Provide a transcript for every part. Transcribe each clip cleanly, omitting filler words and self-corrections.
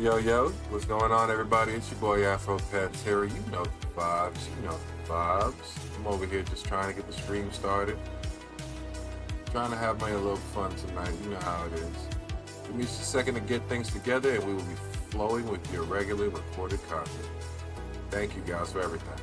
Yo, yo, what's going on, everybody? It's your boy Afro Pantera. You know the vibes. You know the vibes. I'm over here just trying to get the stream started. Trying to have my little fun tonight. You know how it is. Give me just a second to get things together, and we will be flowing with your regularly recorded content. Thank you guys for everything.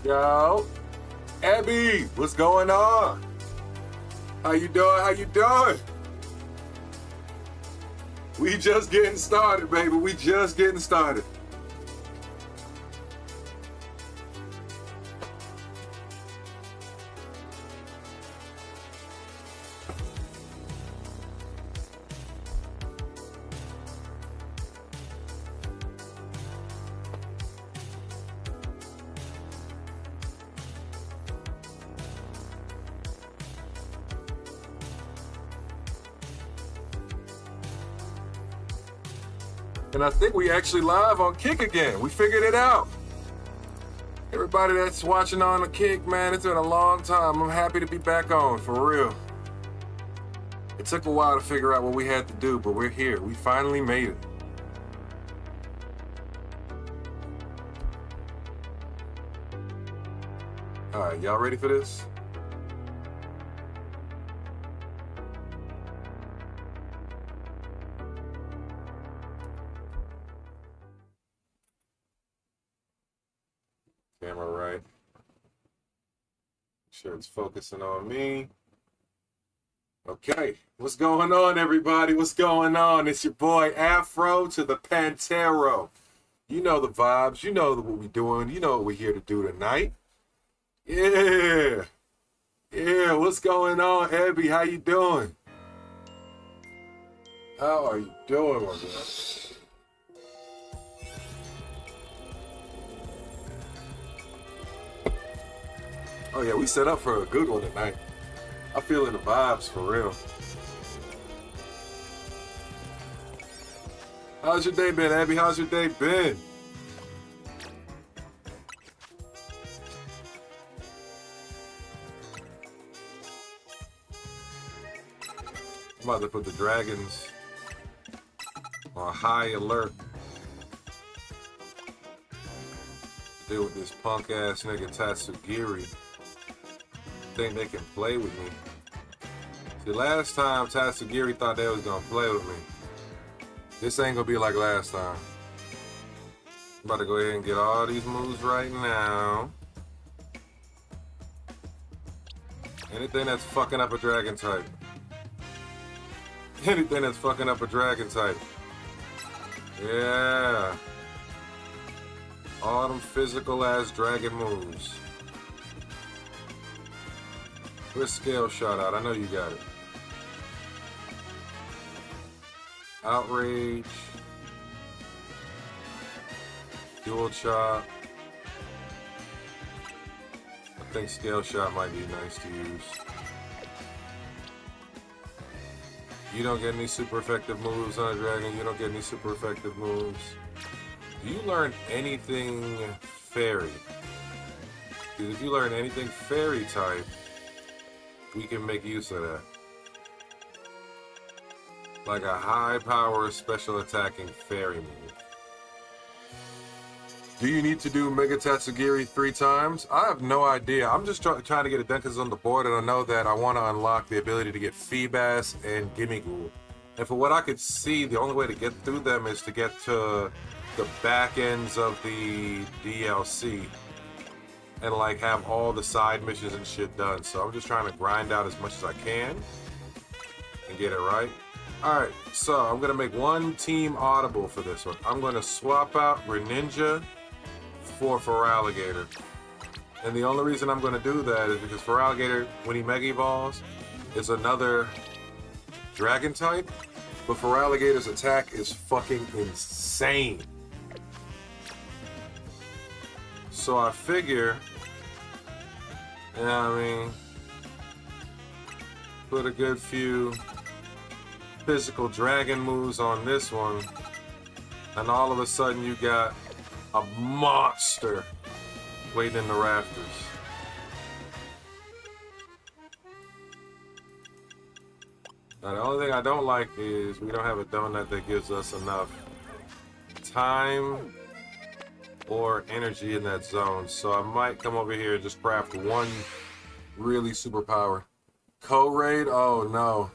Yo, Abby, what's going on? How you doing? How you doing? We just getting started, baby. We just getting started. And I think we actually live on Kick again. We figured it out. Everybody that's watching on the Kick, man, it's been a long time. I'm happy to be back on, for real. It took a while to figure out what we had to do, but we're here. We finally made it. All right, y'all ready for this? Camera right. Make sure it's focusing on me. Okay, what's going on, everybody? What's going on? It's your boy Afro to the Pantera. You know the vibes. You know what we're doing. You know what we're here to do tonight. Yeah. Yeah, what's going on, Abby? How you doing? How are you doing, my boy? Oh yeah, we set up for a good one tonight. I'm feeling the vibes for real. How's your day been, Abby? How's your day been? I'm about to put the dragons on high alert. Deal with this punk ass nigga Tatsugiri. Think they can play with me. See, last time Tatsugiri thought they was gonna play with me. This ain't gonna be like last time. I'm about to go ahead and get all these moves right now. Anything that's fucking up a dragon type. Anything that's fucking up a dragon type. Yeah. All them physical ass dragon moves. Where's Scale Shot out? I know you got it. Outrage. Dual Chop. I think Scale Shot might be nice to use. You don't get any super effective moves on a dragon. You don't get any super effective moves. Do you learn anything fairy? Because if you learn anything fairy type, we can make use of that. Like a high power special attacking fairy move. Do you need to do Mega Tatsugiri 3 times? I have no idea. I'm just trying to get it done because it's on the board, and I know that I want to unlock the ability to get Feebas and Gimmighoul. And for what I could see, the only way to get through them is to get to the back ends of the DLC and like have all the side missions and shit done. So I'm just trying to grind out as much as I can and get it right. Alright, so I'm gonna make one team audible for this one. I'm gonna swap out Greninja for Feraligatr. And the only reason I'm gonna do that is because Feraligatr, when he Mega Evolves, is another dragon type, but Feraligatr's attack is fucking insane. So I figure, you know what I mean, put a good few physical dragon moves on this one, and all of a sudden you got a monster waiting in the rafters. Now the only thing I don't like is we don't have a donut that gives us enough time or energy in that zone. So I might come over here and just craft one really superpower. Co-raid? Oh no.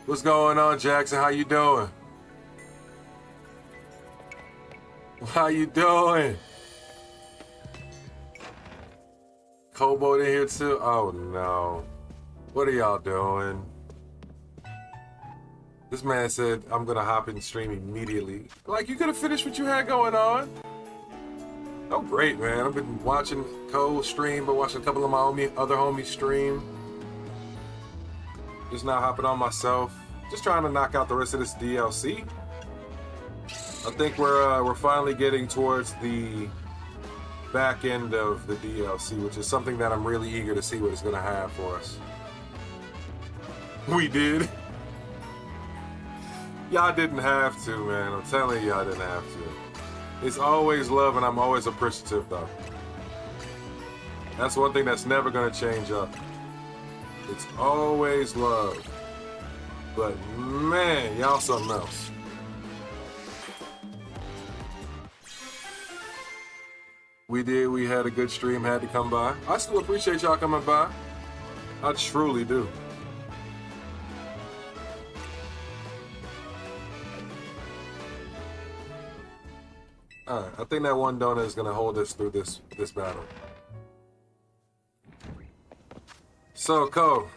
What's going on, Jackson? How you doing? How you doing? Kobold in here too? Oh no. What are y'all doing? This man said, I'm gonna hop in stream immediately. Like, you could have finished what you had going on. Oh, great, man. I've been watching Cole stream, but watching a couple of my other homies stream. Just now hopping on myself. Just trying to knock out the rest of this DLC. I think we're finally getting towards the back end of the DLC, which is something that I'm really eager to see what it's gonna have for us. We did. Y'all didn't have to, man. I'm telling you, y'all didn't have to. It's always love, and I'm always appreciative, though. That's one thing that's never gonna change up. It's always love. But man, y'all something else. We did. We had a good stream. Had to come by. I still appreciate y'all coming by. I truly do. All right, I think that one donut is gonna hold us through this battle. So, Cole,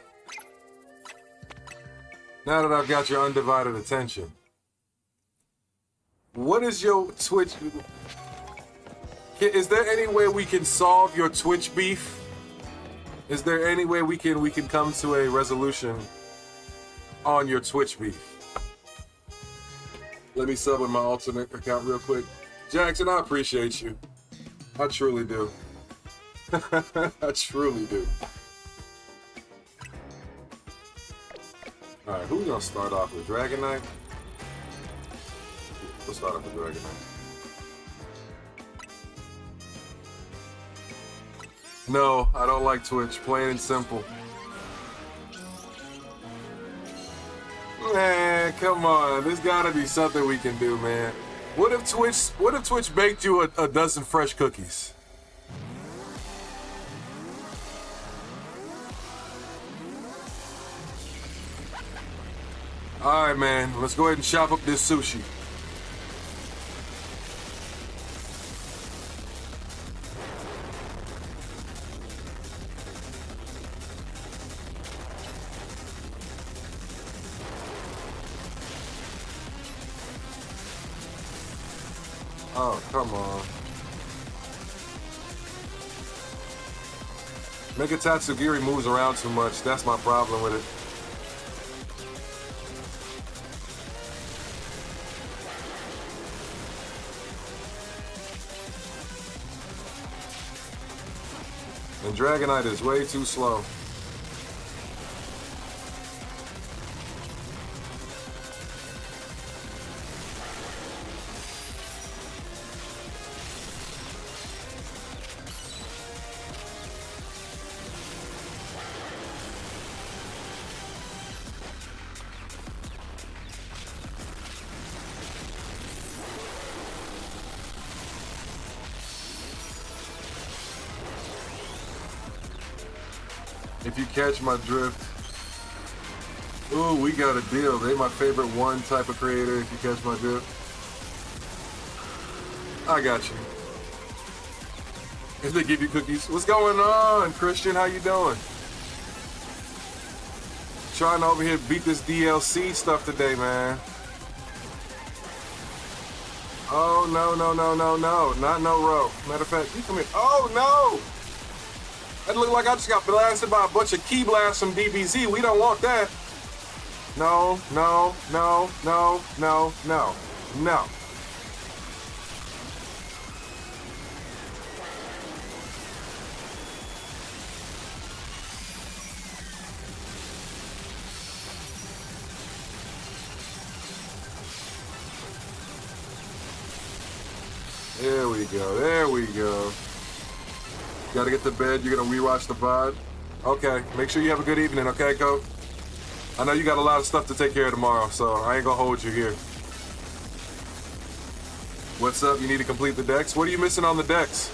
now that I've got your undivided attention, what is your Twitch? Is there any way we can solve your Twitch beef? Is there any way we can come to a resolution on your Twitch beef? Let me sub with my alternate account real quick. Jackson, I appreciate you. I truly do. I truly do. Alright, who we gonna start off with? Dragon Knight? We'll start off with Dragon Knight. No, I don't like Twitch. Plain and simple. Man, come on. There's gotta be something we can do, man. What if Twitch baked you a dozen fresh cookies? All right, man. Let's go ahead and chop up this sushi. Oh, come on. Mega Tatsugiri moves around too much. That's my problem with it. And Dragonite is way too slow. If you catch my drift. Ooh, we got a deal. They my favorite one type of creator, if you catch my drift. I got you. If they give you cookies. What's going on, Christian? How you doing? Trying to over here beat this DLC stuff today, man. Oh, no, no, no, no, no. Not no row. Matter of fact, you come here. Oh, no! That looked like I just got blasted by a bunch of key blasts from DBZ. We don't want that. No, no, no, no, no, no, no. There we go, there we go. Gotta get to bed, you're gonna rewatch the VOD? Okay, make sure you have a good evening, okay, Coach? I know you got a lot of stuff to take care of tomorrow, so I ain't gonna hold you here. What's up? You need to complete the decks? What are you missing on the decks?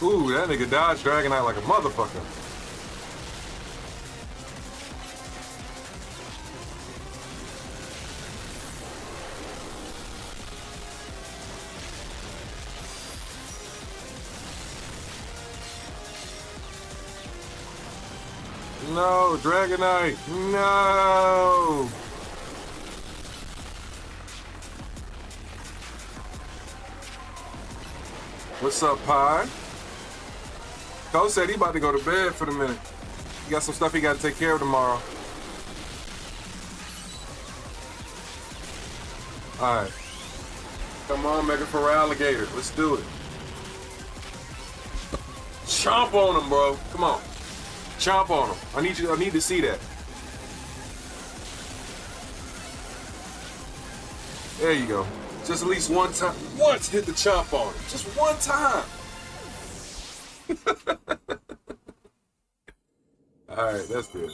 Ooh, that nigga dodged Dragonite like a motherfucker. No, Dragonite, no! What's up, Pie? Cole said he about to go to bed for the minute. He got some stuff he got to take care of tomorrow. All right. Come on, Mega for Alligator. Let's do it. Chomp on him, bro. Come on. Chomp on him. I need to see that. There you go. Just at least one time. Once hit the chomp on him. Just one time. Alright, that's good.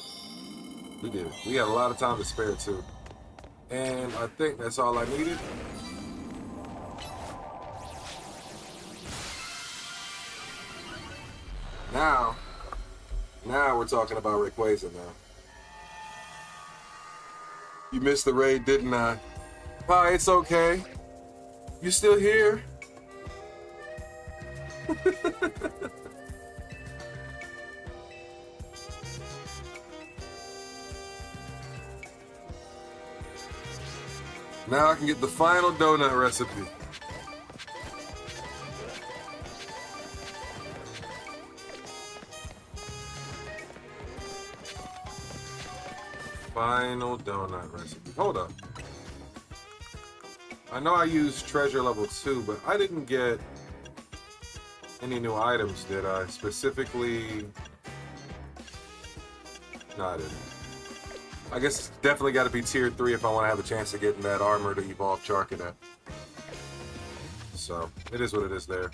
We did it. We got a lot of time to spare too. And I think that's all I needed. Now we're talking about Rayquaza now. You missed the raid, didn't I? Pie, it's okay. You still here? Now I can get the final donut recipe. Final donut recipe. Hold up. I know I used treasure level 2, but I didn't get any new items, did I? Specifically... No, I didn't. I guess it's definitely got to be tier 3 if I want to have a chance of getting that armor to evolve Charcadet. So, it is what it is there.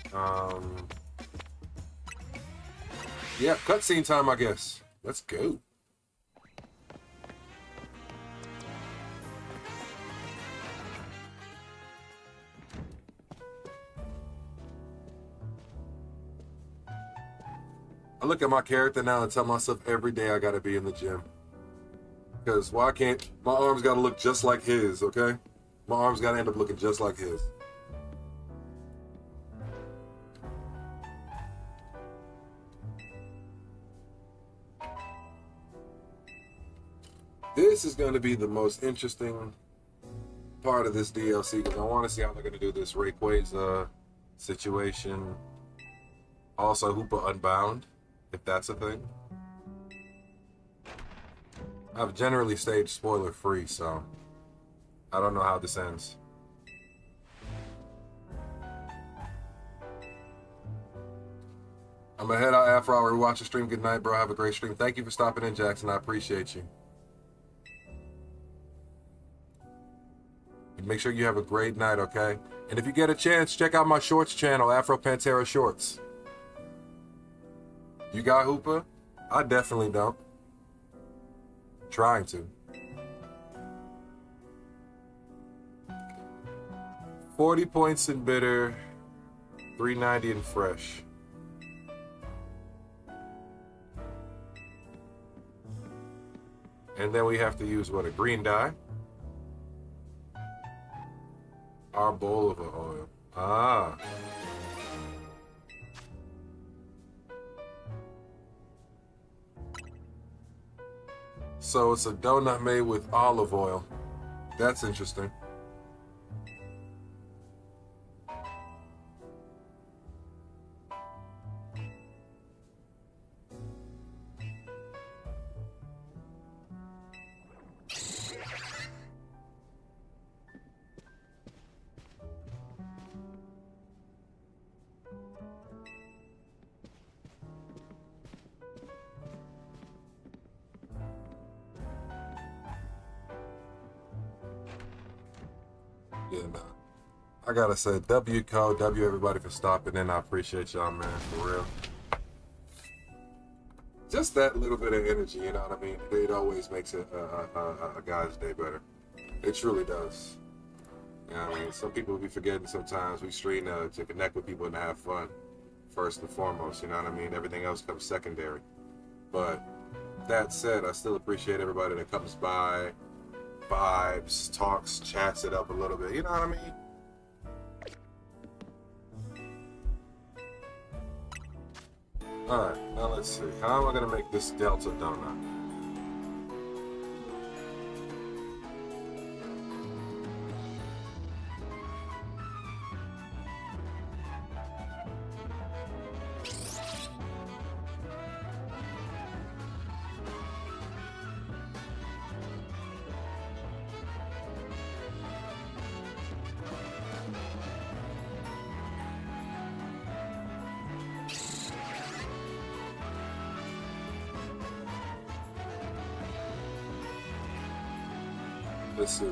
Yeah, cutscene time, I guess. Let's go. I look at my character now and tell myself every day I gotta be in the gym. Because why can't, my arms gotta look just like his, okay? My arms gotta end up looking just like his. This is gonna be the most interesting part of this DLC because I want to see how they're gonna do this Rayquaza situation. Also, Hoopa Unbound, if that's a thing. I've generally stayed spoiler free, so I don't know how this ends. I'm gonna head out, Afro. I'll rewatch the stream. Good night, bro. Have a great stream. Thank you for stopping in, Jackson. I appreciate you. And make sure you have a great night, okay? And if you get a chance, check out my shorts channel, Afro Pantera Shorts. You got Hoopa? I definitely don't. Trying to. 40 points in bitter, 390 in fresh. And then we have to use what, a green dye? Our bowl of oil. Ah. So it's a donut made with olive oil. That's interesting. Yeah, nah. I gotta say, W code, W everybody for stopping in. I appreciate y'all, man, for real. Just that little bit of energy, you know what I mean? It always makes a guy's day better. It truly does. You know what I mean? Some people be forgetting sometimes we stream to connect with people and have fun. first and foremost, you know what I mean? Everything else comes secondary. But that said, I still appreciate everybody that comes by, vibes, talks, chats it up a little bit, you know what I mean? Alright, now let's see. How am I going to make this Delta donut? Let's see.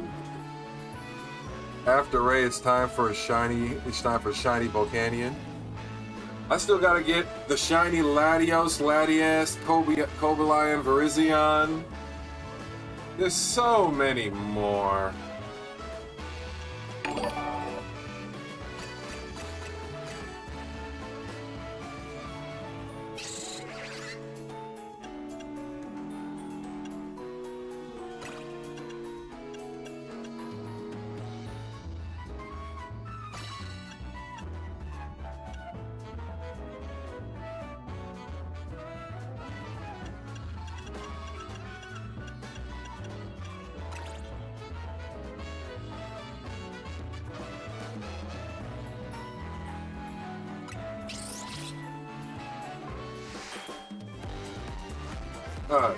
After Ray, it's time for a shiny. It's time for shiny Volcanion. I still gotta get the shiny Latios, Latias, Cobalion, Virizion. There's so many more. Alright.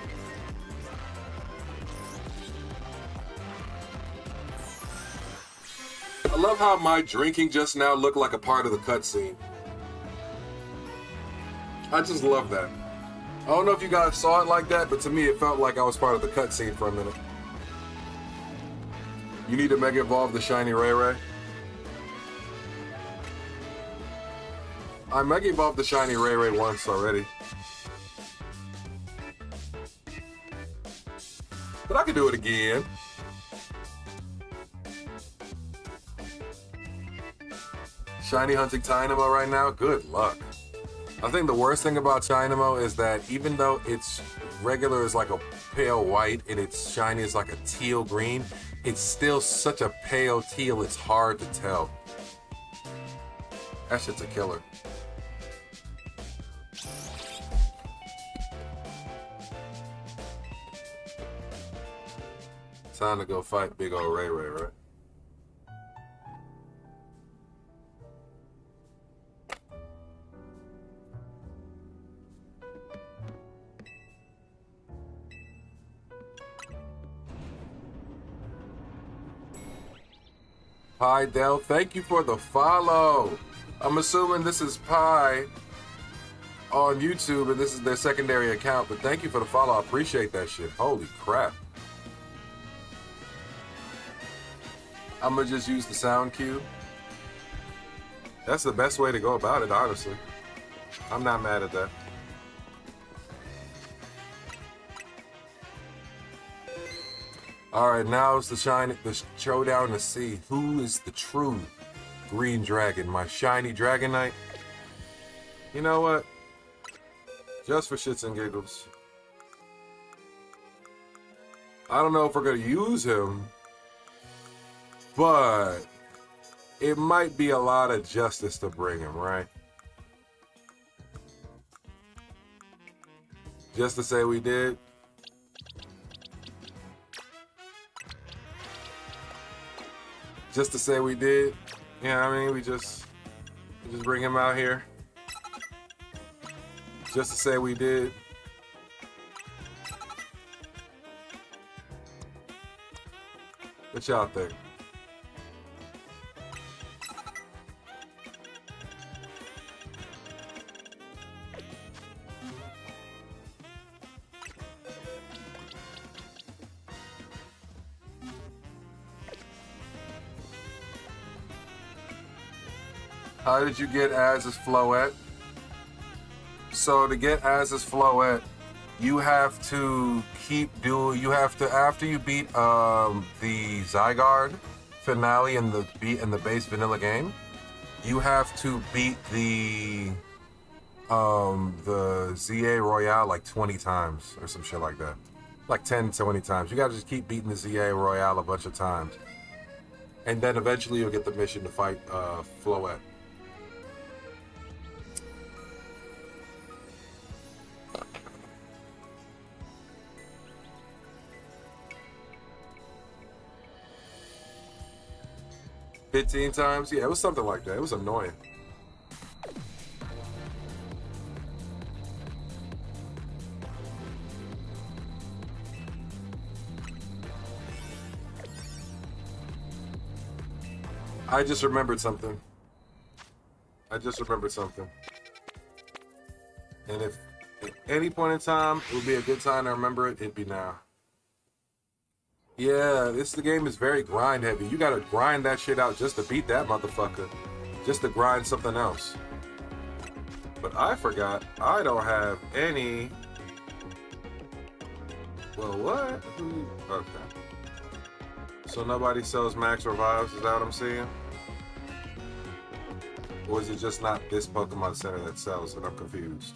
I love how my drinking just now looked like a part of the cutscene. I just love that. I don't know if you guys saw it like that, but to me it felt like I was part of the cutscene for a minute. You need to Mega Evolve the shiny Ray. I Mega Evolved the shiny Ray once already. But I could do it again. Shiny hunting Tynamo right now? Good luck. I think the worst thing about Tynamo is that even though its regular is like a pale white and its shiny is like a teal green, it's still such a pale teal it's hard to tell. That shit's a killer. Time to go fight big old Ray, right? Hi, Del. Thank you for the follow. I'm assuming this is Pi on YouTube and this is their secondary account, but thank you for the follow. I appreciate that shit. Holy crap. I'm gonna just use the sound cue. That's the best way to go about it, honestly. I'm not mad at that. Alright, now it's the showdown to see who is the true green dragon. My shiny Dragonite? You know what? Just for shits and giggles. I don't know if we're gonna use him, but it might be a lot of justice to bring him, right? Just to say we did. Just to say we did. Yeah, I mean, we just bring him out here. Just to say we did. What y'all think? How did you get Az's Floette? So to get Az's Floette, you have to after you beat the Zygarde finale in the base vanilla game, you have to beat the the ZA Royale like 20 times or some shit like that. Like 10, 20 times. You gotta just keep beating the ZA Royale a bunch of times. And then eventually you'll get the mission to fight Floette. "15 times? Yeah, it was something like that. It was annoying. I just remembered something. And if at any point in time it would be a good time to remember it, it'd be now. Yeah, the game is very grind heavy. You gotta grind that shit out just to beat that motherfucker. Just to grind something else. But I forgot I don't have any. Well, what? Okay. So nobody sells max revives, is that what I'm seeing? Or is it just not this Pokemon Center that sells it? I'm confused.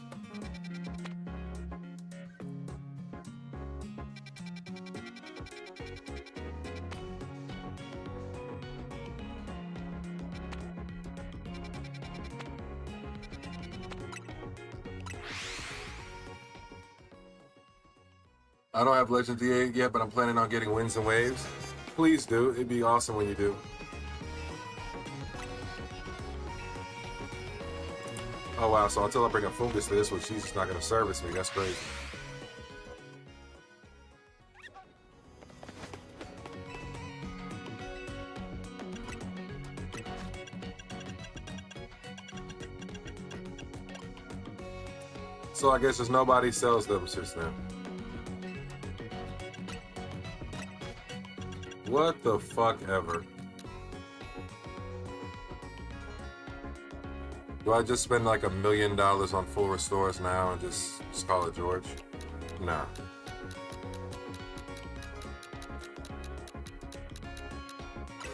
I don't have Legend D8 yet, but I'm planning on getting Winds and Waves. Please do. It'd be awesome when you do. Oh wow, so until I bring a Fungus to this one, she's just not going to service me. That's crazy. So I guess there's nobody sells them since then. What the fuck ever. Do I just spend like $1 million on full restores now and just call it George? Nah.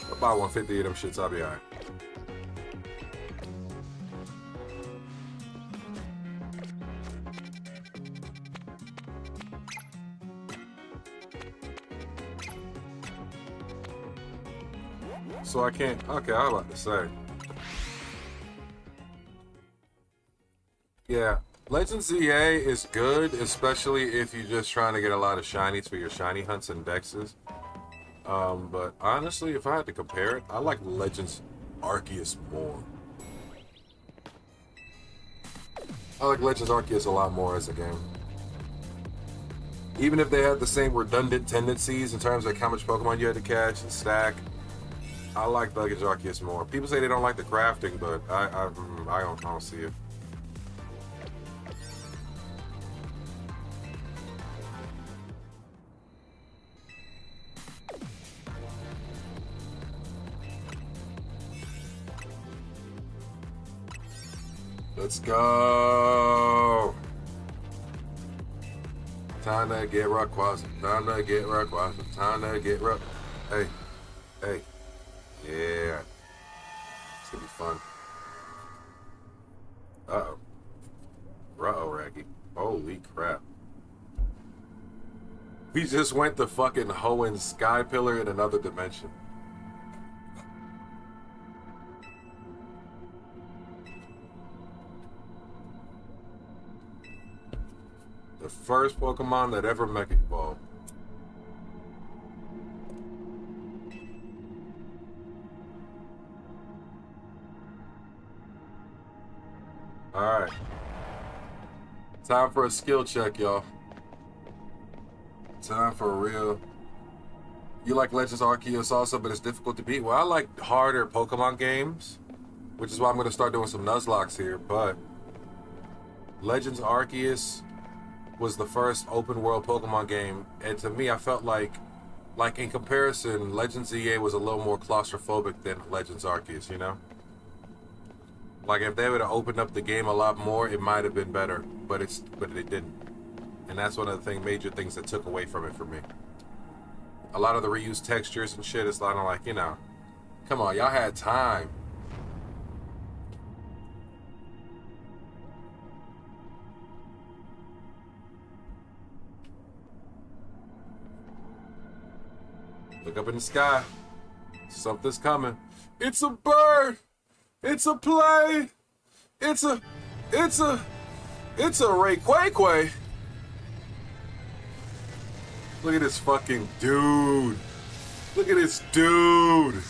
I'll buy 150 of them shits, I'll be alright. So I can't. Okay, I was about to say. Yeah, Legends ZA is good, especially if you're just trying to get a lot of shinies for your shiny hunts and dexes. But honestly, if I had to compare it, I like Legends Arceus more. I like Legends Arceus a lot more as a game. Even if they had the same redundant tendencies in terms of like how much Pokemon you had to catch and stack, I like Legends Arceus more. People say they don't like the crafting, but I don't see it. Let's go. Time to get Rayquaza. Time to get Rayquaza. Time to get Rayquaza. Hey. Hey. Yeah. It's gonna be fun. Uh-oh. Uh-oh, Raggy. Holy crap. We just went to fucking Hoenn Sky Pillar in another dimension. The first Pokemon that ever Mega Evolved. Alright. Time for a skill check, y'all. Time for a real... You like Legends Arceus also, but it's difficult to beat? Well, I like harder Pokemon games, which is why I'm going to start doing some Nuzlocke here, but... Legends Arceus was the first open world Pokemon game, and to me I felt like in comparison, Legends EA was a little more claustrophobic than Legends Arceus, you know? Like if they would have opened up the game a lot more, it might have been better, but it didn't. And that's one of the major things that took away from it for me. A lot of the reused textures and shit, it's like, you know, come on, y'all had time. Look up in the sky. Something's coming. It's a bird. It's a plane. It's a Rayquaza. Look at this fucking dude. Look at this dude.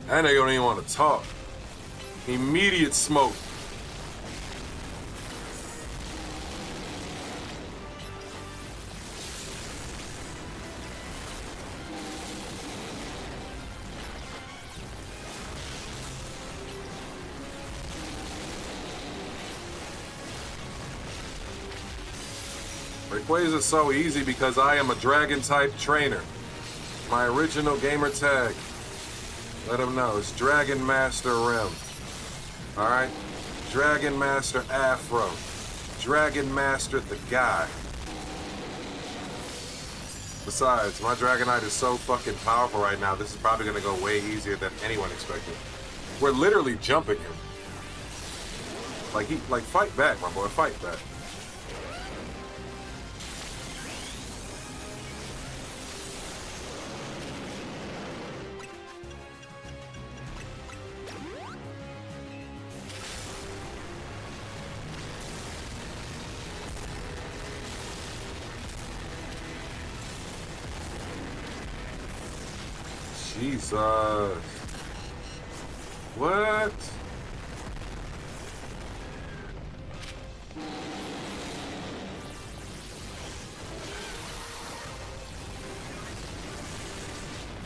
And they don't even want to talk. Immediate smoke. Rayquaza is so easy because I am a dragon type trainer. My original gamer tag. Let him know. It's Dragon Master Rim. Alright? Dragon Master Afro. Dragon Master the guy. Besides, my Dragonite is so fucking powerful right now, this is probably going to go way easier than anyone expected. We're literally jumping him. Like, fight back, my boy. Fight back. Jesus. What?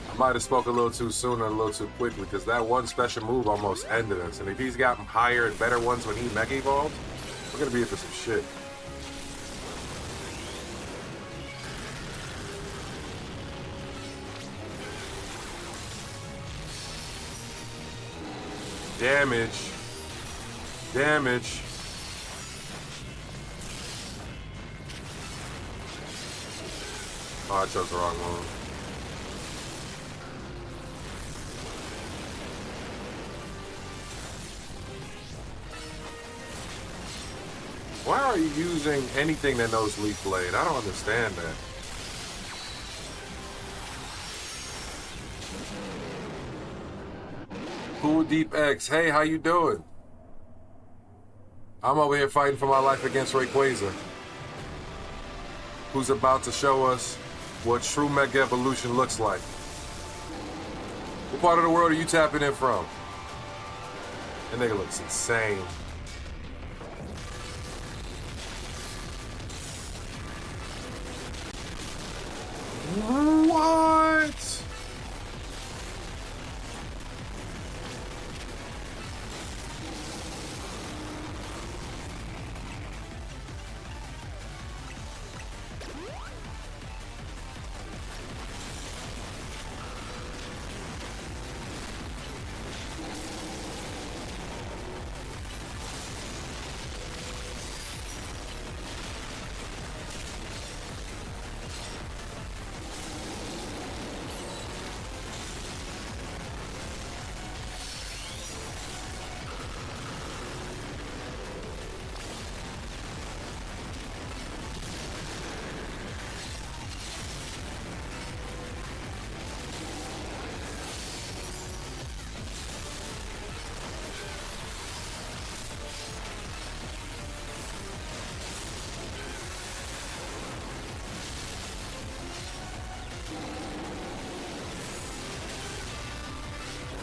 I might have spoke a little too soon and a little too quickly because that one special move almost ended us. And if he's got higher and better ones when he Mega Evolved, we're going to be in for some shit. Damage. Damage. Oh, I chose the wrong one. Why are you using anything that knows Leaf Blade? I don't understand that. Cool Deep X, hey, how you doing? I'm over here fighting for my life against Rayquaza, who's about to show us what true Mega Evolution looks like. What part of the world are you tapping in from? That nigga looks insane. What?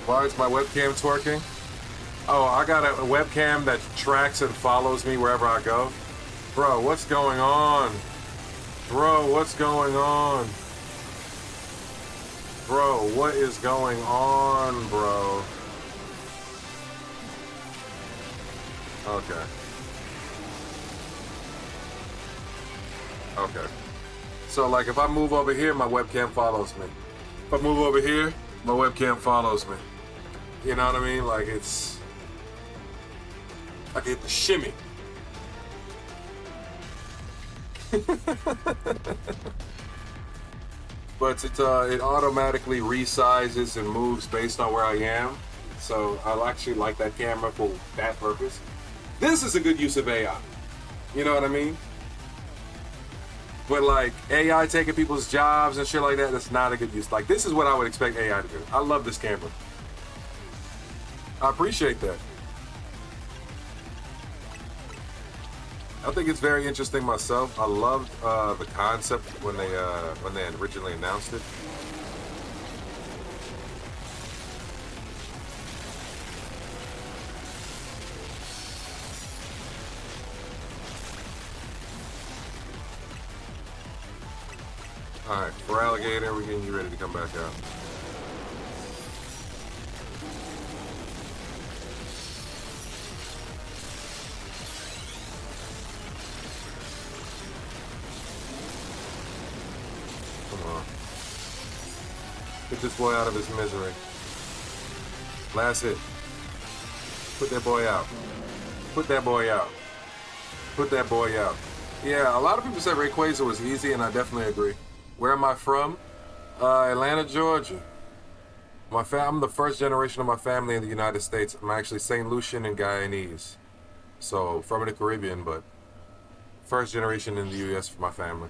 Why is my webcam twerking? Oh, I got a webcam that tracks and follows me wherever I go. Bro, what's going on? Bro, what's going on? Bro, what is going on, bro? Okay. Okay. So, like, if I move over here, my webcam follows me. If I move over here, my webcam follows me. You know what I mean? Like, it's... I get the shimmy. But it automatically resizes and moves based on where I am. So I actually like that camera for that purpose. This is a good use of AI. You know what I mean? But like AI taking people's jobs and shit like that, that's not a good use. Like this is what I would expect AI to do. I love this camera. I appreciate that. I think it's very interesting myself. I loved the concept when they originally announced it. All right, for alligator, we're getting you ready to come back out. Get this boy out of his misery. Last hit. Put that boy out. Put that boy out. Put that boy out. Yeah, a lot of people said Rayquaza was easy, and I definitely agree. Where am I from? Atlanta, Georgia. I'm the first generation of my family in the United States. I'm actually St. Lucian and Guyanese. So, from the Caribbean, but first generation in the U.S. for my family.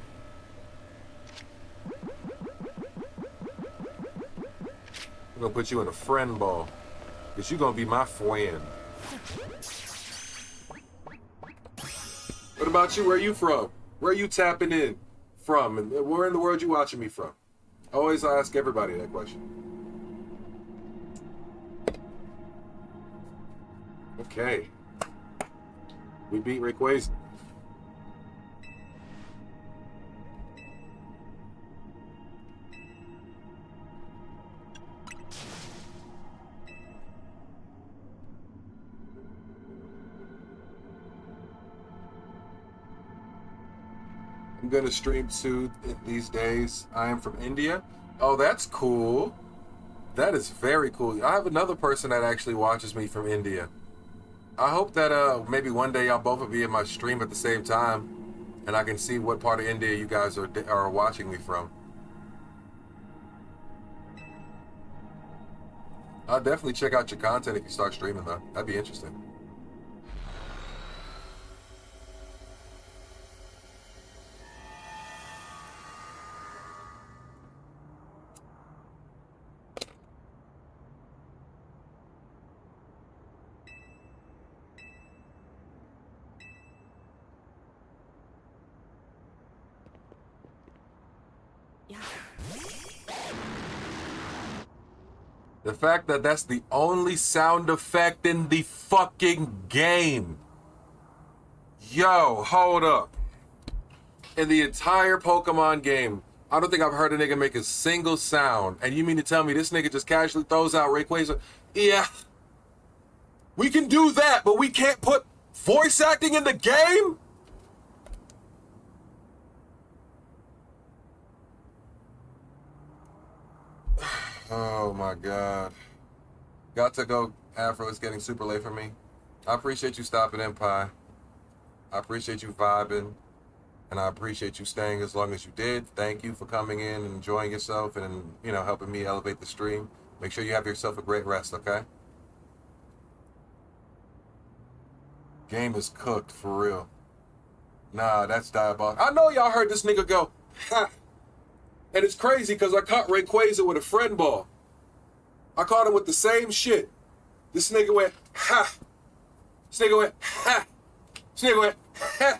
I'm gonna put you in a friend ball, because you're gonna be my friend. What about you? Where are you from? Where are you tapping in from? And where in the world you watching me from? I always ask everybody that question. Okay. We beat Rayquaza. I'm gonna stream too these days. I am from India. Oh, that's cool. That is very cool. I have another person that actually watches me from India. I hope that maybe one day y'all both will be in my stream at the same time, and I can see what part of India you guys are watching me from. I'll definitely check out your content if you start streaming though. That'd be interesting. The fact that that's the only sound effect in the fucking game. Yo, hold up. In the entire Pokemon game, I don't think I've heard a nigga make a single sound. And you mean to tell me this nigga just casually throws out Rayquaza? Yeah. We can do that, but we can't put voice acting in the game? Oh my God. Got to go, Afro. It's getting super late for me. I appreciate you stopping in, Pi. I appreciate you vibing. And I appreciate you staying as long as you did. Thank you for coming in and enjoying yourself and, you know, helping me elevate the stream. Make sure you have yourself a great rest, okay? Game is cooked, for real. Nah, that's diabolical. I know y'all heard this nigga go, ha! And it's crazy because I caught Rayquaza with a friend ball. I caught him with the same shit. This nigga went, ha! This nigga went, ha! This nigga went, ha!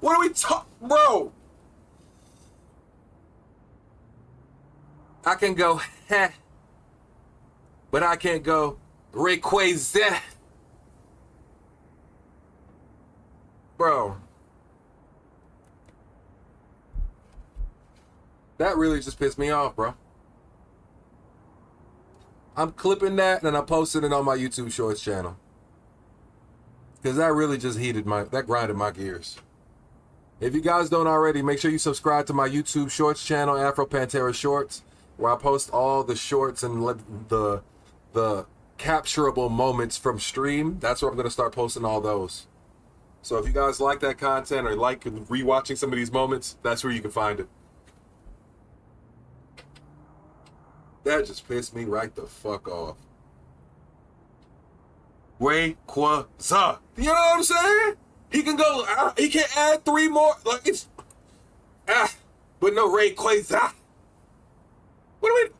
What are we talking, bro? I can go, ha! But I can't go, Rayquaza! Bro. That really just pissed me off, bro. I'm clipping that and I'm posting it on my YouTube Shorts channel. Because that really just that grinded my gears. If you guys don't already, make sure you subscribe to my YouTube Shorts channel, Afro Pantera Shorts, where I post all the shorts and the capturable moments from stream. That's where I'm going to start posting all those. So if you guys like that content or like rewatching some of these moments, that's where you can find it. That just pissed me right the fuck off. Rayquaza. You know what I'm saying? He can go, he can add 3 more. Like, it's, but no Rayquaza. What do we?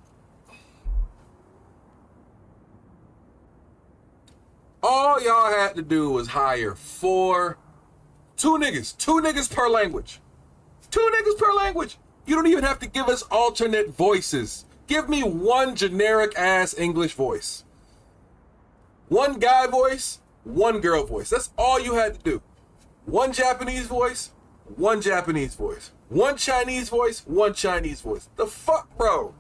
All y'all had to do was hire 2 niggas per language. 2 niggas per language. You don't even have to give us alternate voices. Give me 1 generic ass English voice. 1 guy voice, 1 girl voice. That's all you had to do. 1 Japanese voice, 1 Japanese voice. 1 Chinese voice, 1 Chinese voice. The fuck, bro?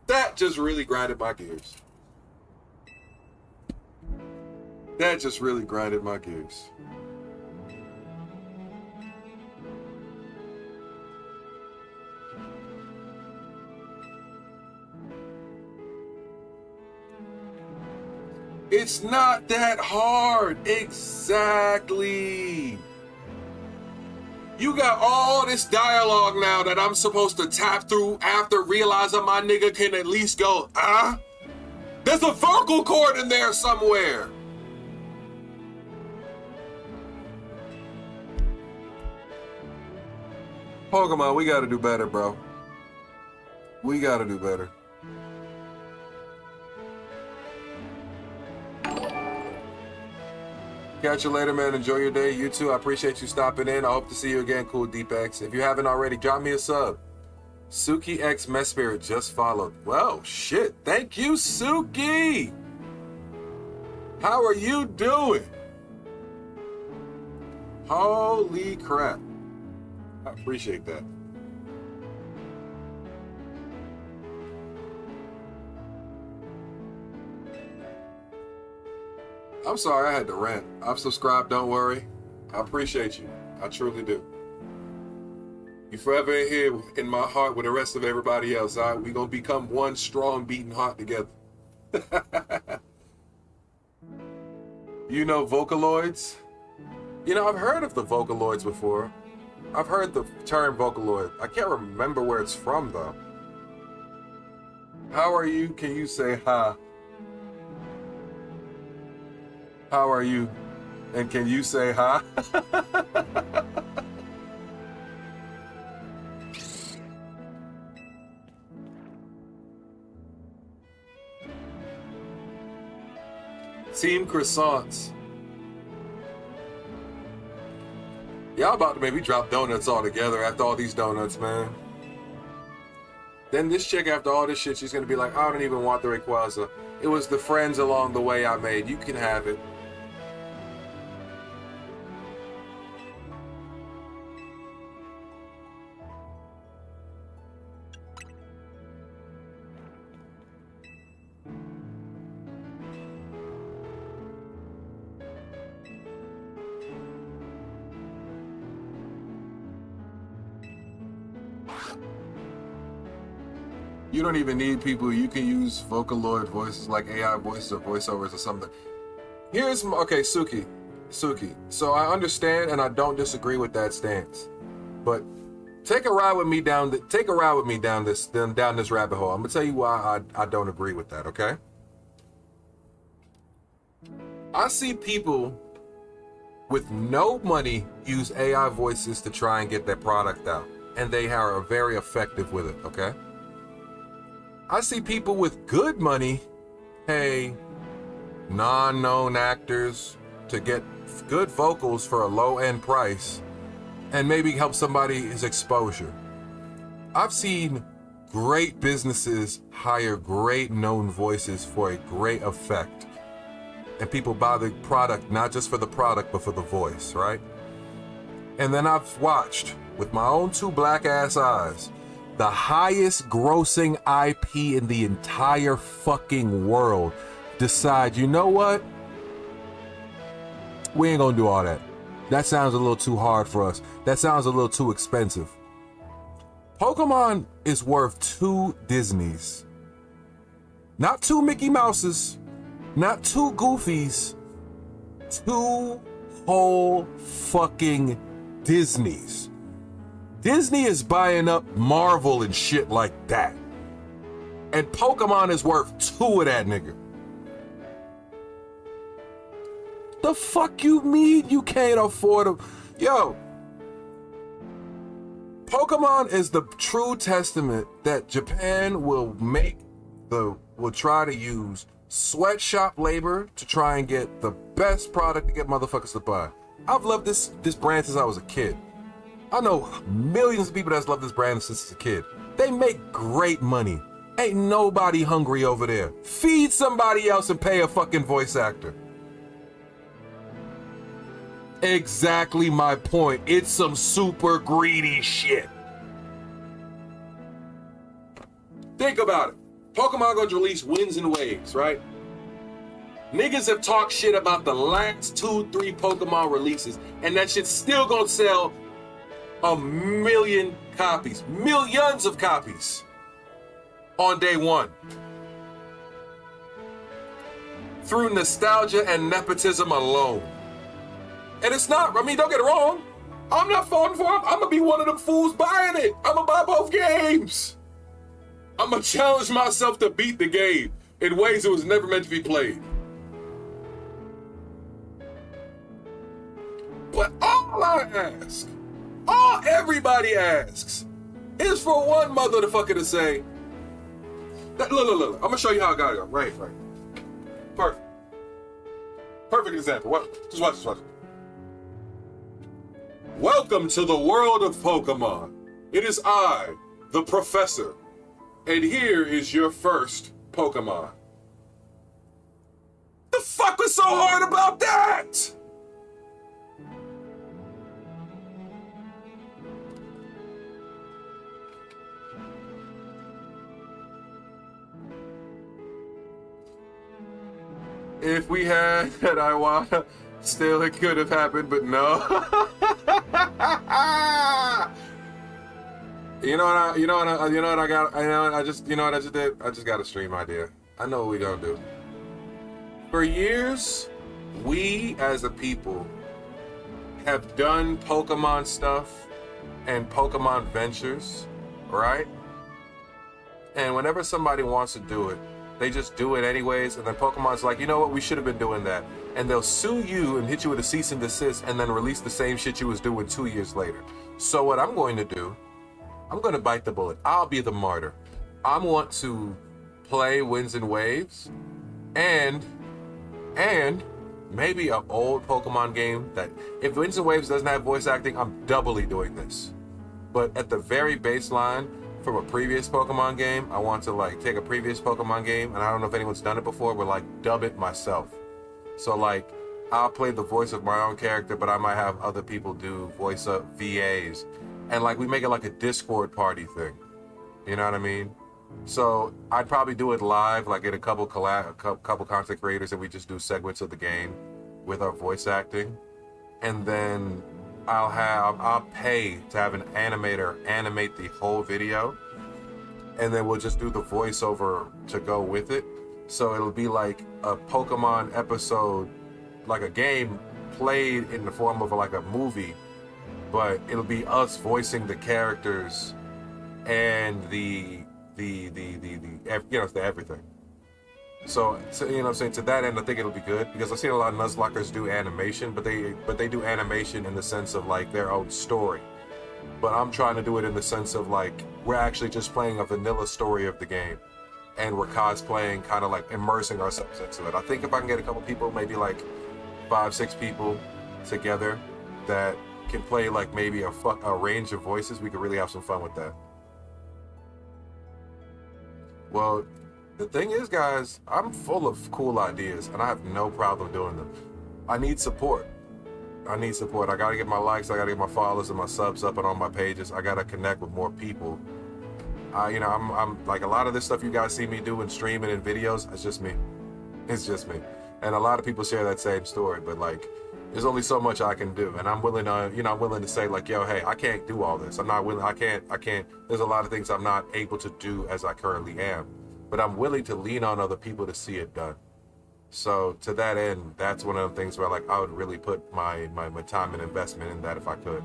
That just really grinded my gears. That just really grinded my gears. It's not that hard. Exactly. You got all this dialogue now that I'm supposed to tap through after realizing my nigga can at least go, there's a vocal cord in there somewhere. Pokemon, we gotta do better, bro. We gotta do better. Catch you later, man. Enjoy your day. You too. I appreciate you stopping in. I hope to see you again, Cool Deepex. If you haven't already, drop me a sub. Suki X Mess Spirit just followed. Well, shit. Thank you, Suki. How are you doing? Holy crap. I appreciate that. I'm sorry I had to rant. I've subscribed, don't worry. I appreciate you. I truly do. You forever in here in my heart with the rest of everybody else. All right? We gonna become one strong beating heart together. You know Vocaloids? You know, I've heard of the Vocaloids before. I've heard the term Vocaloid. I can't remember where it's from though. How are you? Can you say hi? How are you? And can you say hi? Team Croissants. Y'all about to make me drop donuts all together after all these donuts, man. Then this chick, after all this shit, she's gonna be like, I don't even want the Rayquaza. It was the friends along the way I made. You can have it. You don't even need people. You can use Vocaloid voices like AI voices or voiceovers or something. Here's my, okay, Suki. So I understand and I don't disagree with that stance, but take a ride with me down this rabbit hole. I'm gonna tell you why I don't agree with that. Okay. I see people with no money use AI voices to try and get their product out, and they are very effective with it. Okay. I see people with good money pay non-known actors to get good vocals for a low-end price and maybe help somebody's exposure. I've seen great businesses hire great known voices for a great effect. And people buy the product not just for the product, but for the voice, right? And then I've watched with my own 2 black ass eyes the highest grossing IP in the entire fucking world decide, you know what? We ain't gonna do all that. That sounds a little too hard for us. That sounds a little too expensive. Pokemon is worth 2 Disneys. Not 2 Mickey Mouses, not 2 Goofies, 2 whole fucking Disneys. Disney is buying up Marvel and shit like that. And Pokemon is worth 2 of that nigga. The fuck you mean you can't afford them? Yo, Pokemon is the true testament that Japan will try to use sweatshop labor to try and get the best product to get motherfuckers to buy. I've loved this brand since I was a kid. I know millions of people that's loved this brand since a kid. They make great money. Ain't nobody hungry over there. Feed somebody else and pay a fucking voice actor. Exactly my point. It's some super greedy shit. Think about it. Pokemon gonna release Winds and Waves, right? Niggas have talked shit about the last 2-3 Pokemon releases, and that shit's still gonna sell a million copies, millions of copies on day one. Through nostalgia and nepotism alone. And it's not, I mean, don't get it wrong. I'm not falling for it. I'm gonna be one of them fools buying it. I'm gonna buy both games. I'm gonna challenge myself to beat the game in ways it was never meant to be played. But all I ask, all everybody asks, is for one motherfucker to say, that, look, I'm gonna show you how I gotta go. Right. Perfect example. Just watch. Welcome to the world of Pokemon. It is I, the Professor, and here is your first Pokemon. The fuck was so hard about that? If we had Iwata, still it could have happened, but no. I just got a stream idea. I know what we gonna do. For years, we as a people have done Pokemon stuff and Pokemon ventures, right? And whenever somebody wants to do it, they just do it anyways, and then Pokemon's like, you know what, we should have been doing that. And they'll sue you and hit you with a cease and desist and then release the same shit you was doing 2 years later. So what I'm going to do, I'm going to bite the bullet. I'll be the martyr. I want to play Winds and Waves and maybe an old Pokemon game that, if Winds and Waves doesn't have voice acting, I'm doubly doing this. But at the very baseline, from a previous Pokemon game, I want to like take a previous Pokemon game, and I don't know if anyone's done it before, but like dub it myself. So like I'll play the voice of my own character, but I might have other people do voice of VAs, and like we make it like a Discord party thing. You know what I mean? So I'd probably do it live, like get a couple content creators, and we just do segments of the game with our voice acting, and then I'll pay to have an animator animate the whole video, and then we'll just do the voiceover to go with it. So it'll be like a Pokemon episode, like a game played in the form of like a movie, but it'll be us voicing the characters and the everything. So you know what I'm saying, to that end, I think it'll be good, because I've seen a lot of Nuzlockers do animation, but they do animation in the sense of like their own story. But I'm trying to do it in the sense of like we're actually just playing a vanilla story of the game, and we're cosplaying, kind of like immersing ourselves into it. I think if I can get a couple people, maybe like 5-6 people together that can play like maybe a range of voices, we could really have some fun with that. Well, the thing is, guys, I'm full of cool ideas, and I have no problem doing them. I need support. I gotta get my likes, I gotta get my followers and my subs up and on my pages. I gotta connect with more people. I'm like, a lot of this stuff you guys see me do and streaming and videos, it's just me. And a lot of people share that same story, but like, there's only so much I can do, and I'm willing to say like, yo, hey, I can't do all this. I can't. There's a lot of things I'm not able to do as I currently am. But I'm willing to lean on other people to see it done. So to that end, that's one of the things where like I would really put my time and investment in that if I could.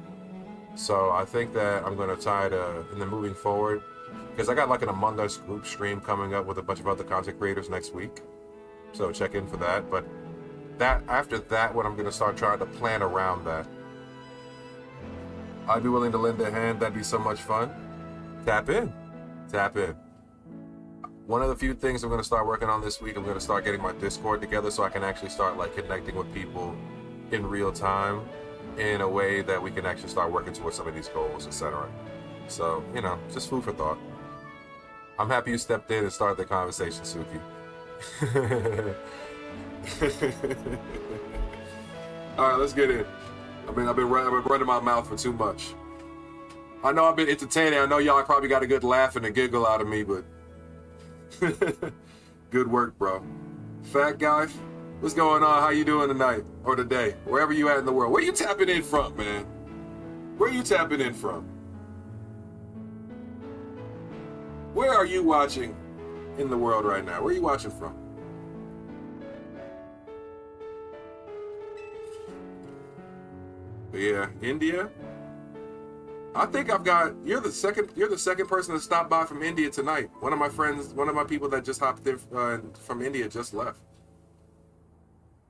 So I think that I'm gonna try to, and then moving forward, because I got like an Among Us group stream coming up with a bunch of other content creators next week. So check in for that. But after that, what I'm gonna start trying to plan around that. I'd be willing to lend a hand. That'd be so much fun. Tap in. Tap in. One of the few things I'm going to start working on this week, I'm going to start getting my Discord together so I can actually start like connecting with people in real time in a way that we can actually start working towards some of these goals, etc. So, you know, just food for thought. I'm happy you stepped in and started the conversation, Suki. All right, let's get in. I've been running my mouth for too much. I know I've been entertaining. I know y'all probably got a good laugh and a giggle out of me, but good work, bro. Fat guy, what's going on? How you doing tonight or today? Wherever you at in the world. Where you tapping in from, man? Where you tapping in from? Where are you watching in the world right now? Where are you watching from? Yeah, India. I think I've got. You're the second person to stop by from India tonight. One of my friends, one of my people that just hopped in from India just left.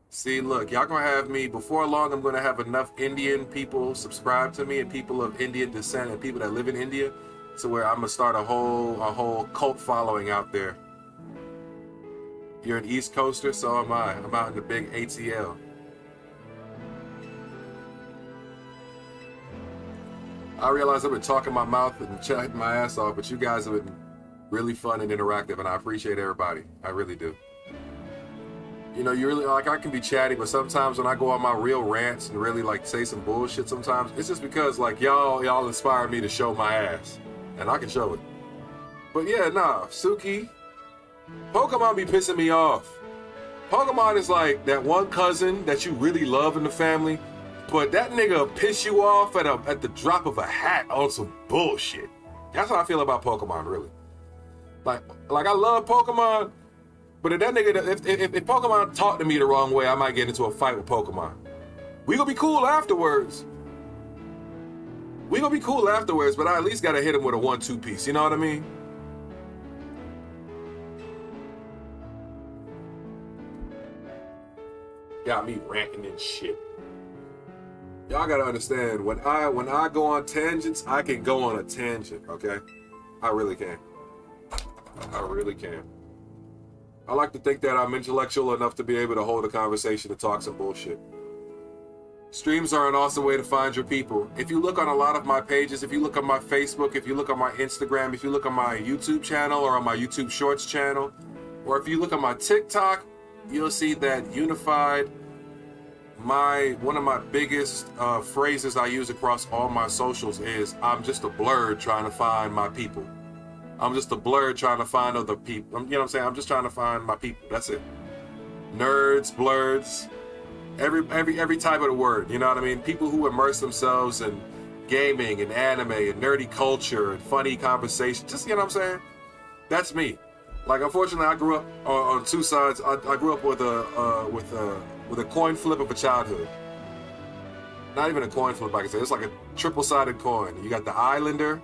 See, look, y'all gonna have me before long. I'm gonna have enough Indian people subscribe to me and people of Indian descent and people that live in India, to where I'm gonna start a whole cult following out there. You're an East Coaster, so am I. I'm out in the big ATL. I realize I've been talking my mouth and chatting my ass off, but you guys have been really fun and interactive, and I appreciate everybody. I really do. You know, you really, like, I can be chatty, but sometimes when I go on my real rants and really, like, say some bullshit sometimes, it's just because, like, y'all inspire me to show my ass, and I can show it. But yeah, nah, Suki, Pokemon be pissing me off. Pokemon is like that one cousin that you really love in the family, but that nigga piss you off at the drop of a hat on some bullshit. That's how I feel about Pokemon, really. Like I love Pokemon, but if that nigga, if Pokemon talk to me the wrong way, I might get into a fight with Pokemon. We gonna be cool afterwards. But I at least gotta hit him with a 1-2 piece. You know what I mean? Got me ranting and shit. Y'all gotta understand, when I go on tangents, I can go on a tangent, okay? I really can. I like to think that I'm intellectual enough to be able to hold a conversation and talk some bullshit. Streams are an awesome way to find your people. If you look on a lot of my pages, if you look on my Facebook, if you look on my Instagram, if you look on my YouTube channel or on my YouTube Shorts channel, or if you look on my TikTok, you'll see that Unified, one of my biggest phrases I use across all my socials is, I'm just a blur trying to find my people. I'm just a blur trying to find other people. You know what I'm saying? I'm just trying to find my people. That's it. Nerds, blurs, every type of the word. You know what I mean? People who immerse themselves in gaming and anime and nerdy culture and funny conversation. Just, you know what I'm saying? That's me. Like, unfortunately, I grew up on two sides. I grew up with a coin flip of a childhood. Not even a coin flip, like I said. It's like a triple-sided coin. You got the islander,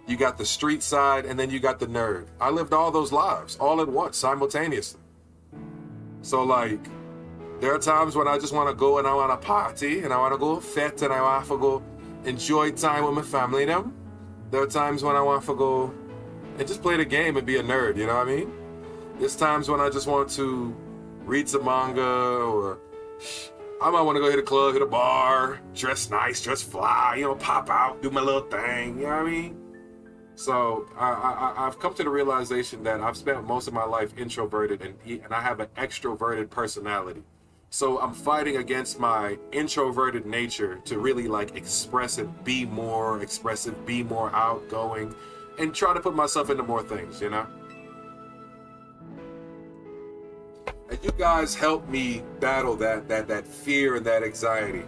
you got the street side, and then you got the nerd. I lived all those lives all at once, simultaneously. So, like, there are times when I just want to go and I want to party and I want to go fete and I want to go enjoy time with my family and them. There are times when I want to go and just play the game and be a nerd, you know what I mean? There's times when I just want to read some manga, or I might want to go hit a club, hit a bar, dress nice, dress fly, you know, pop out, do my little thing, you know what I mean? So I've come to the realization that I've spent most of my life introverted and I have an extroverted personality. So I'm fighting against my introverted nature to really like express and be more expressive, be more outgoing, and try to put myself into more things, you know? And you guys help me battle that fear and that anxiety,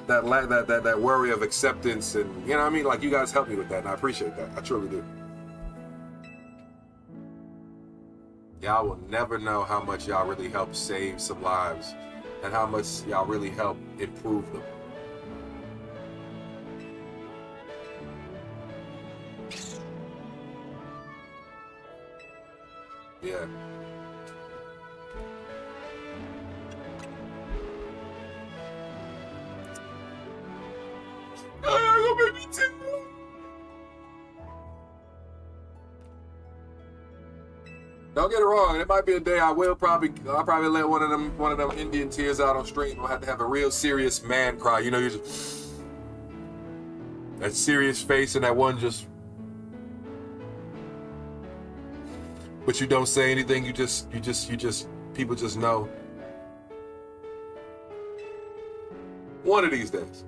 that worry of acceptance, and you know what I mean? Like, you guys help me with that, and I appreciate that. I truly do. Y'all will never know how much y'all really help save some lives and how much y'all really help improve them. Yeah. Oh, yeah, go baby too. Don't get it wrong. It might be a day I'll probably let one of them Indian tears out on stream. I'll have to have a real serious man cry. You know, you just that serious face and that one just, but you don't say anything. You just people just know. One of these days.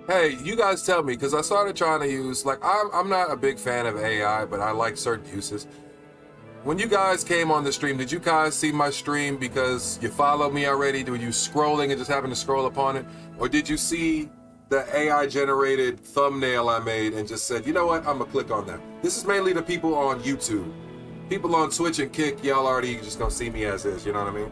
Hey, you guys tell me, because I started trying to use, like, I'm not a big fan of AI, but I like certain uses. When you guys came on the stream, did you guys see my stream because you followed me already? Were you scrolling and just happened to scroll upon it? Or did you see the AI-generated thumbnail I made and just said, you know what, I'm going to click on that? This is mainly the people on YouTube. People on Twitch and Kick, y'all already just going to see me as is, you know what I mean?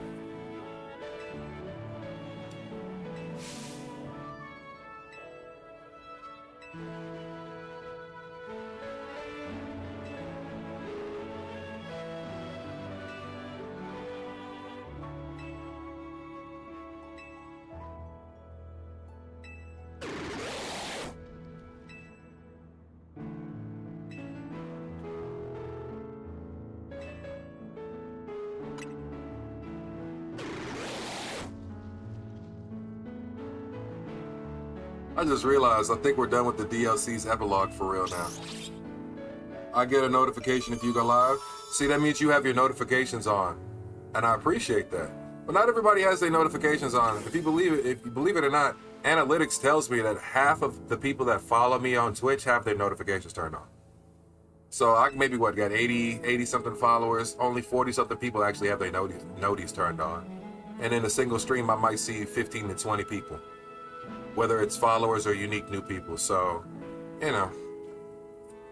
I just realized I think we're done with the DLC's epilogue for real now. I get a notification if you go live. See, that means you have your notifications on, and I appreciate that. But not everybody has their notifications on. If you believe it or not, analytics tells me that half of the people that follow me on Twitch have their notifications turned on. So I maybe got 80 something followers. Only 40 something people actually have their noties turned on. And in a single stream, I might see 15 to 20 people, whether it's followers or unique new people. So, you know,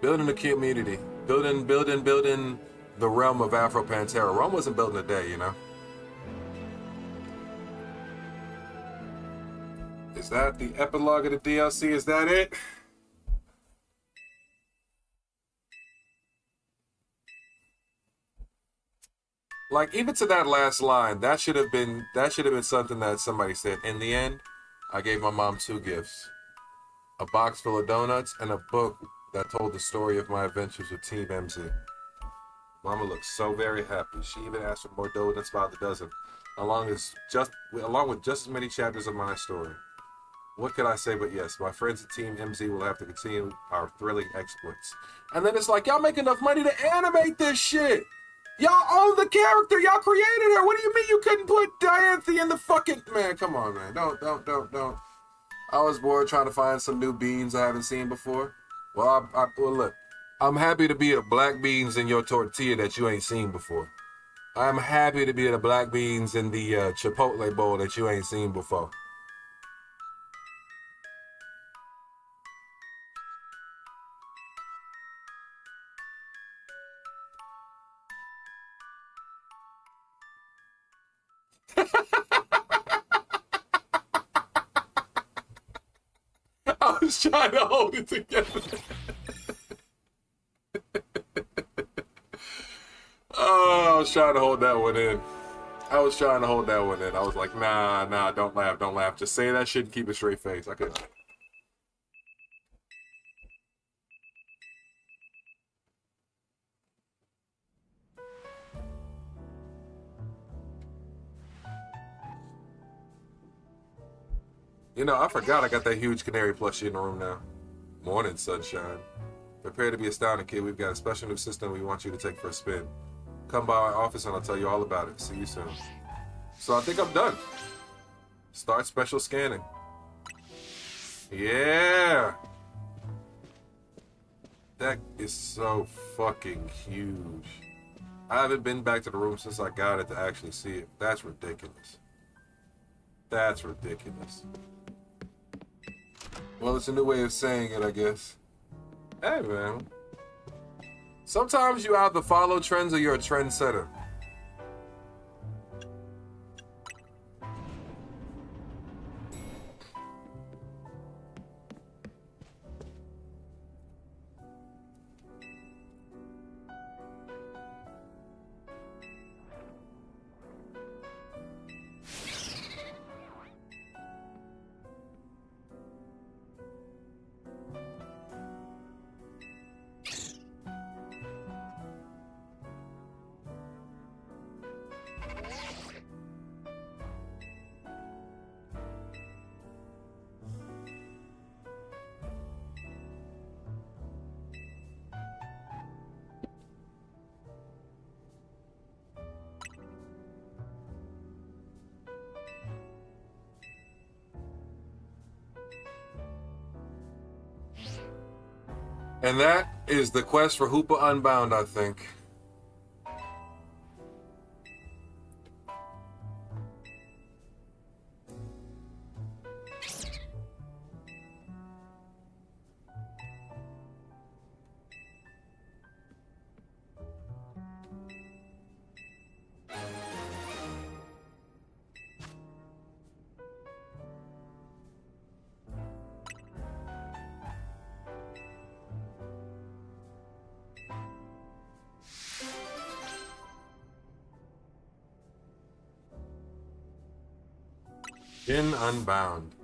building a community, building the realm of Afro Pantera. Rome wasn't built in a day, you know. Is that the epilogue of the DLC? Is that it? Like, even to that last line, that should have been something that somebody said. In the end, I gave my mom 2 gifts. A box full of donuts and a book that told the story of my adventures with Team MZ. Mama looked so very happy. She even asked for more donuts by the dozen, along with just as many chapters of my story. What could I say but yes, my friends at Team MZ will have to continue our thrilling exploits. And then it's like, y'all make enough money to animate this shit. Y'all own the character. Y'all created her. What do you mean you couldn't put Dianthe in the fucking... Man, come on, man. Don't. I was bored trying to find some new beans I haven't seen before. Well, well, look. I'm happy to be a black beans in your tortilla that you ain't seen before. I'm happy to be the black beans in the Chipotle bowl that you ain't seen before. I was trying to hold it together. Oh, I was trying to hold that one in. I was like, nah, don't laugh. Just say that shit and keep a straight face. I couldn't. You know, I forgot I got that huge canary plushie in the room now. Morning, sunshine. Prepare to be astounded, kid. We've got a special new system we want you to take for a spin. Come by our office and I'll tell you all about it. See you soon. So I think I'm done. Start special scanning. Yeah! That is so fucking huge. I haven't been back to the room since I got it to actually see it. That's ridiculous. That's ridiculous. Well, it's a new way of saying it, I guess. Hey, man. Sometimes you either follow trends or you're a trendsetter. And that is the quest for Hoopa Unbound, I think. In Unbound.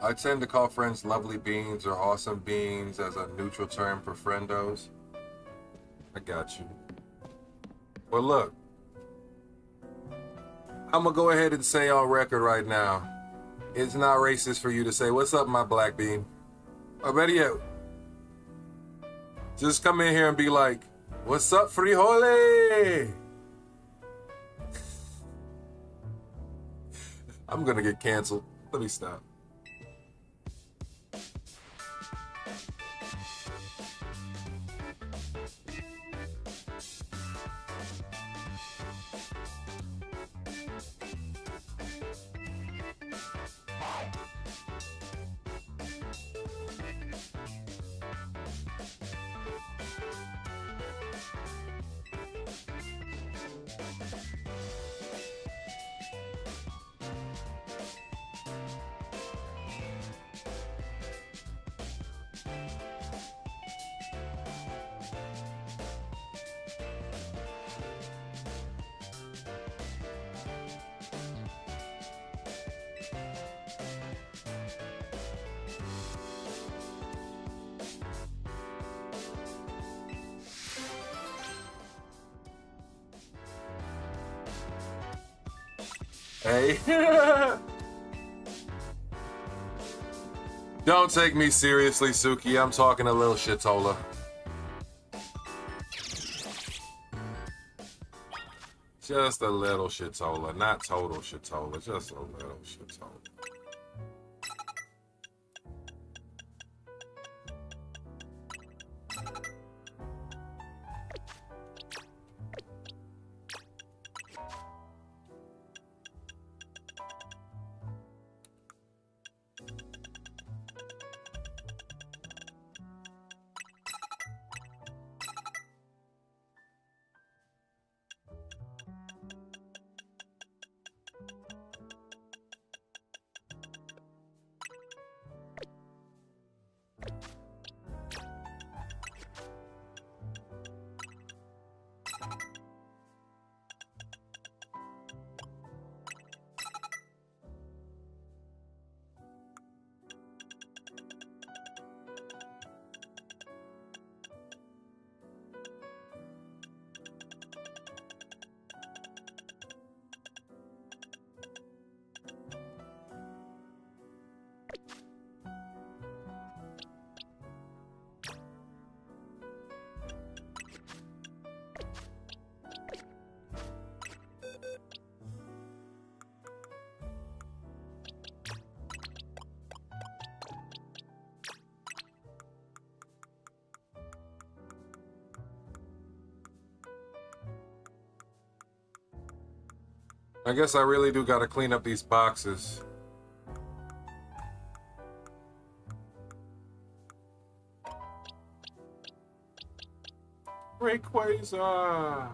I tend to call friends lovely beings or awesome beings as a neutral term for friendos. I got you. But look, I'm gonna go ahead and say on record right now, it's not racist for you to say, "What's up, my black bean?" Or better yet, just come in here and be like, "What's up, frijole?" I'm gonna get canceled. Let me stop. Hey. Don't take me seriously, Suki. I'm talking a little shitola. Just a little shitola, not total shitola, just a little shitola. I guess I really do gotta clean up these boxes. Rayquaza!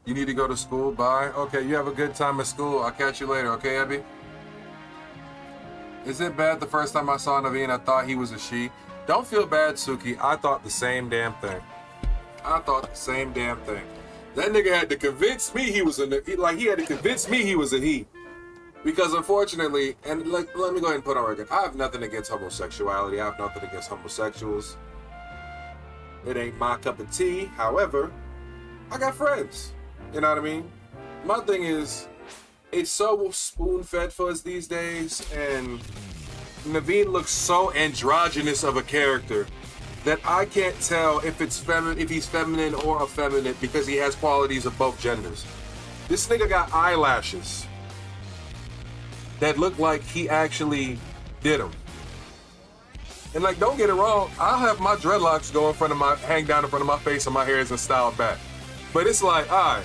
You need to go to school? Bye. Okay, you have a good time at school. I'll catch you later, okay, Abby? Is it bad the first time I saw Naveen, I thought he was a she? Don't feel bad, Suki. I thought the same damn thing. I thought the same damn thing. That nigga had to convince me he was he had to convince me he was a he. Because unfortunately, and let me go ahead and put on record, I have nothing against homosexuality. I have nothing against homosexuals. It ain't my cup of tea. However, I got friends. You know what I mean? My thing is, it's so spoon-fed for us these days, and Naveen looks so androgynous of a character that I can't tell if it's feminine, if he's feminine or effeminate because he has qualities of both genders. This nigga got eyelashes that look like he actually did them. And like, don't get it wrong, I'll have my dreadlocks go in front of my, hang down in front of my face and my hair isn't styled back. But it's like, all right.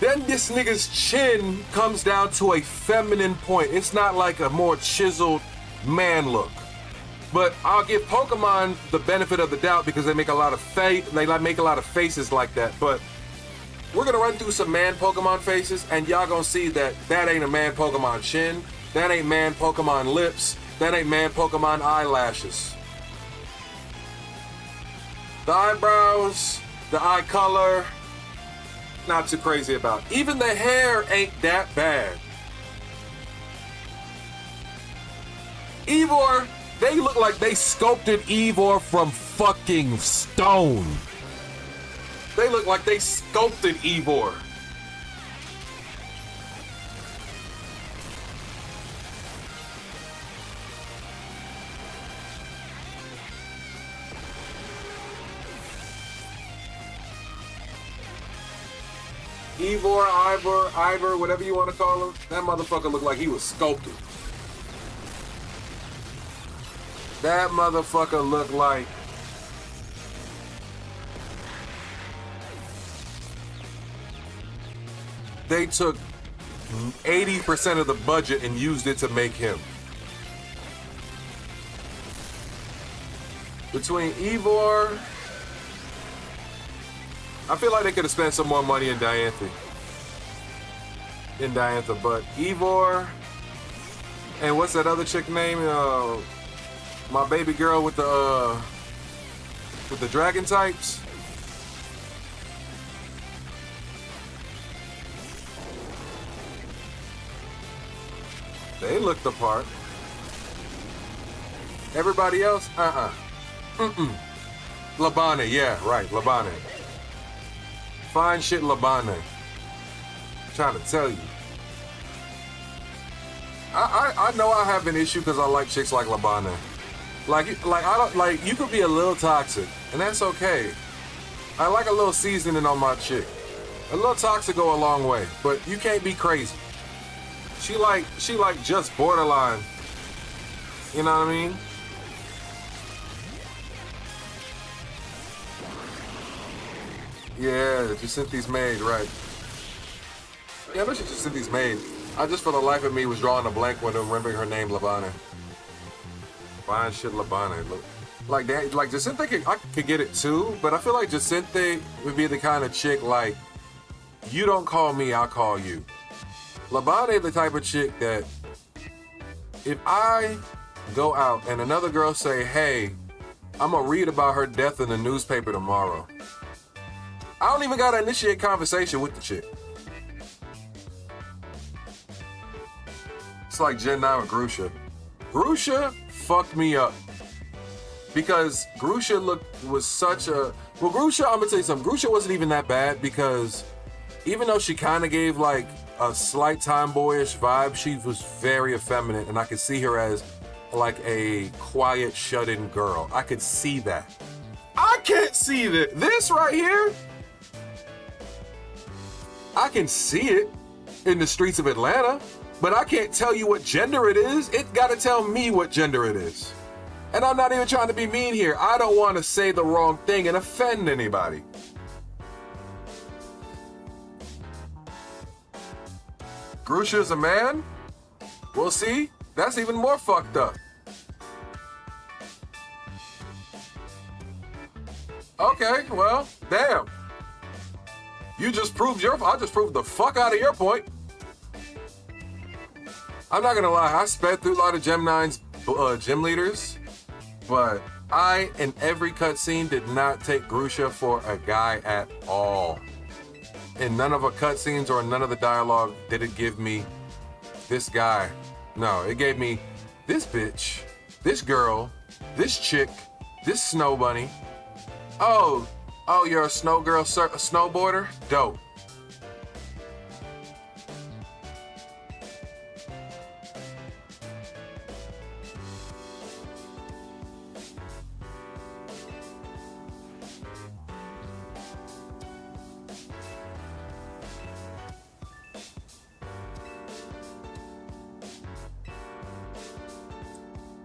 Then this nigga's chin comes down to a feminine point. It's not like a more chiseled man look. But I'll give Pokemon the benefit of the doubt because they make a lot of make a lot of faces like that. But we're gonna run through some man Pokemon faces, and y'all gonna see that that ain't a man Pokemon chin, that ain't man Pokemon lips, that ain't man Pokemon eyelashes. The eyebrows, the eye color, not too crazy about. Even the hair ain't that bad. Ivor, they look like they sculpted Ivor from fucking stone. They look like they sculpted Ivor. Ivor, whatever you want to call him, that motherfucker looked like he was sculpted. That motherfucker looked like they took 80% of the budget and used it to make him. Between Ivor, I feel like they could have spent some more money in Diantha. But Ivor, and what's that other chick name? My baby girl with the dragon types. They looked the part. Everybody else, Labane, yeah, right, Labane. Fine shit, Labane. Trying to tell you. I know I have an issue because I like chicks like Labane. Like I don't like, you could be a little toxic, and that's okay. I like a little seasoning on my chick. A little toxic go a long way, but you can't be crazy. She like just borderline. You know what I mean? Yeah, Jacinth's maid, right. Yeah, I know she's Jacinth's maid. I just, for the life of me, was drawing a blank when remembering her name, Labane. Fine shit, Labane. Look, like that, like Jacintha, I could get it too, but I feel like Jacintha would be the kind of chick like, you don't call me, I'll call you. Labane the type of chick that if I go out and another girl say, hey, I'm gonna read about her death in the newspaper tomorrow, I don't even gotta initiate conversation with the chick. It's like Gen 9 with Grusha. Grusha fucked me up because Grusha was such a, well, Grusha, I'm gonna tell you something, Grusha wasn't even that bad because even though she kind of gave like a slight tomboyish vibe, she was very effeminate, and I could see her as like a quiet, shut-in girl. I could see that. I can't see that. This right here, I can see it in the streets of Atlanta, but I can't tell you what gender it is. It gotta tell me what gender it is. And I'm not even trying to be mean here. I don't want to say the wrong thing and offend anybody. Grusha's a man? We'll see. That's even more fucked up. Okay, well, damn. You just proved I just proved the fuck out of your point. I'm not gonna lie, I sped through a lot of Gem 9's gym leaders, but I, in every cutscene, did not take Grusha for a guy at all. In none of the cutscenes or none of the dialogue did it give me this guy. No, it gave me this bitch, this girl, this chick, this snow bunny. Oh, you're a snow girl, a snowboarder? Dope.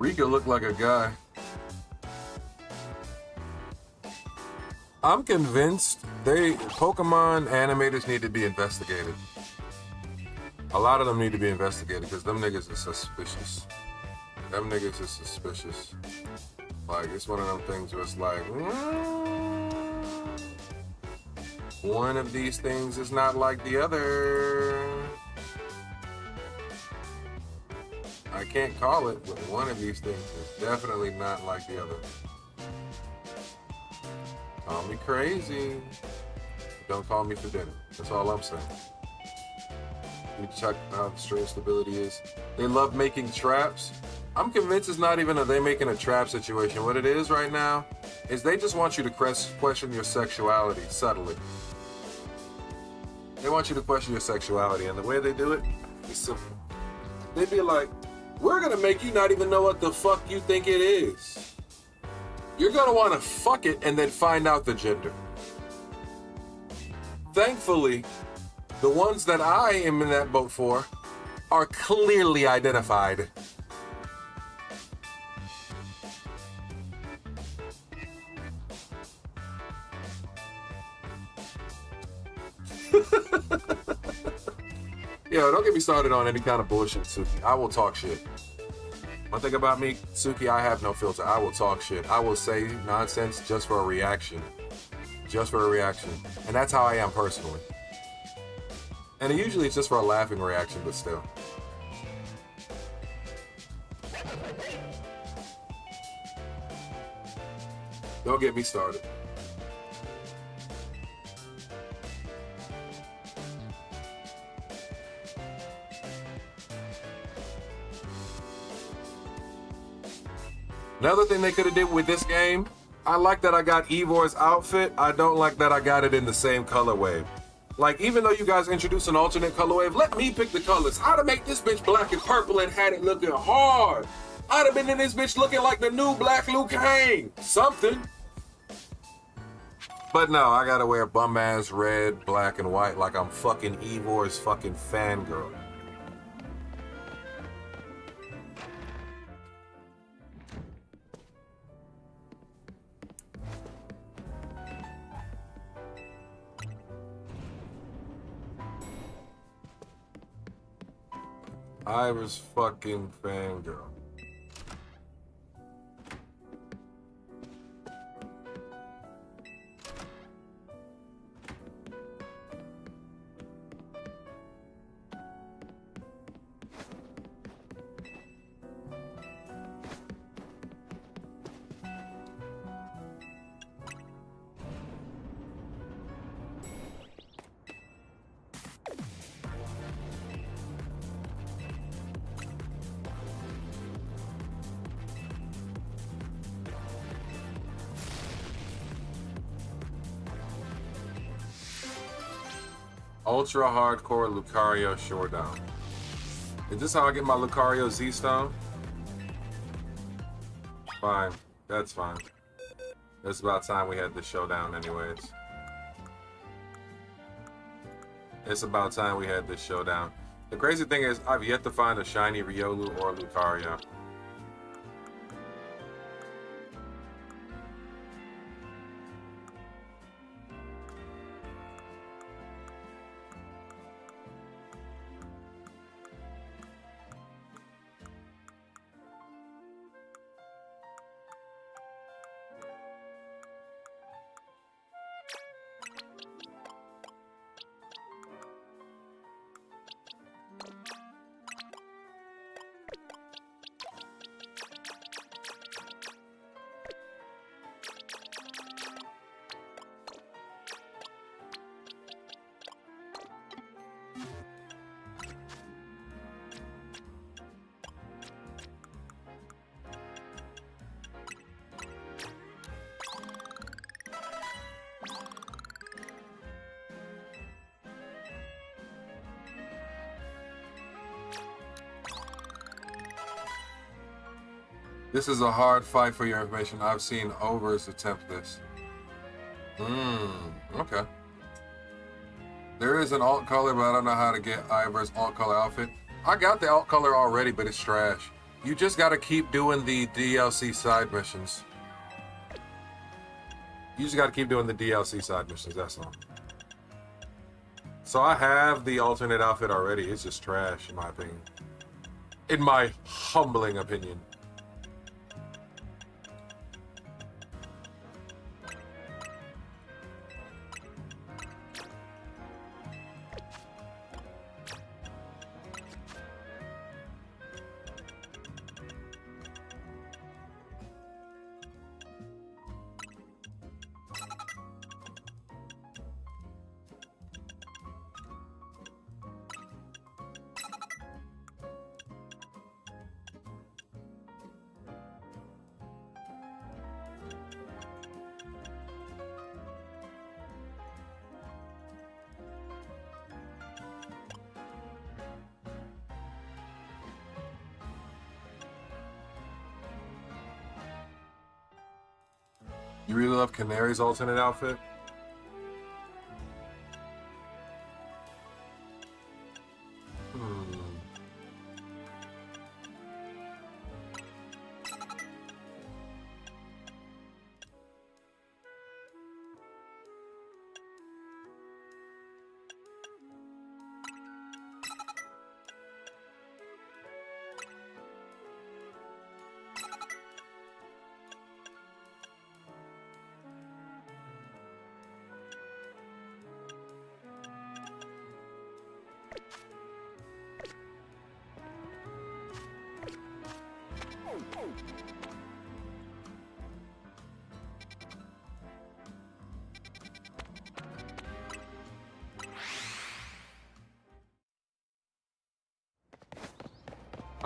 Rika looked like a guy. I'm convinced Pokemon animators need to be investigated. A lot of them need to be investigated because them niggas are suspicious. Them niggas are suspicious. Like, it's one of them things where it's like, one of these things is not like the other. I can't call it, but one of these things is definitely not like the other. Call me crazy. Don't call me for dinner. That's all I'm saying. We check how the string stability is. They love making traps. I'm convinced it's not even they making a trap situation. What it is right now is they just want you to question your sexuality subtly. They want you to question your sexuality, and the way they do it is simple. They'd be like, we're gonna make you not even know what the fuck you think it is. You're gonna wanna fuck it and then find out the gender. Thankfully, the ones that I am in that boat for are clearly identified. Yo, don't get me started on any kind of bullshit, Suki. I will talk shit. One thing about me, Suki, I have no filter. I will talk shit. I will say nonsense just for a reaction. Just for a reaction. And that's how I am personally. And usually it's just for a laughing reaction, but still. Don't get me started. Another thing they could have did with this game, I like that I got Eeyore's outfit. I don't like that I got it in the same color wave. Like, even though you guys introduced an alternate color wave, let me pick the colors. I'd have made this bitch black and purple and had it looking hard. I'd have been in this bitch looking like the new Black Liu Kang. Something. But no, I gotta wear bum-ass red, black, and white like I'm fucking Eeyore's fucking fangirl. Iris fucking fangirl. Ultra hardcore Lucario Showdown. Is this how I get my Lucario Z-Stone? Fine. That's fine. It's about time we had this showdown anyways. It's about time we had this showdown. The crazy thing is, I've yet to find a shiny Riolu or Lucario. This is a hard fight for your information. I've seen Overs attempt this. Okay. There is an alt color, but I don't know how to get Ivor's alt color outfit. I got the alt color already, but it's trash. You just gotta keep doing the DLC side missions. You just gotta keep doing the DLC side missions, that's all. So I have the alternate outfit already. It's just trash, in my opinion. In my humbling opinion. You really love Canary's alternate outfit?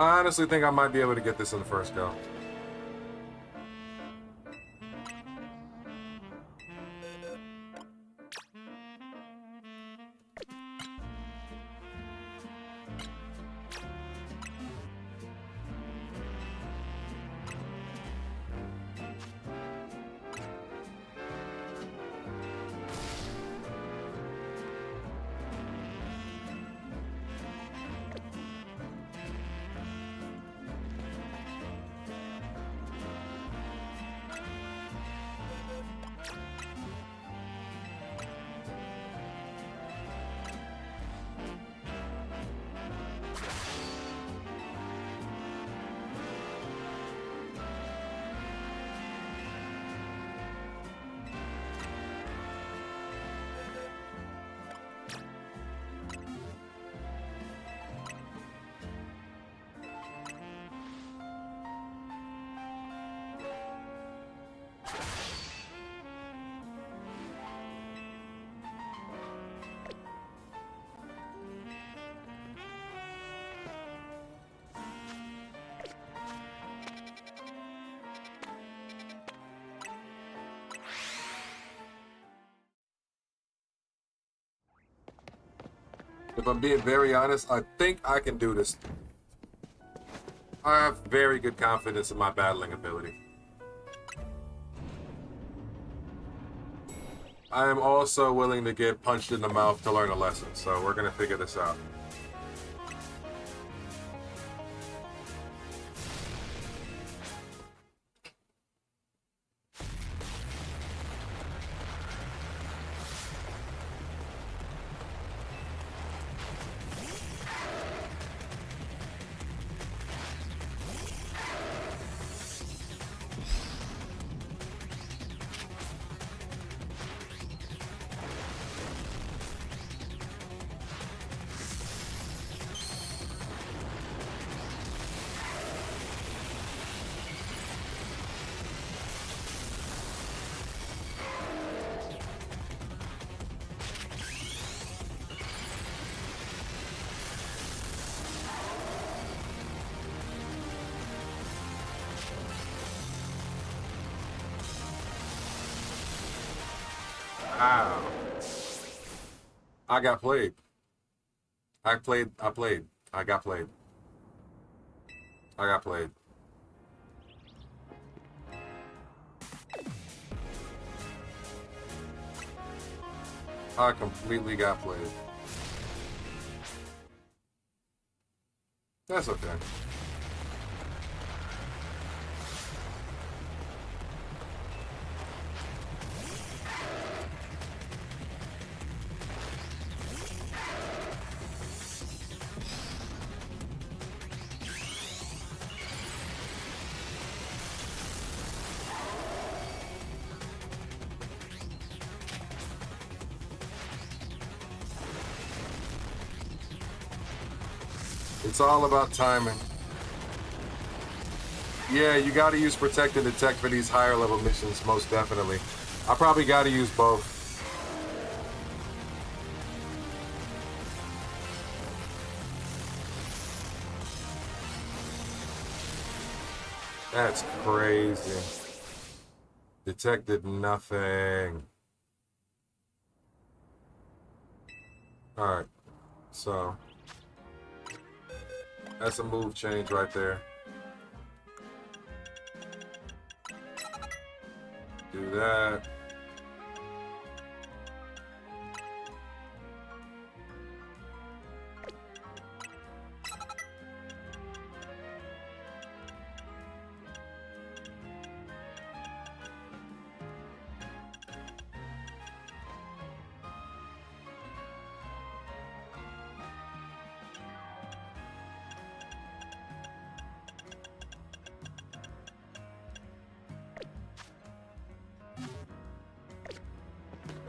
I honestly think I might be able to get this in the first go. If I'm being very honest, I think I can do this. I have very good confidence in my battling ability. I am also willing to get punched in the mouth to learn a lesson, so we're gonna figure this out. Ow. I got played. I got played. I got played. I completely got played. That's okay. It's all about timing. Yeah, you got to use Protect and Detect for these higher level missions, most definitely. I probably got to use both. That's crazy. Detect did nothing. Alright, so that's a move change right there. Do that.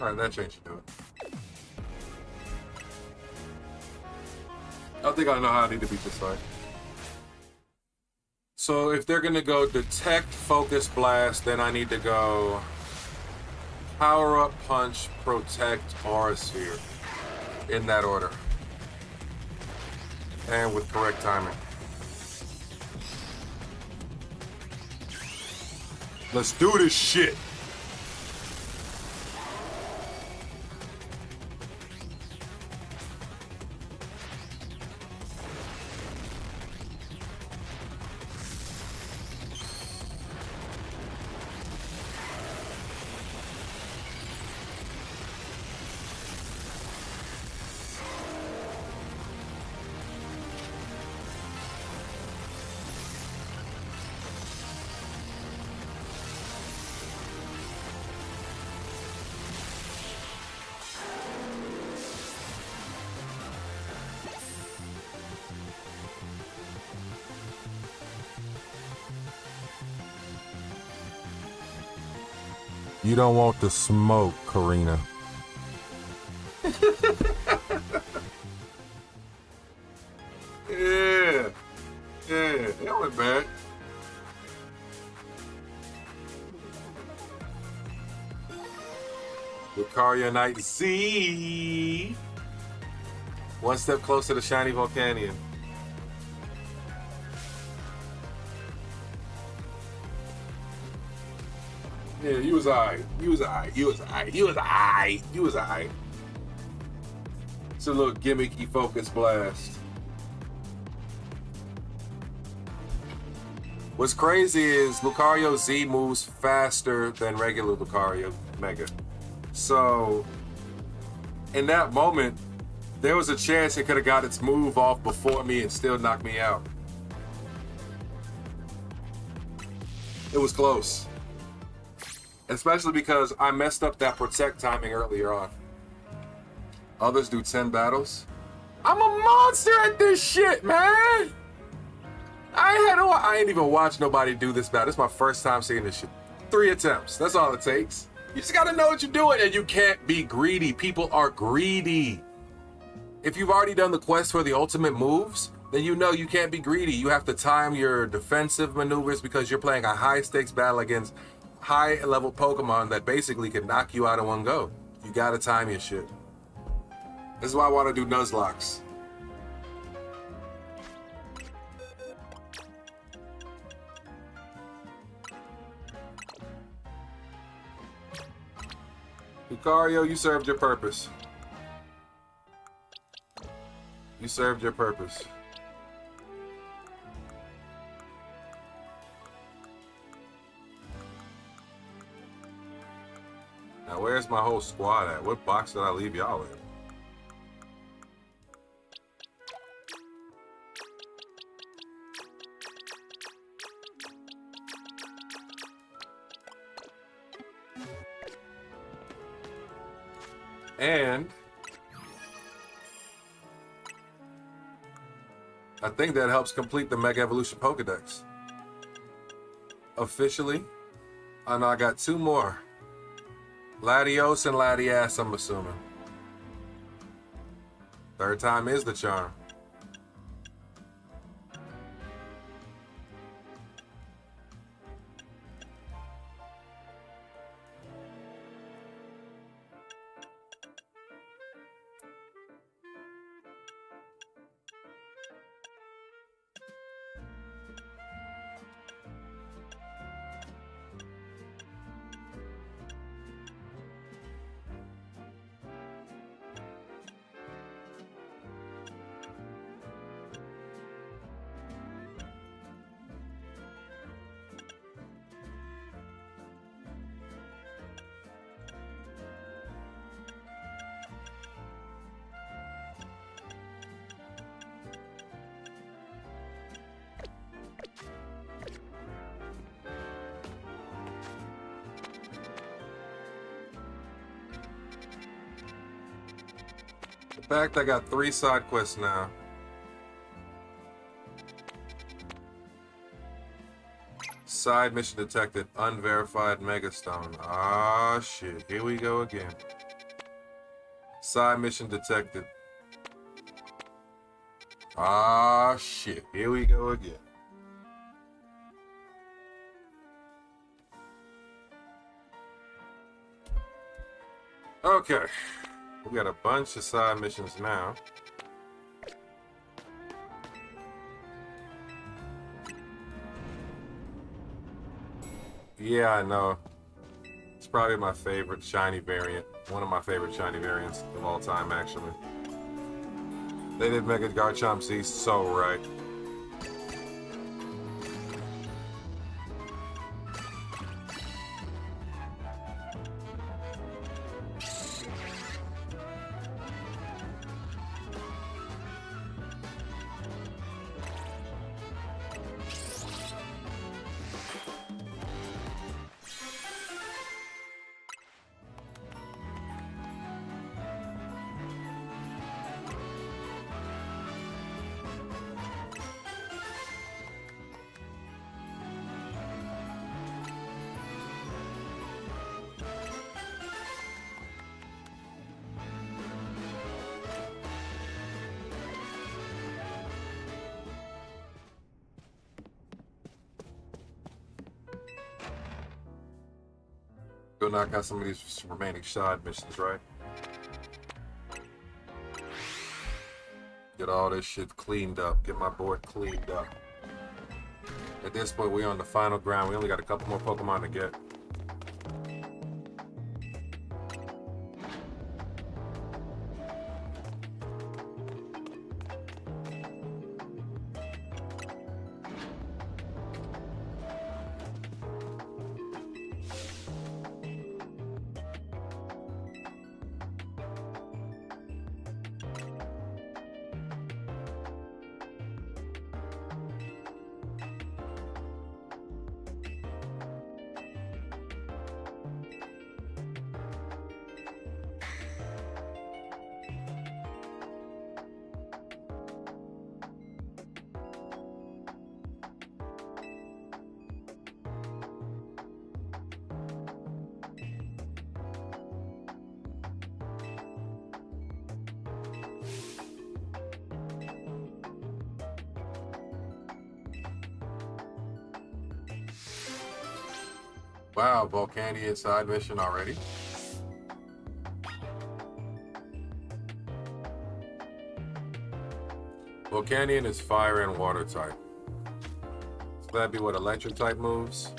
Alright, that change should do it. I think I know how I need to beat this fight. So if they're gonna go Detect, Focus, Blast, then I need to go Power Up, Punch, Protect, Aura Sphere. In that order. And with correct timing. Let's do this shit! You don't want the smoke, Karina. Yeah. Yeah, that went bad. Lucario Knight Z. One step closer to Shiny Volcanion. Yeah, you was alright. You was alright. You was alright. You was alright. You was alright. It's a little gimmicky Focus Blast. What's crazy is Lucario Z moves faster than regular Lucario Mega. So, in that moment, there was a chance it could have got its move off before me and still knocked me out. It was close. Especially because I messed up that Protect timing earlier on. Others do 10 battles. I'm a monster at this shit, man! I ain't even watched nobody do this battle. This is my first time seeing this shit. 3 attempts, that's all it takes. You just gotta know what you're doing, and you can't be greedy. People are greedy. If you've already done the quest for the ultimate moves, then you know you can't be greedy. You have to time your defensive maneuvers because you're playing a high stakes battle against high level Pokemon that basically can knock you out in one go. You gotta time your shit. This is why I want to do Nuzlocks. Lucario, you served your purpose. You served your purpose. Now, where's my whole squad at? What box did I leave y'all in? And I think that helps complete the Mega Evolution Pokedex. Officially. Oh no, I got 2 more. Latios and Latias, I'm assuming. 3rd time is the charm. In fact, I got 3 side quests now. Side mission detected. Unverified Megastone. Ah, shit. Here we go again. Side mission detected. Ah, shit. Here we go again. Okay. We got a bunch of side missions now. Yeah, I know. It's probably my favorite shiny variant. One of my favorite shiny variants of all time, actually. They did Mega Garchomp Z so right. Go knock out some of these remaining side missions, right? Get all this shit cleaned up. Get my board cleaned up. At this point, we're on the final ground. We only got a couple more Pokemon to get. Wow, Volcanion side mission already? Volcanion is fire and water type. So that'd be what, electric type moves?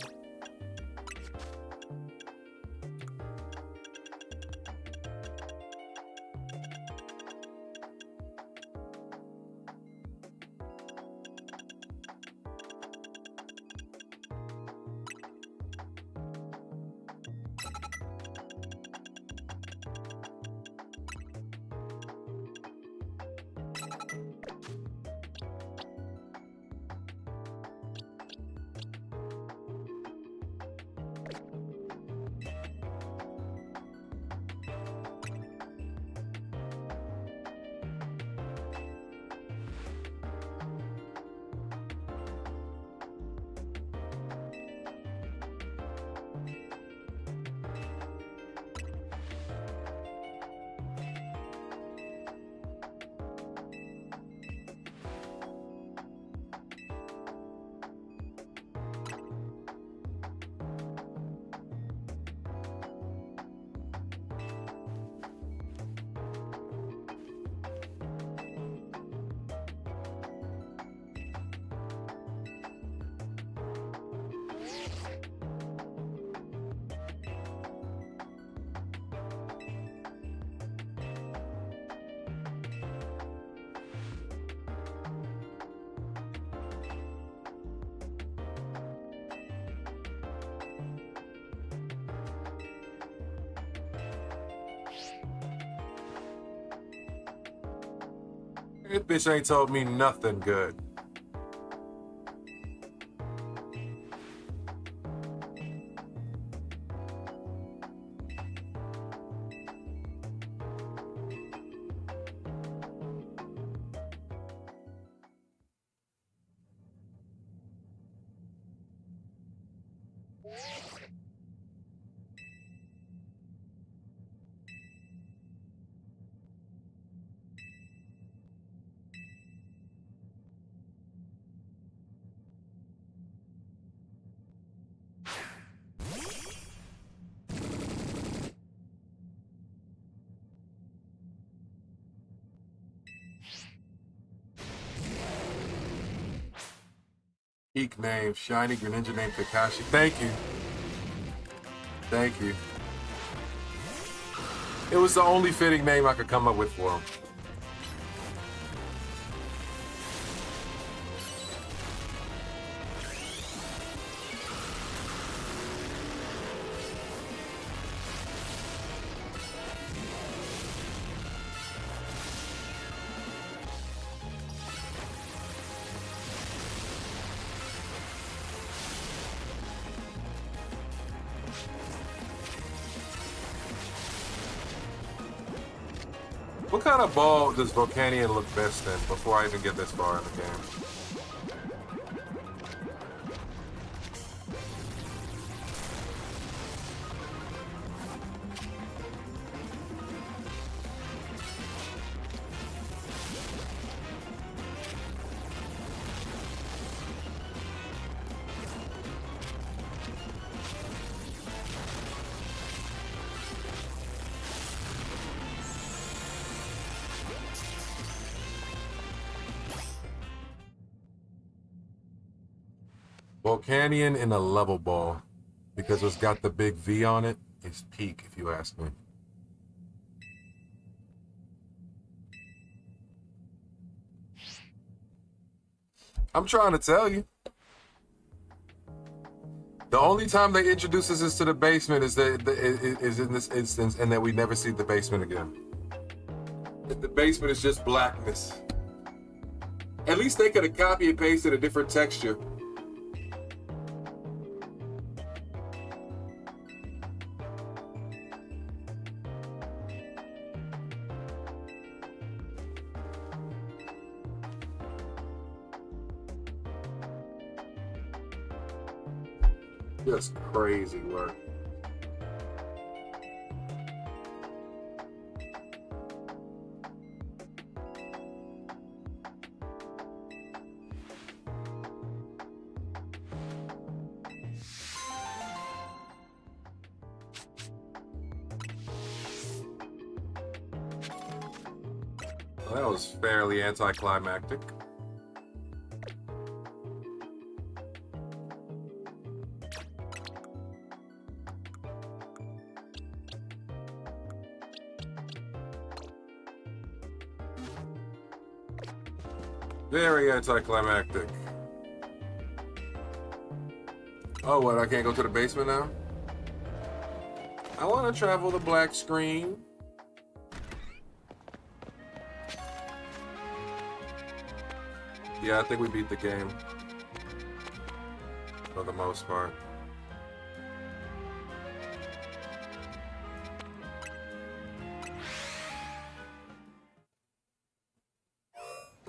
This bitch ain't told me nothing good. Peak name, shiny Greninja named Kakashi. Thank you. Thank you. It was the only fitting name I could come up with for him. What kind of ball does Volcanion look best in before I even get this far in the game? Volcanion in a level ball, because it's got the big V on it, is peak, if you ask me. I'm trying to tell you. The only time they introduce us to the basement is in this instance, and that we never see the basement again. The basement is just blackness. At least they could have copy and pasted a different texture. Just crazy work. Well, that was fairly anticlimactic. Very anticlimactic. Oh, what? I can't go to the basement now? I want to travel the black screen. Yeah, I think we beat the game. For the most part.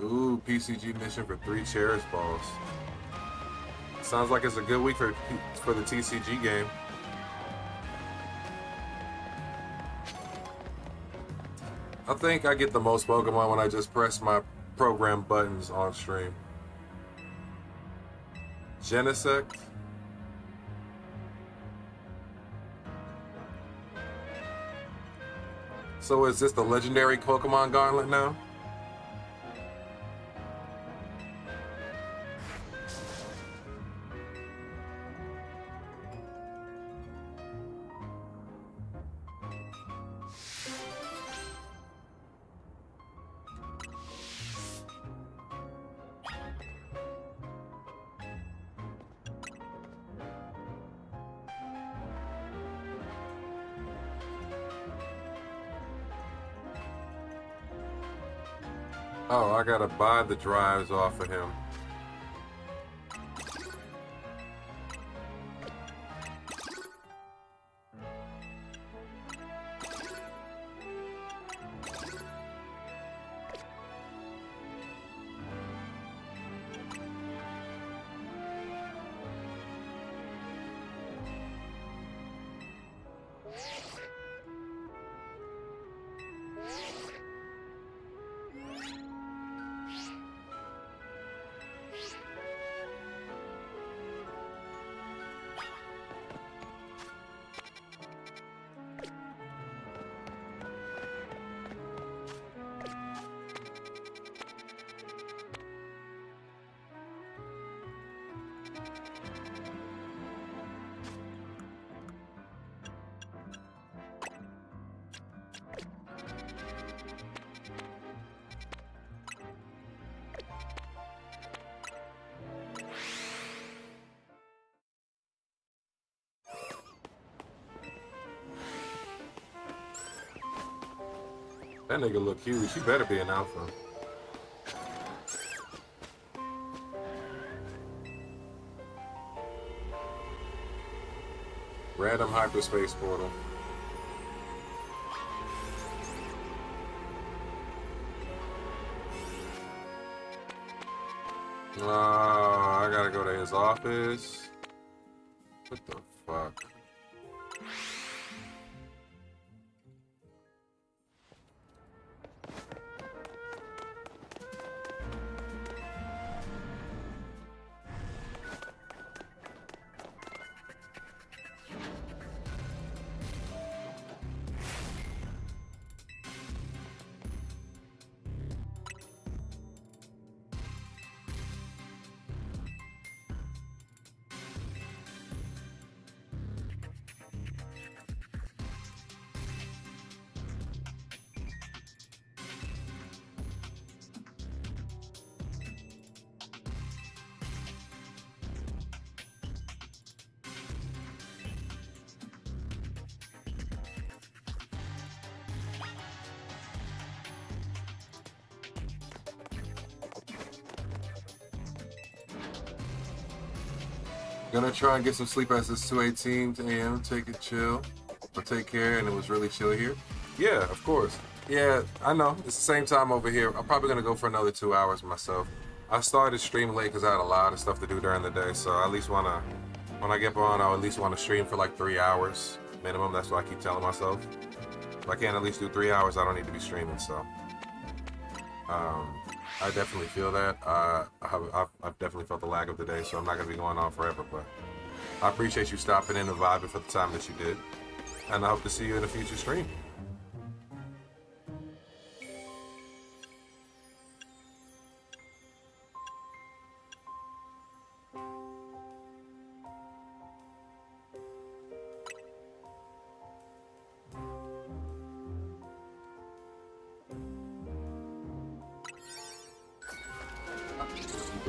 Ooh, PCG mission for 3 Cherish Balls. Sounds like it's a good week for the TCG game. I think I get the most Pokemon when I just press my program buttons on stream. Genesect. So is this the legendary Pokemon Gauntlet now? Oh, I gotta buy the drives off of him. That nigga look huge. He better be an alpha. Random hyperspace portal. Oh, I gotta go to his office. What the fuck? Gonna try and get some sleep as it's 2:18 a.m. Take it chill. But take care, and it was really chill here. Yeah, of course. Yeah, I know. It's the same time over here. I'm probably gonna go for another 2 hours myself. I started streaming late because I had a lot of stuff to do during the day, so I at least wanna, when I get on, I'll at least wanna stream for like 3 hours minimum. That's what I keep telling myself. If I can't at least do 3 hours, I don't need to be streaming, so. I definitely feel that. I've definitely felt the lag of the day, so I'm not going to be going on forever, but I appreciate you stopping in and vibing for the time that you did, and I hope to see you in a future stream.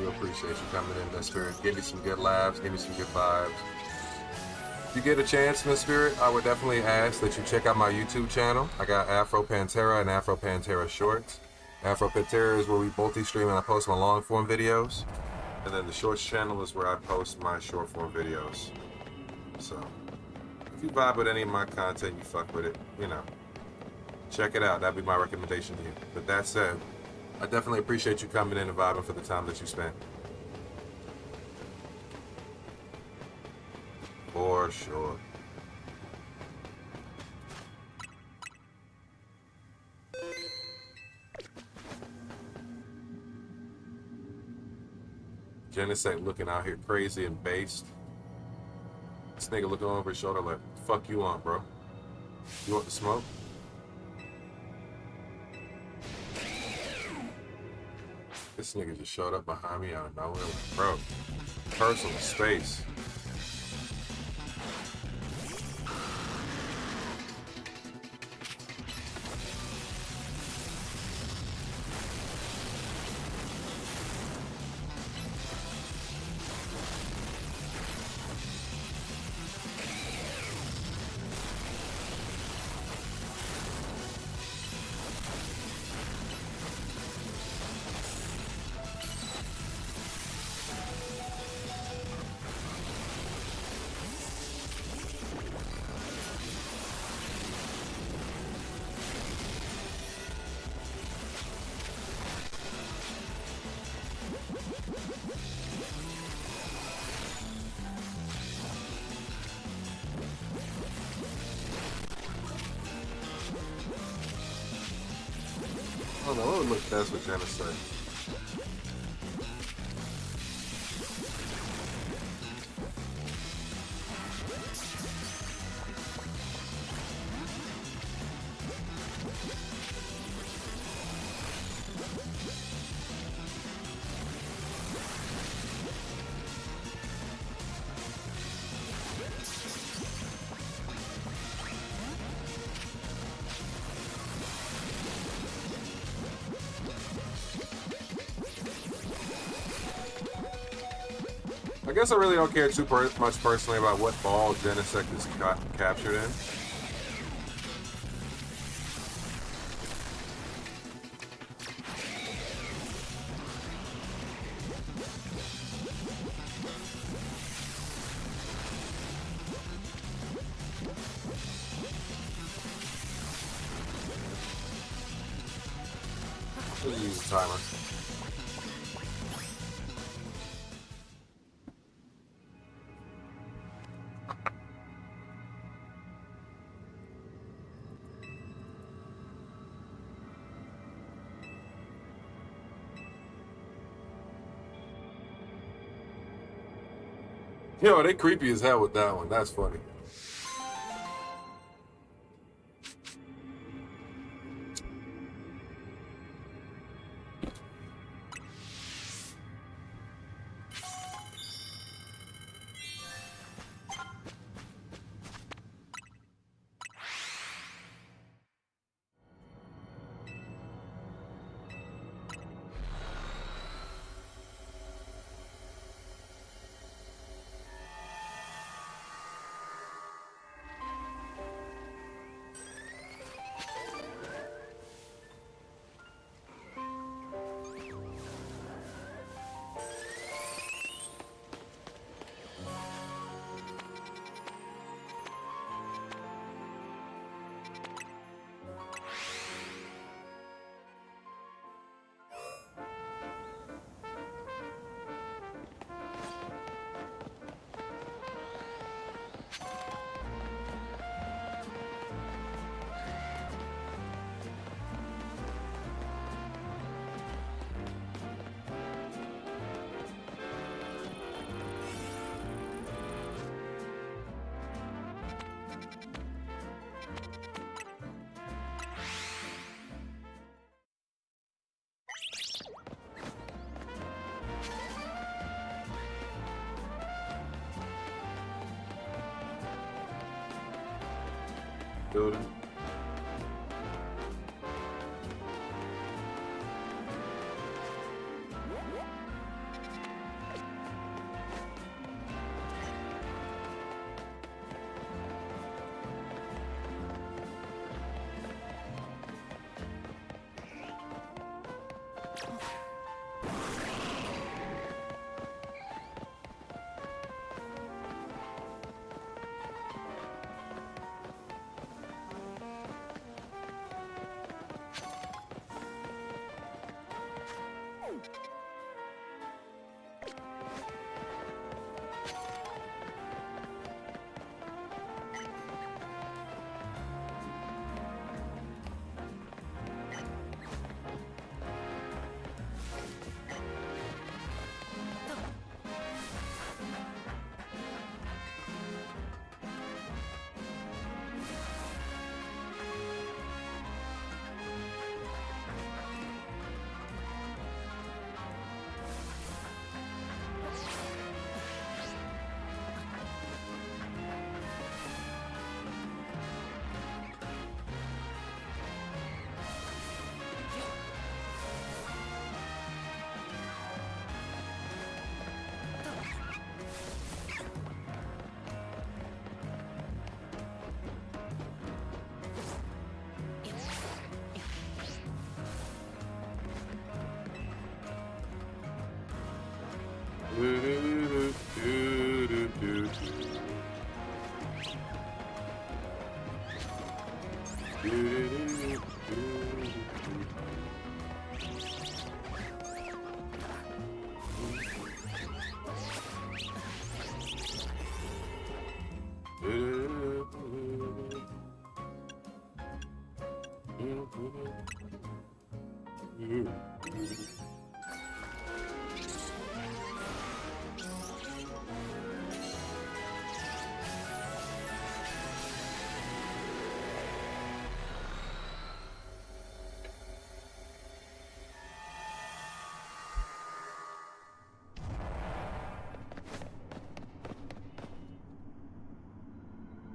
Appreciate you coming in, Miss Spirit. Give me some good laughs, give me some good vibes. If you get a chance, Miss Spirit, I would definitely ask that you check out my YouTube channel. I got Afro Pantera and Afro Pantera Shorts. Afro Pantera is where we multi-stream and I post my long-form videos. And then the Shorts channel is where I post my short-form videos. So, if you vibe with any of my content, you fuck with it, you know, check it out. That'd be my recommendation to you. But that said, I definitely appreciate you coming in and vibing for the time that you spent. For sure. Janice ain't looking out here crazy and based. This nigga looking over his shoulder like, fuck you on, bro? You want the smoke? This nigga just showed up behind me out of nowhere. Bro, personal space. I don't know, what would look best with Janice say? I guess I really don't care too much personally about what ball Genesect is captured in. Let's use the timer. Yo, they creepy as hell with that one. That's funny. Building.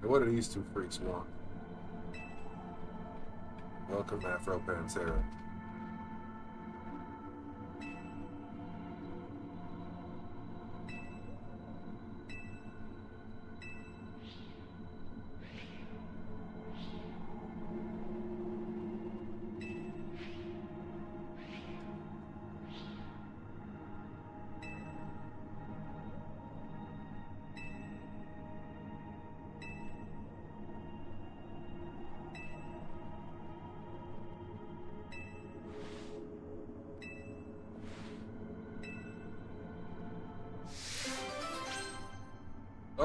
What do these two freaks want? Welcome, Afro Pantera.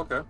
Okay.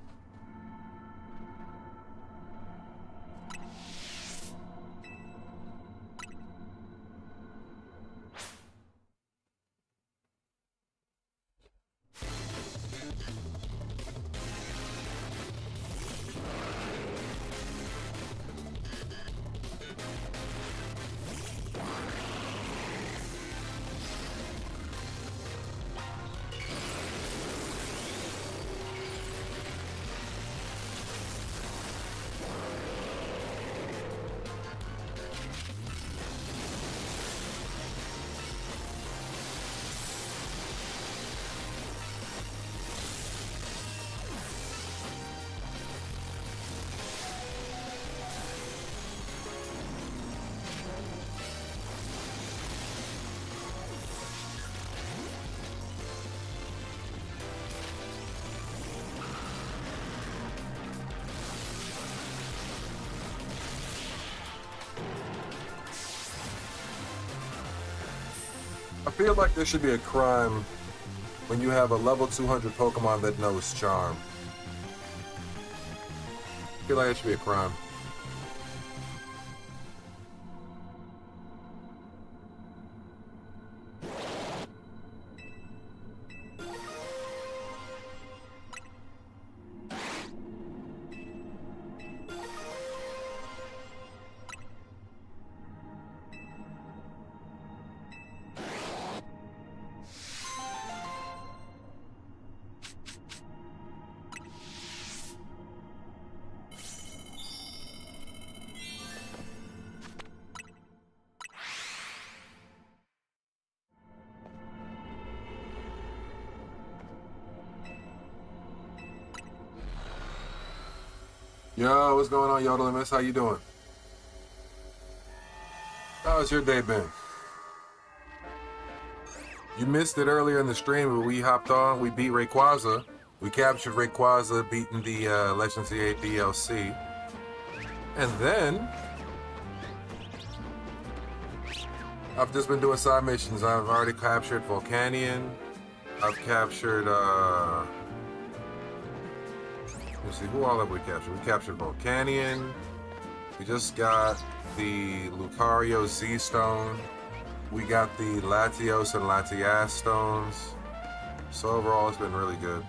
I feel like there should be a crime when you have a level 200 Pokemon that knows Charm. I feel like it should be a crime. Yo, what's going on, Yodel Miss? How you doing? How's your day been? You missed it earlier in the stream, but we hopped on. We beat Rayquaza. We captured Rayquaza, beating the Legends of the 8 DLC. And then I've just been doing side missions. I've already captured Volcanion. I've captured let's see, who all have we captured? We captured Volcanion. We just got the Lucario Z Stone. We got the Latios and Latias stones. So overall, it's been really good.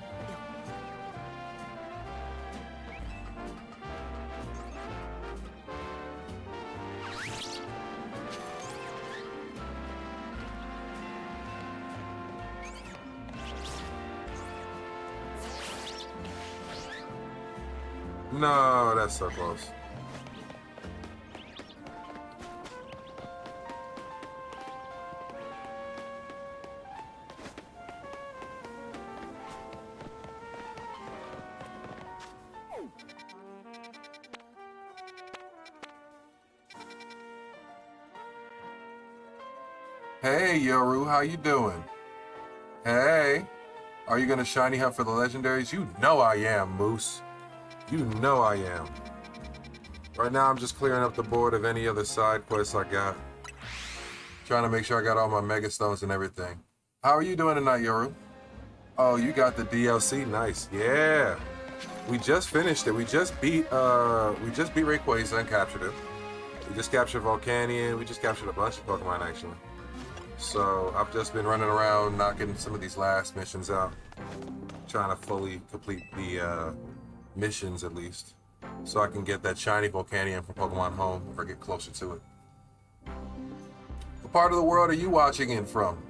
No, that's so close. Hey, Yoru, how you doing? Hey, are you gonna shiny hunt for the legendaries? You know I am, Moose. You know I am. Right now, I'm just clearing up the board of any other side quests I got. Trying to make sure I got all my Mega Stones and everything. How are you doing tonight, Yoru? Oh, you got the DLC. Nice. Yeah. We just finished it. We just beat Rayquaza and captured it. We just captured Volcanion. We just captured a bunch of Pokemon, actually. So I've just been running around knocking some of these last missions out. Trying to fully complete the missions, at least, so I can get that shiny Volcanion from Pokemon Home or get closer to it. What part of the world are you watching in from?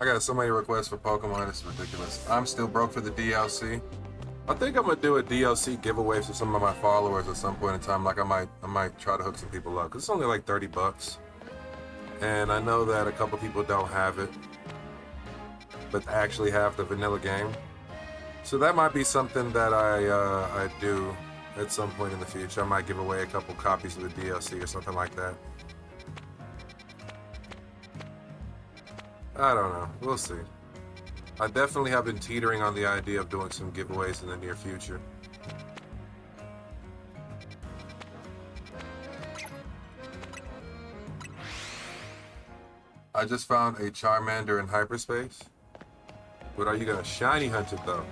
I got so many requests for Pokemon, it's ridiculous. I'm still broke for the DLC. I think I'm gonna do a DLC giveaway for some of my followers at some point in time. Like I might try to hook some people up, because it's only like 30 bucks. And I know that a couple people don't have it, but actually have the vanilla game. So that might be something that I do at some point in the future. I might give away a couple copies of the DLC or something like that. I don't know. We'll see. I definitely have been teetering on the idea of doing some giveaways in the near future. I just found a Charmander in hyperspace. But are you gonna shiny hunt it though?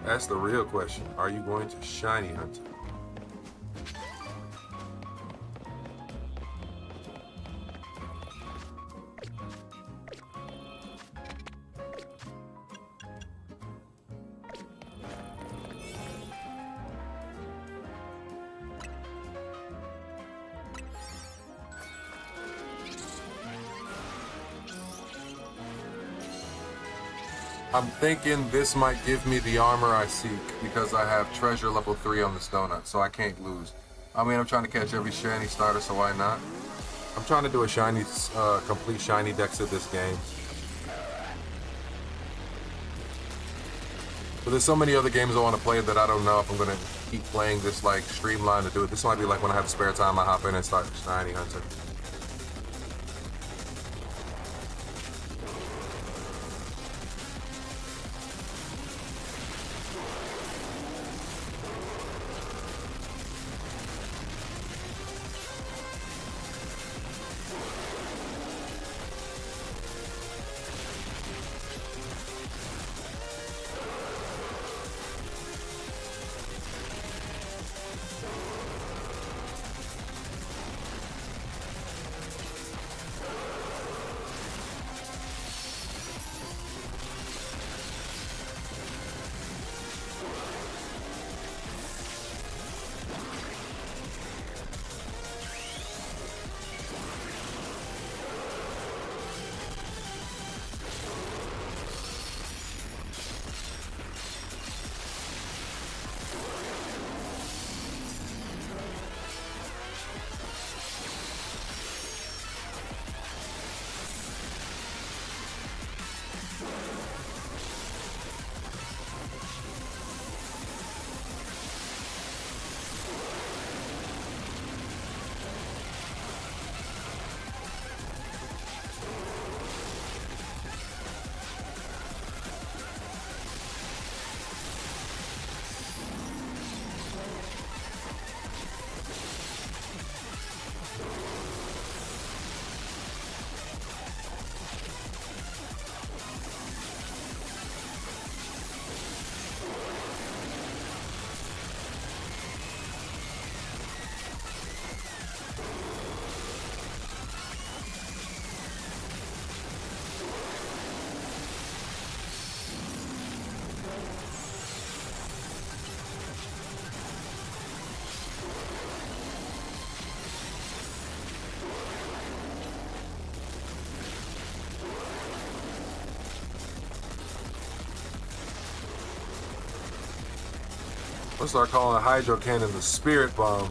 That's the real question. Are you going to shiny hunt it? I'm thinking this might give me the armor I seek because I have treasure level 3 on this donut, so I can't lose. I mean, I'm trying to catch every shiny starter, so why not? I'm trying to do a shiny, complete shiny dex of this game. But there's so many other games I want to play that I don't know if I'm going to keep playing this like streamline to do it. This might be like when I have spare time, I hop in and start shiny hunting. Let's start calling a hydro cannon the spirit bomb.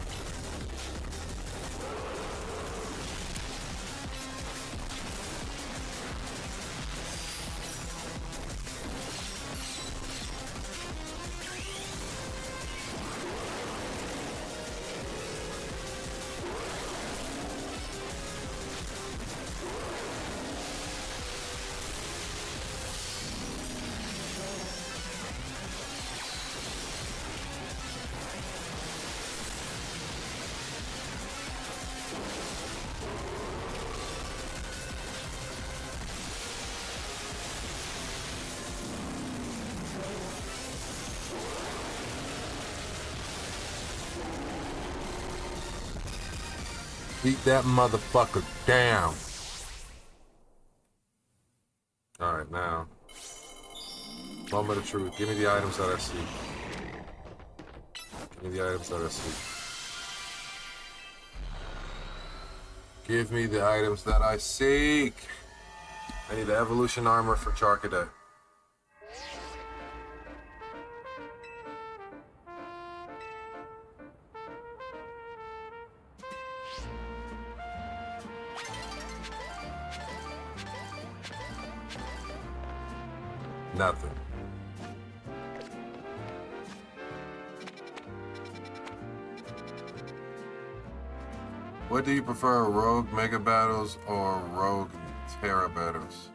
Beat that motherfucker down. Alright, now. Moment of truth. Give me the items that I see. Give me the items that I see. Give me the items that I seek. I need the evolution armor for Charcadet. Nothing. What do you prefer, Rogue Mega Battles or Rogue Terra Battles?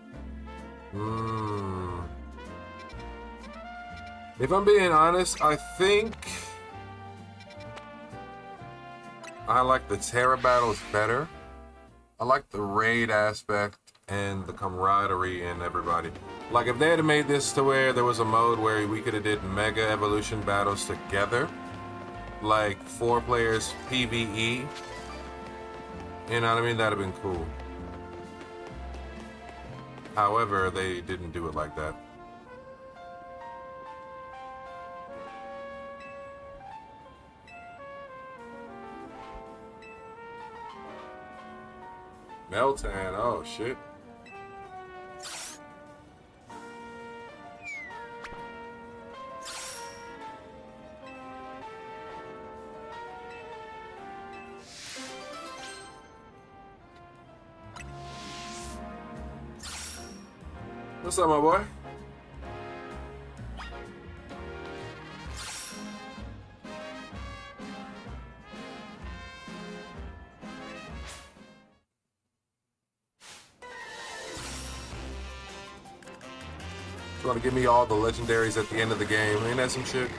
If I'm being honest, I think I like the Terra Battles better. I like the raid aspect and the camaraderie in everybody. Like if they had made this to where there was a mode where we could have did Mega Evolution battles together, like 4 players PvE, you know what I mean? That'd have been cool. However, they didn't do it like that. Meltan, oh shit. What's up, my boy? Trying to give me all the legendaries at the end of the game. Ain't that some shit?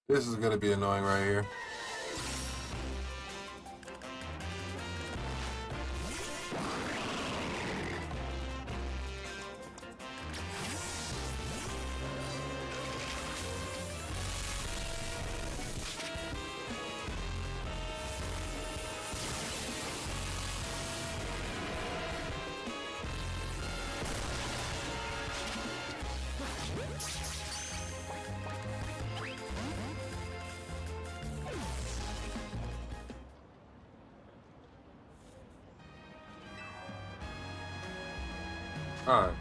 This is gonna be annoying right here. All right.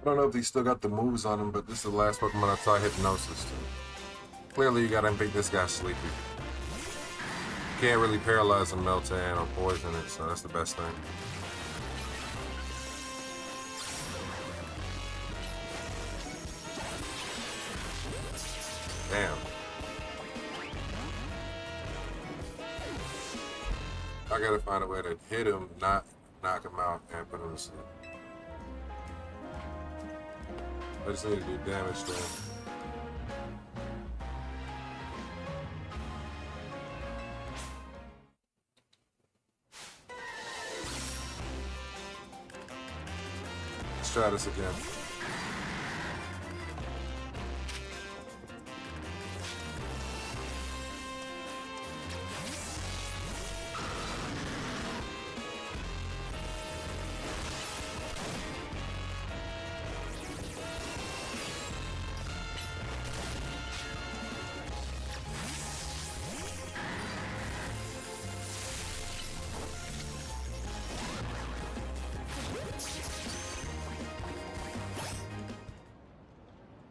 I don't know if he still got the moves on him, but this is the last Pokemon I taught Hypnosis to. Clearly, you gotta make this guy sleepy. You can't really paralyze a Meltan or poison it, so that's the best thing. Damn. I gotta find a way to hit him, not knock him out, and put him to sleep. I just need to do damage to him. Let's try this again.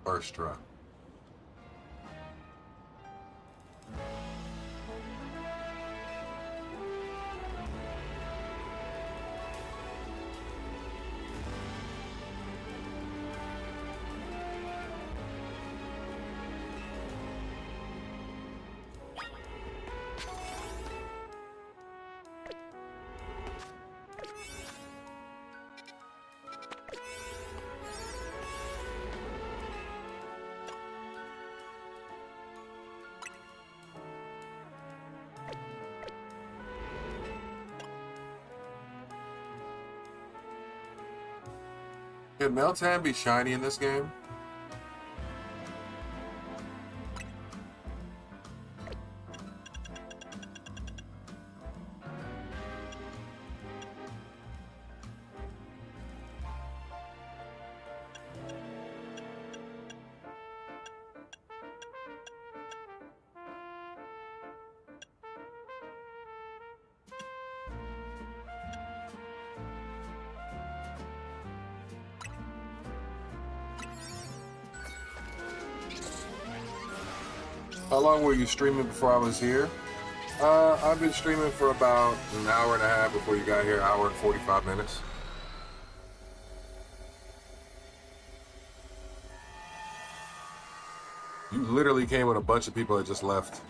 First try. Can Meltan be shiny in this game? How long were you streaming before I was here? I've been streaming for about an hour and a half before you got here, hour and 45 minutes. You literally came when a bunch of people had just left.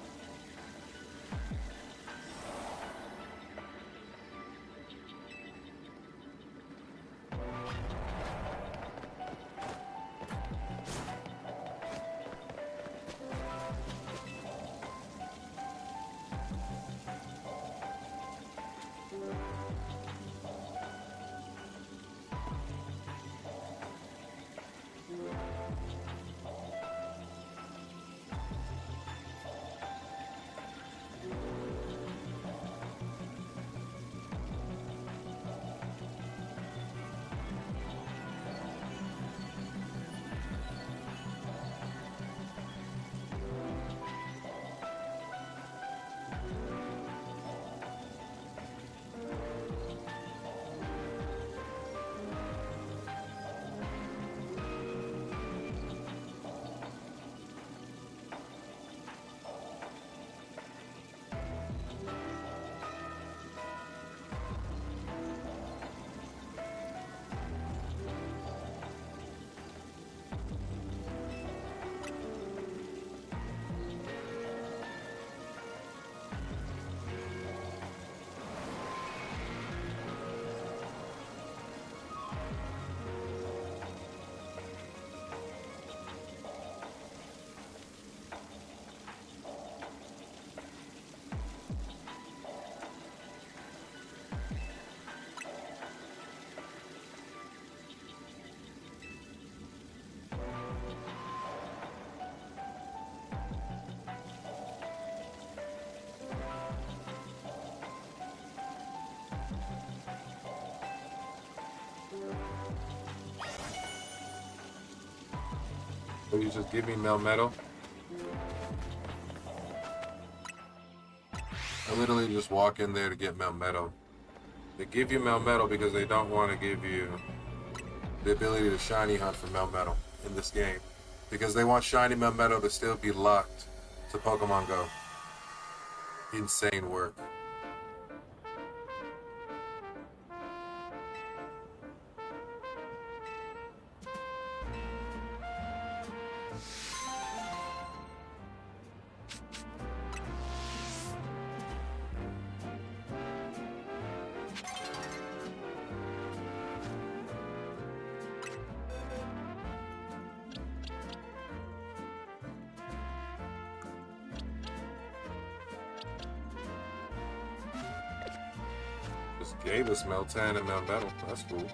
So you just give me Melmetal? I literally just walk in there to get Melmetal. They give you Melmetal because they don't want to give you the ability to shiny hunt for Melmetal in this game. Because they want shiny Melmetal to still be locked to Pokemon Go. Insane work. Gave us Meltan and Melmetal. That's cool.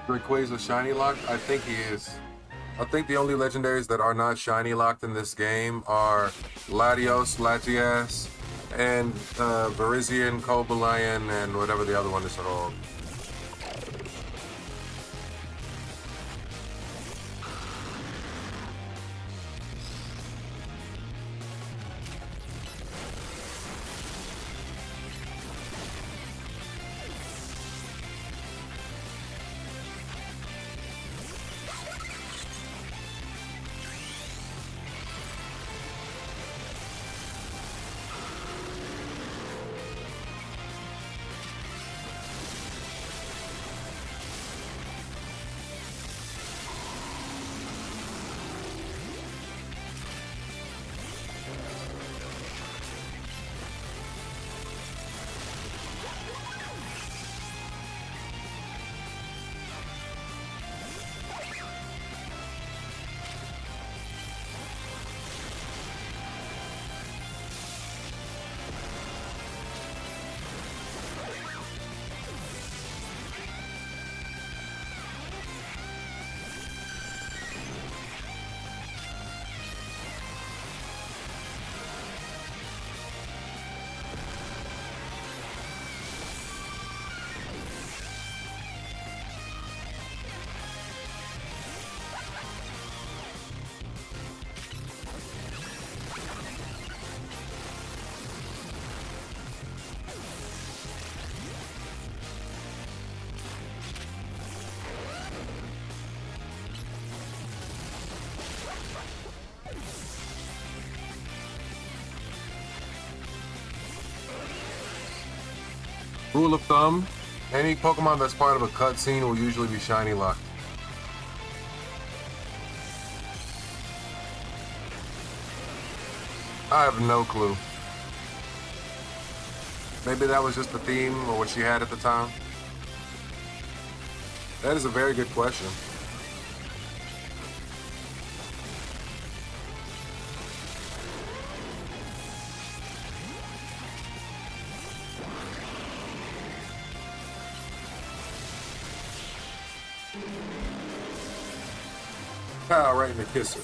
Rayquaza shiny locked? I think he is. I think the only legendaries that are not shiny locked in this game are Latios, Latias, and Virizion, Cobalion, and whatever the other one is called. Rule of thumb, any Pokemon that's part of a cutscene will usually be shiny locked. I have no clue. Maybe that was just the theme or what she had at the time. That is a very good question. Pow, right in the kisser.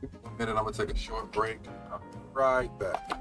In a minute, I'm gonna take a short break. I'll be right back.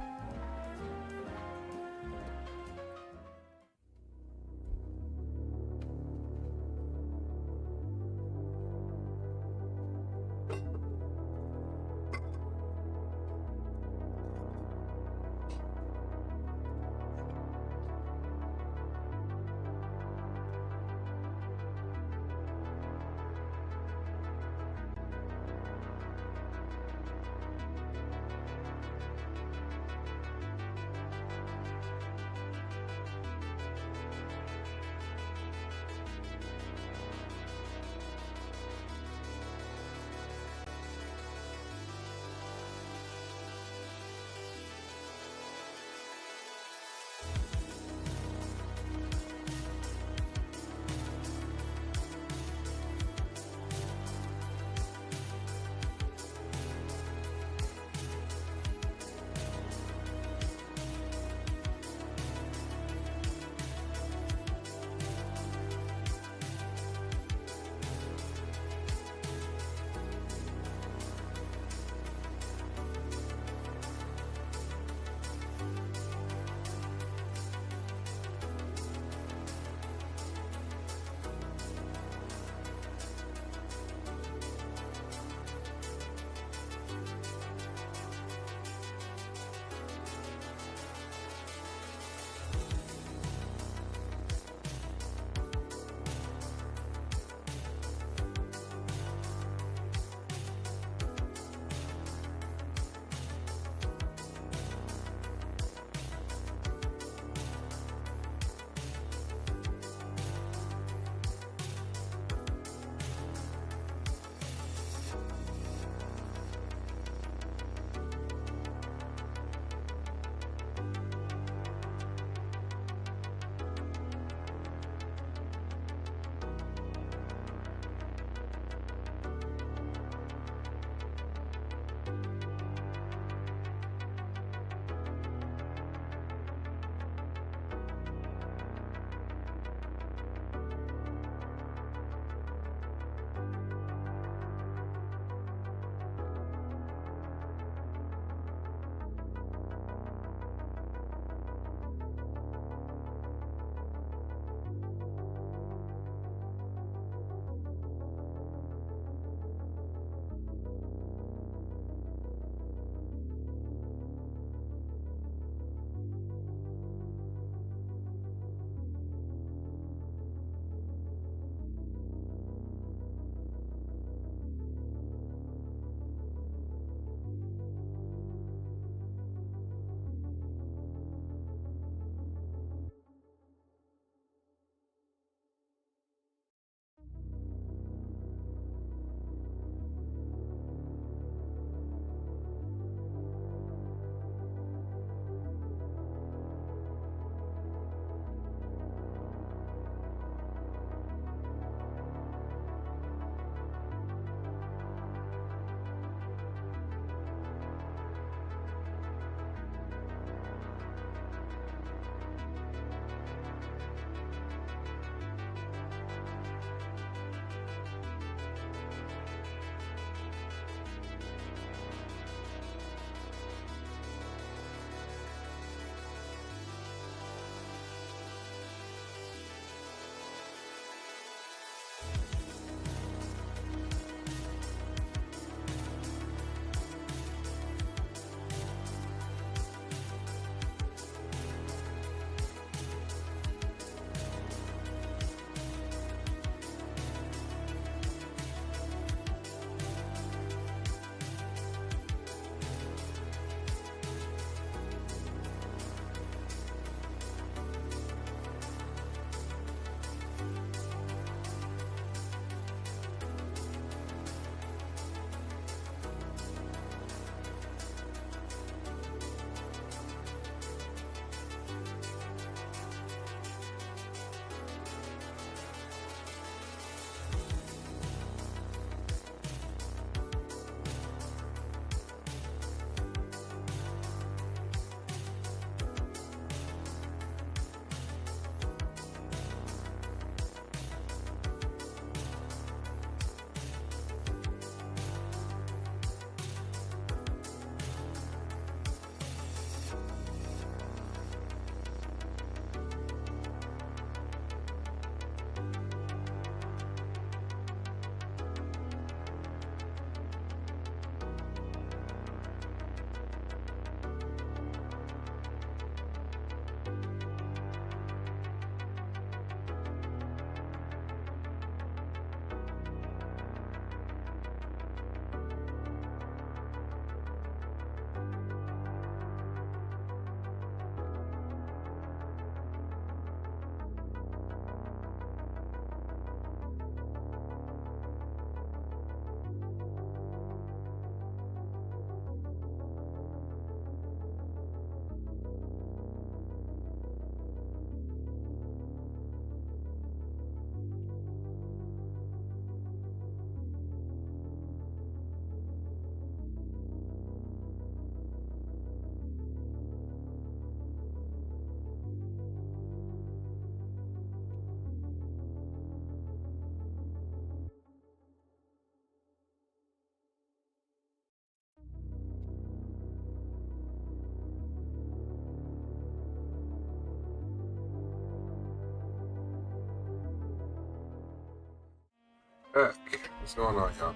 back. What's going on, y'all?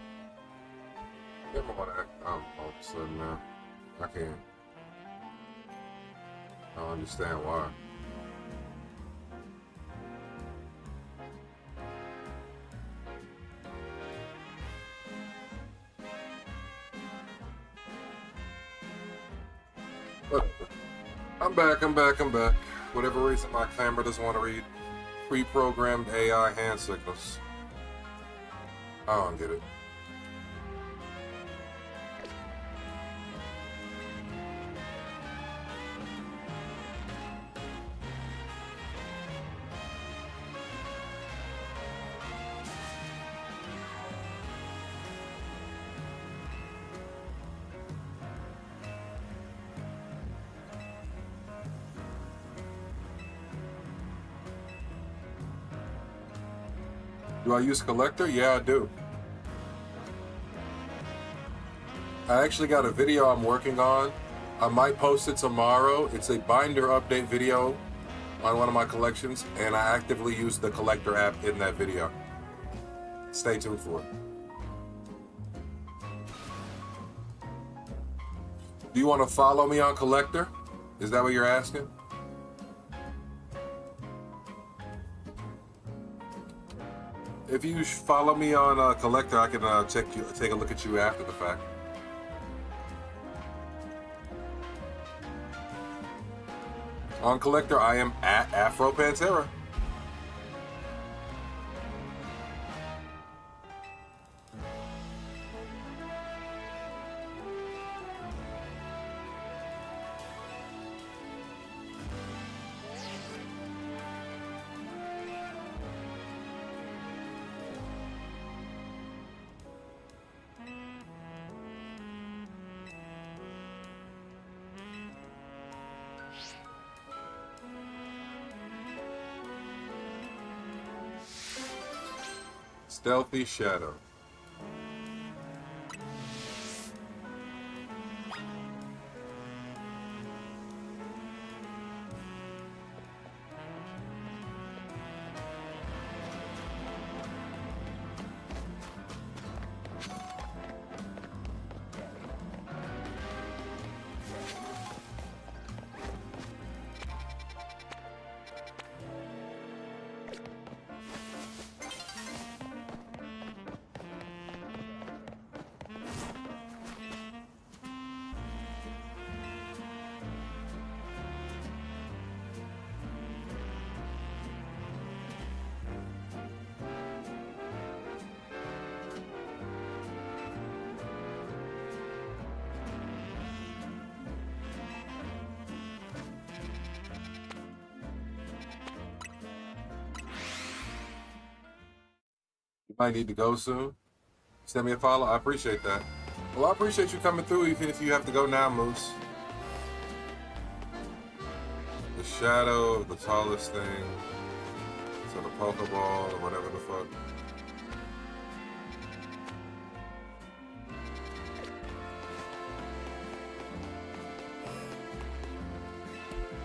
Never want to act all of a sudden now. I can't. I don't understand why. Whatever. I'm back. Whatever reason my camera doesn't want to read pre-programmed AI hand signals. I don't get it. Do I use collector? Yeah, I do. I actually got a video I'm working on. I might post it tomorrow. It's a binder update video on one of my collections, and I actively use the collector app in that video. Stay tuned for it. Do you want to follow me on collector? Is that what you're asking? If you follow me on collector, I can take a look at you after the fact. On collector, I am at Afro Pantera. Stealthy Shadow. You might need to go soon. Send me a follow. I appreciate that. Well, I appreciate you coming through, even if you have to go now, Moose. The shadow of the tallest thing. So the Pokeball or whatever the fuck.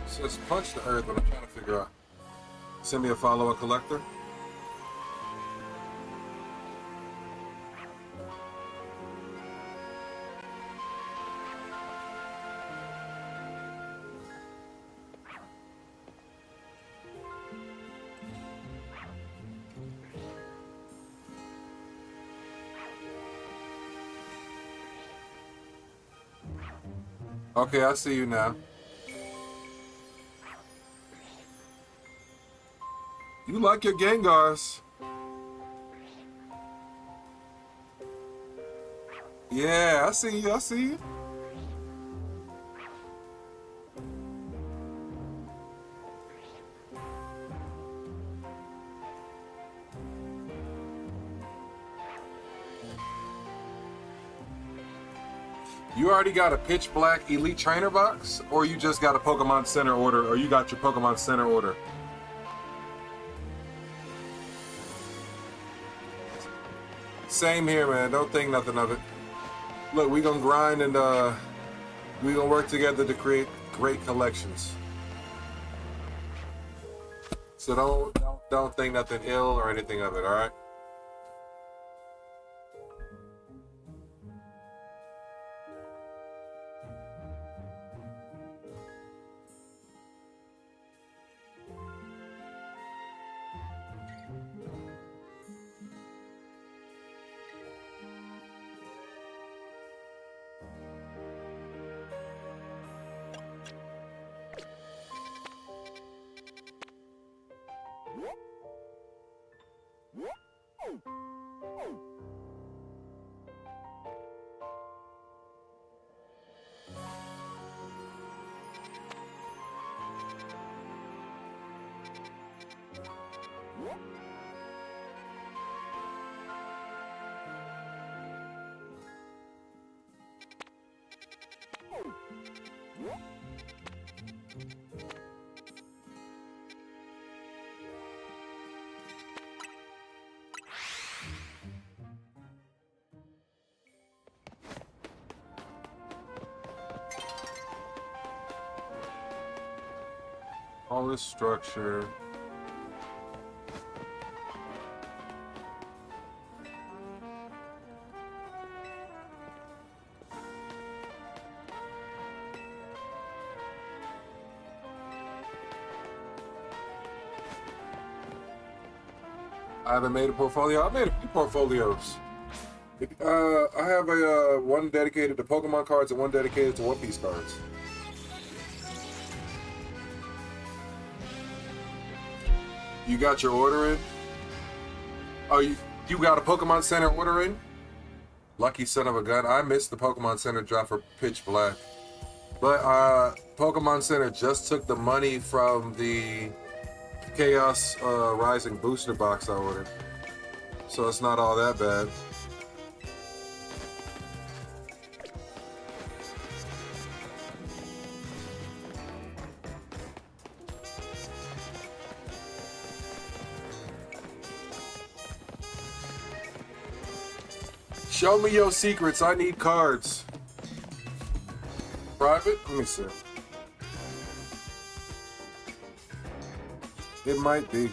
It says punch the earth, but I'm trying to figure out. Send me a follow, a collector. Okay, I see you now. You like your Gengars. Yeah, I see you, I see you. You already got a pitch black elite trainer box, or you just got a Pokemon Center order, or you got your Pokemon Center order? Same here, man. Don't think nothing of it. Look, we gonna grind and we gonna work together to create great collections. So don't think nothing ill or anything of it. All right. All this structure. I haven't made a portfolio. I made a few portfolios. I have a one dedicated to Pokemon cards and one dedicated to One Piece cards. You got your order in? Oh, you got a Pokemon Center order in? Lucky son of a gun. I missed the Pokemon Center drop for Pitch Black. But Pokemon Center just took the money from the Chaos Rising booster box I ordered. So it's not all that bad. Show me your secrets. I need cards. Private? Let me see. It might be.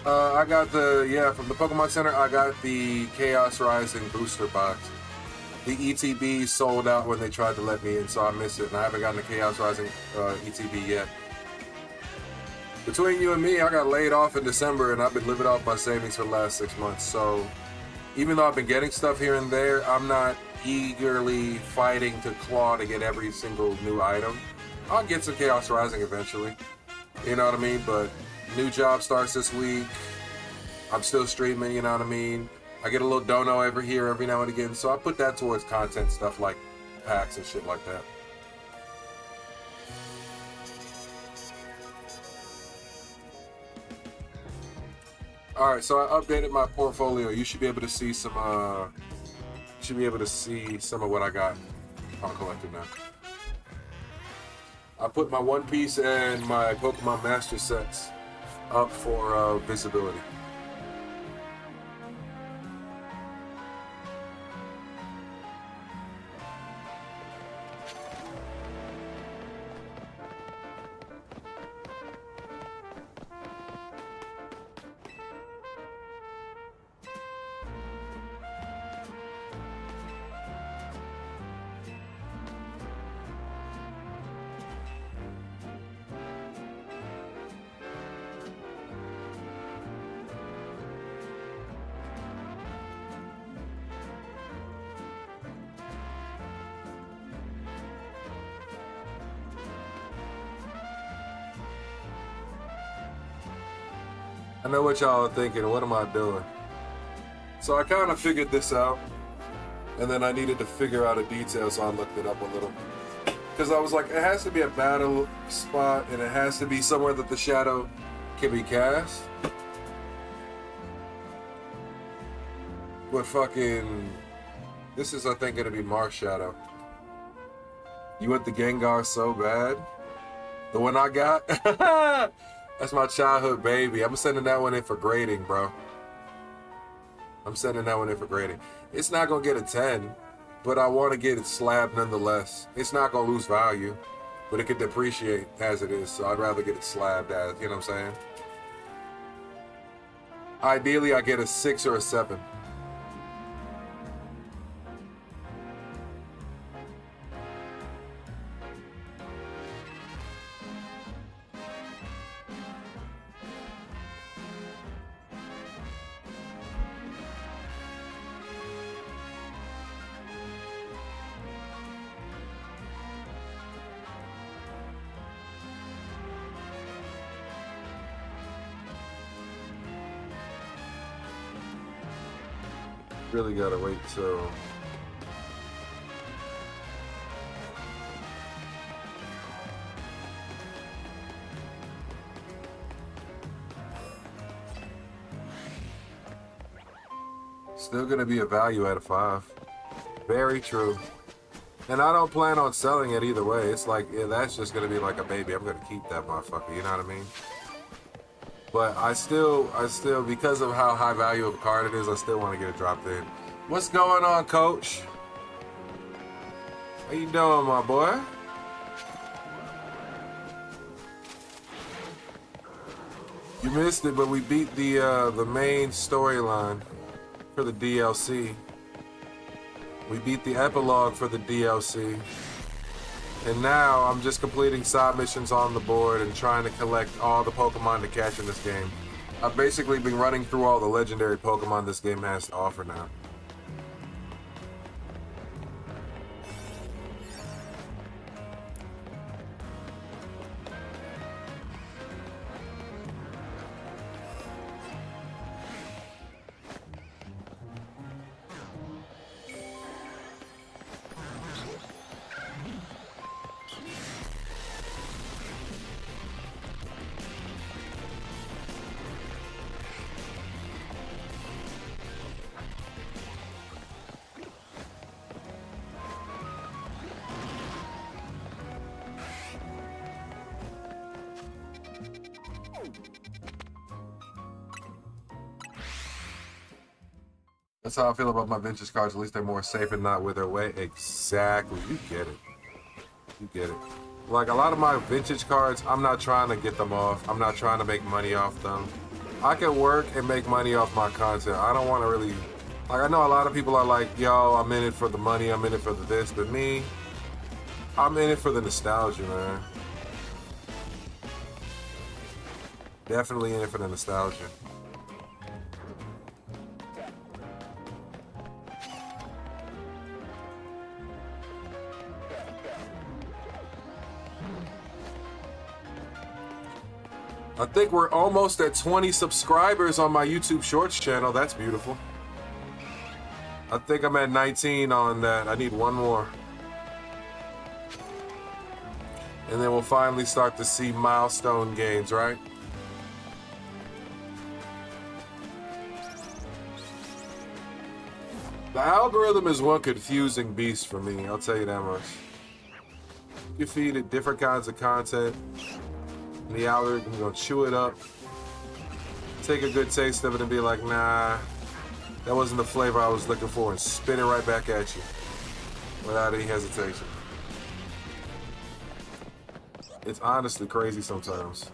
I got from the Pokemon Center, I got the Chaos Rising booster box. The ETB sold out when they tried to let me in, so I missed it, and I haven't gotten the Chaos Rising ETB yet. Between you and me, I got laid off in December, and I've been living off my savings for the last 6 months, so even though I've been getting stuff here and there, I'm not eagerly fighting to claw to get every single new item. I'll get some Chaos Rising eventually, you know what I mean, but new job starts this week. I'm still streaming, you know what I mean? I get a little dono over here every now and again, so I put that towards content stuff like packs and shit like that. Alright, so I updated my portfolio. You should be able to see some of what I got on collected now. I put my One Piece and my Pokemon Master sets up for visibility. I know what y'all are thinking, what am I doing? So I kind of figured this out, and then I needed to figure out a detail, so I looked it up a little. Because I was like, it has to be a battle spot, and it has to be somewhere that the shadow can be cast. But fucking, this is, I think, gonna be Marsh Shadow. You want the Gengar so bad? The one I got? That's my childhood baby. I'm sending that one in for grading, bro. I'm sending that one in for grading. It's not gonna get a 10, but I want to get it slabbed nonetheless. It's not gonna lose value, but it could depreciate as it is, so I'd rather get it slabbed as, you know what I'm saying? Ideally, I get a 6 or a 7. really gotta wait till... Still gonna be a value at a 5. Very true. And I don't plan on selling it either way. It's like, yeah, that's just gonna be like a baby. I'm gonna keep that motherfucker, you know what I mean? But I still, because of how high value of a card it is, I still want to get it dropped in. What's going on, coach? How you doing, my boy? You missed it, but we beat the main storyline for the DLC. We beat the epilogue for the DLC. And now I'm just completing side missions on the board and trying to collect all the Pokemon to catch in this game. I've basically been running through all the legendary Pokemon this game has to offer now. That's how I feel about my vintage cards. At least they're more safe and not wither away. Exactly. You get it. You get it. Like a lot of my vintage cards, I'm not trying to get them off. I'm not trying to make money off them. I can work and make money off my content. I don't want to really... Like, I know a lot of people are like, yo, I'm in it for the money. I'm in it for the this. But me, I'm in it for the nostalgia, man. Definitely in it for the nostalgia. I think we're almost at 20 subscribers on my YouTube Shorts channel. That's beautiful. I think I'm at 19 on that. I need one more. And then we'll finally start to see milestone gains, right? The algorithm is one confusing beast for me, I'll tell you that much. You feed it different kinds of content. The algorithm gonna chew it up, take a good taste of it and be like, nah, that wasn't the flavor I was looking for, and spit it right back at you without any hesitation. It's honestly crazy sometimes.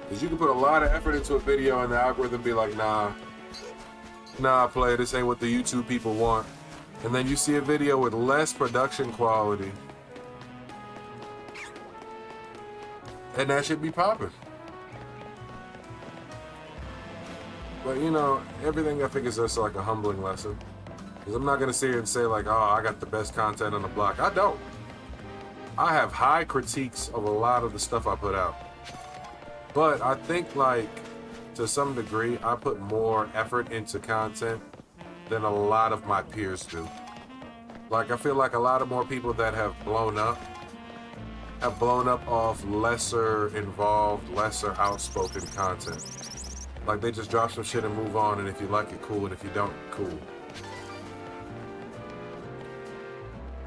Because you can put a lot of effort into a video and the algorithm be like, nah, play, this ain't what the YouTube people want. And then you see a video with less production quality, and that should be popping. But you know, everything I think is just like a humbling lesson. Because I'm not going to sit here and say like, oh, I got the best content on the block. I don't. I have high critiques of a lot of the stuff I put out. But I think like, to some degree, I put more effort into content than a lot of my peers do. Like, I feel like a lot of more people that have blown up off lesser involved, lesser outspoken content. Like, they just drop some shit and move on, and if you like it, cool, and if you don't, cool.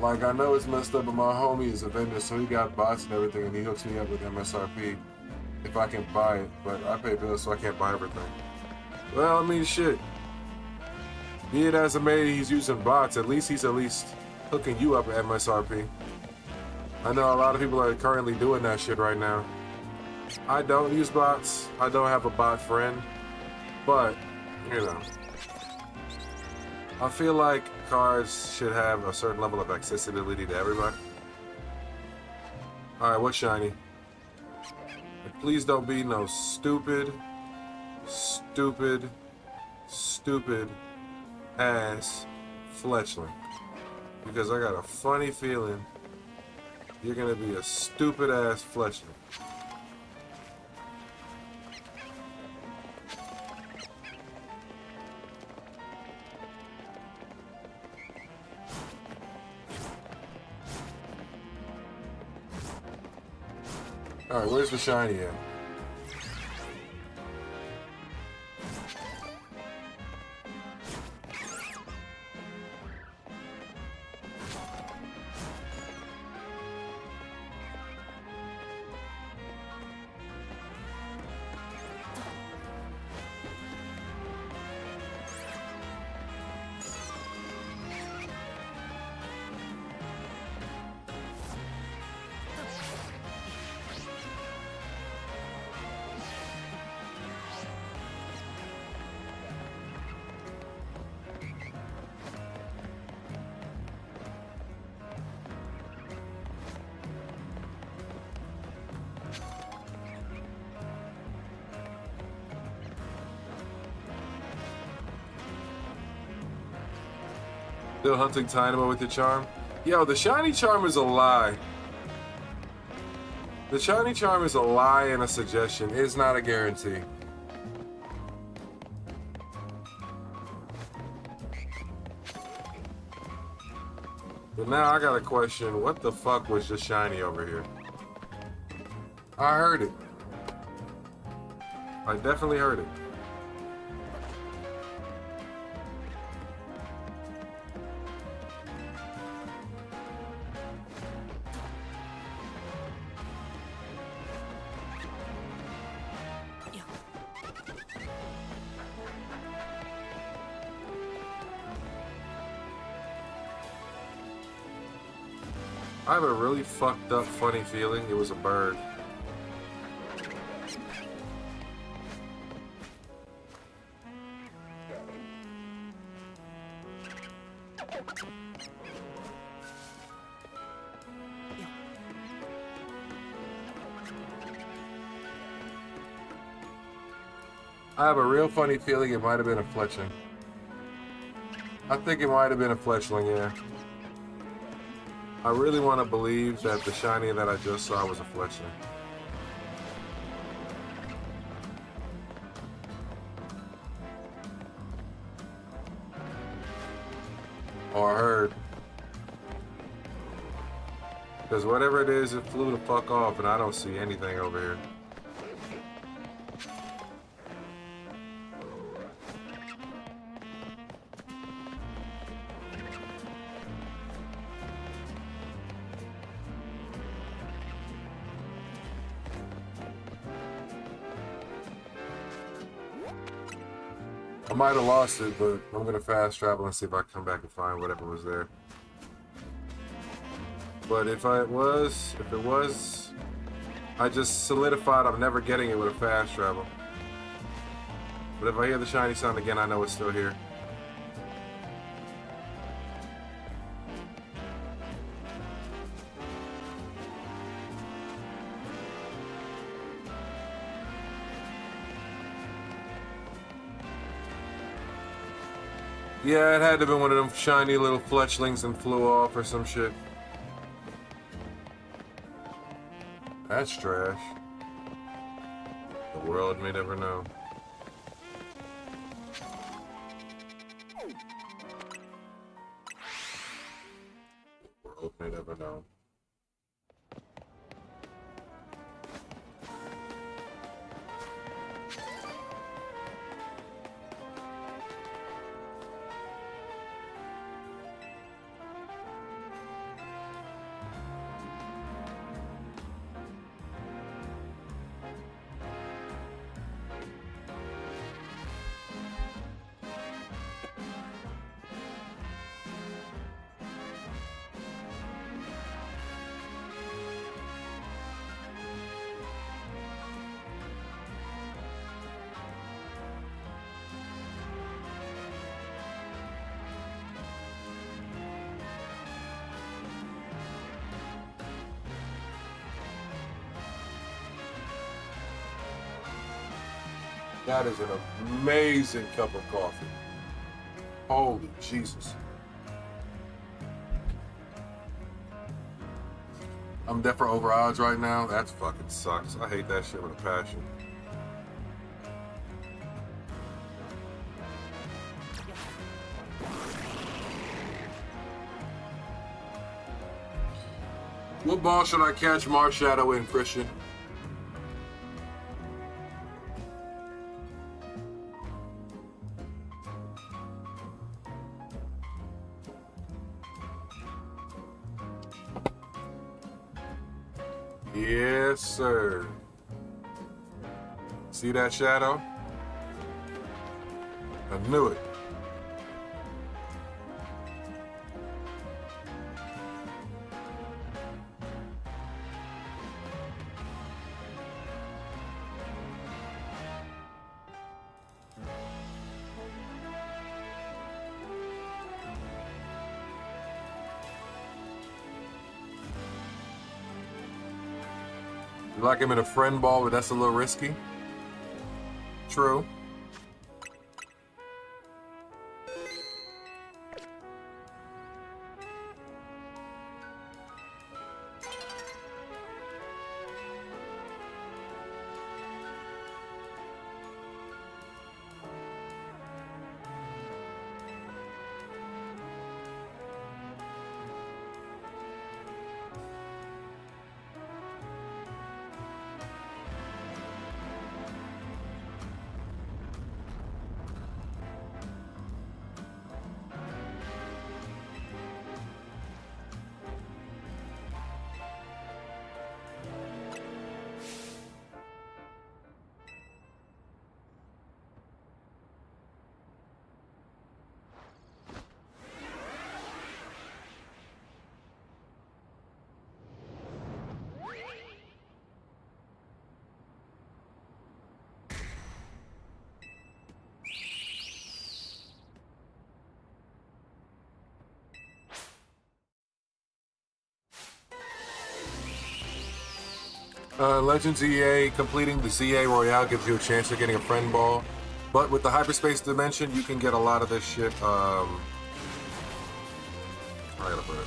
Like, I know it's messed up, but my homie is a vendor, so he got bots and everything, and he hooks me up with MSRP if I can buy it, but I pay bills, so I can't buy everything. Well, I mean, shit. Be it as it may, he's using bots. At least he's hooking you up at MSRP. I know a lot of people are currently doing that shit right now. I don't use bots. I don't have a bot friend. But, you know. I feel like cards should have a certain level of accessibility to everybody. Alright, what's shiny? And please don't be no stupid ass Fletchling, because I got a funny feeling you're gonna be a stupid ass Fletchling. Alright, where's the shiny at? Still hunting Tynamo with your charm? Yo, the shiny charm is a lie. The shiny charm is a lie and a suggestion. It's not a guarantee. But now I got a question. What the fuck was just shiny over here? I heard it. I definitely heard it. I have a really fucked up funny feeling it was a bird. I have a real funny feeling it might have been a fletchling. I think it might have been a fletchling, yeah. I really want to believe that the shiny that I just saw was a fletchling. Or I heard. Because whatever it is, it flew the fuck off and I don't see anything over here. I might have lost it, but I'm gonna fast travel and see if I can come back and find whatever was there. But if it was, I just solidified I'm never getting it with a fast travel. But if I hear the shiny sound again, I know it's still here. Yeah, it had to have been one of them shiny little fletchlings and flew off or some shit. That's trash. The world may never know. The world may never know. That is an amazing cup of coffee. Holy Jesus. I'm dead for over odds right now. That fucking sucks. I hate that shit with a passion. What ball should I catch Marshadow in, Christian? Yes, sir. See that shadow? I knew it. You like him in a friend ball, but that's a little risky. True. Legends EA, completing the ZA Royale gives you a chance of getting a friend ball. But with the hyperspace dimension, you can get a lot of this shit. I gotta put it.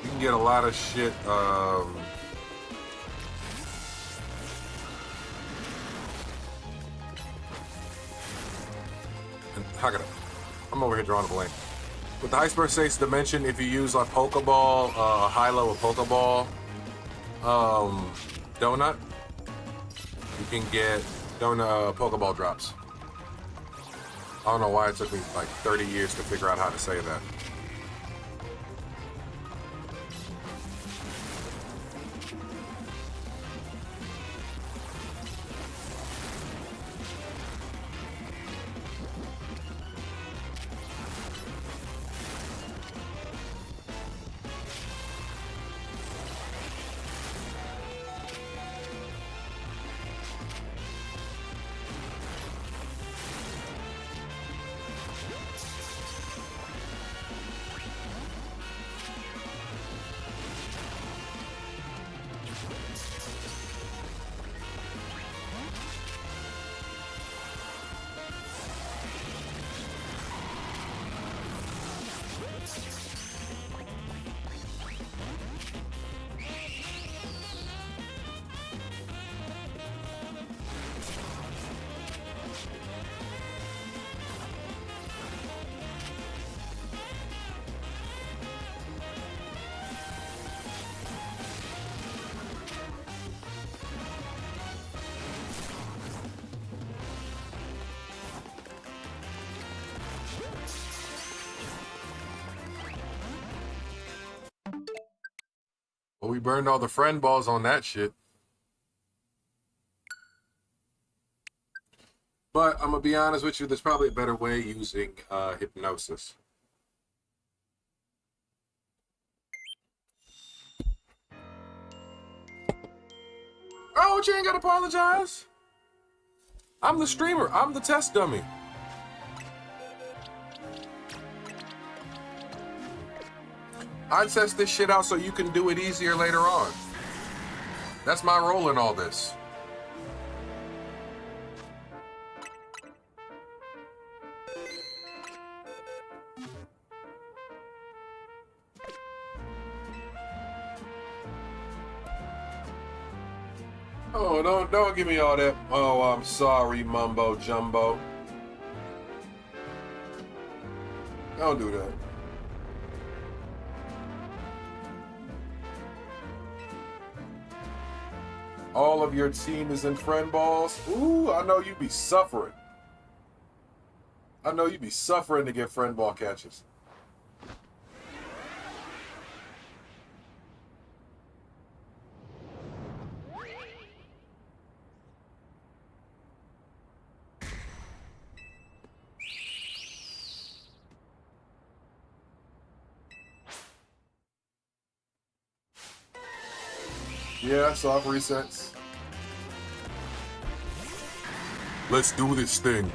You can get a lot of shit. I'm over here drawing a blank. With the hyperspace dimension, if you use a Pokeball, a high-level Pokeball donut, you can get Pokeball drops. I don't know why it took me like 30 years to figure out how to say that. Well, we burned all the friend balls on that shit. But I'm gonna be honest with you, there's probably a better way using hypnosis. Oh, you ain't gotta apologize. I'm the streamer. I'm the test dummy. I test this shit out so you can do it easier later on. That's my role in all this. Oh, don't give me all that. Oh, I'm sorry, mumbo jumbo. Don't do that. All of your team is in friend balls. Ooh, I know you be suffering. I know you be suffering to get friend ball catches. Yeah, soft resets. Let's do this thing.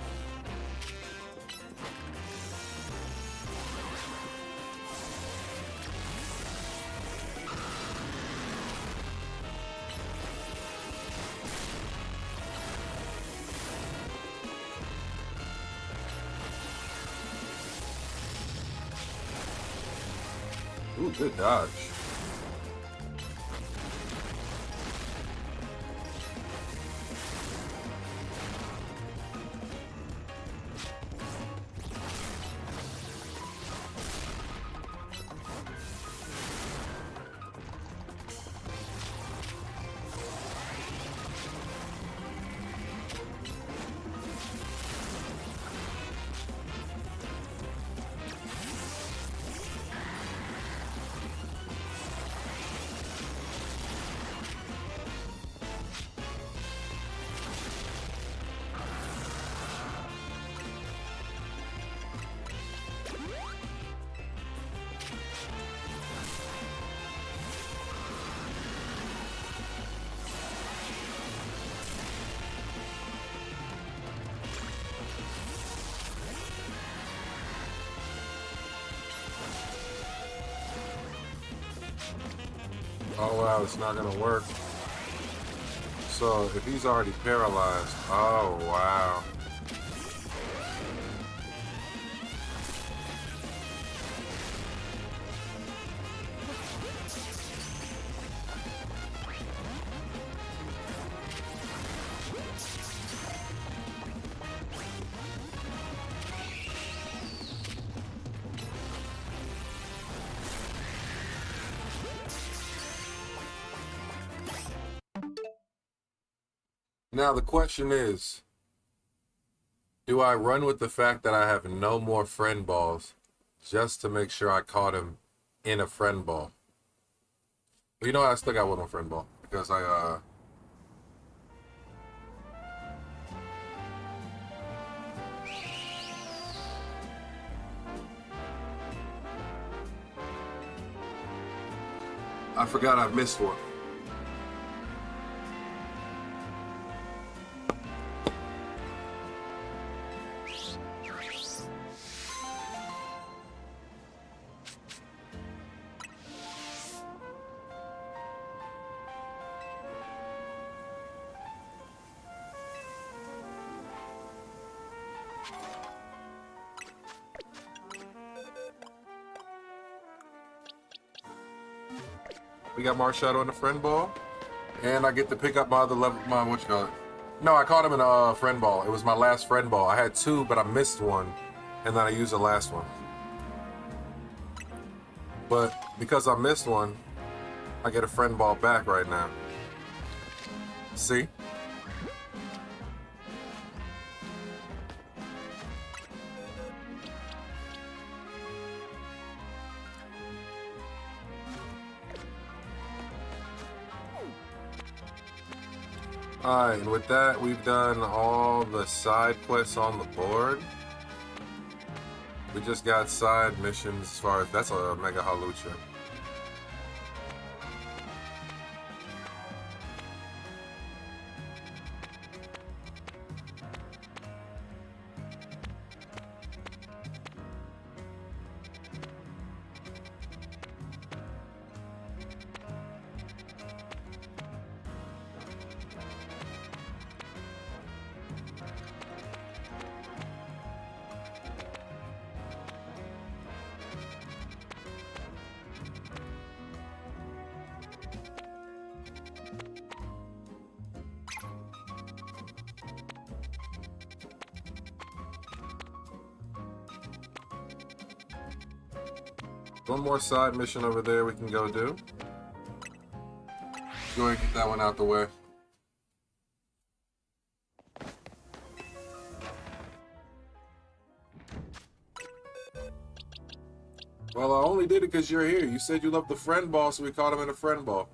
Ooh, good dodge. Oh wow, it's not gonna work. So if he's already paralyzed, oh wow. Now the question is, do I run with the fact that I have no more friend balls just to make sure I caught him in a friend ball? Well, you know what? I still got one more friend ball because I forgot I missed one. We got Marshadow in the friend ball, and I get to pick up my other level. My what you call it? No, I caught him in a friend ball. It was my last friend ball. I had two, but I missed one, and then I used the last one. But because I missed one, I get a friend ball back right now. See? Alright, and with that, we've done all the side quests on the board. We just got side missions as far as that's a Mega Halucha. One more side mission over there we can go do. Go ahead and get that one out the way. Well, I only did it because you're here. You said you loved the friend ball, so we caught him in a friend ball.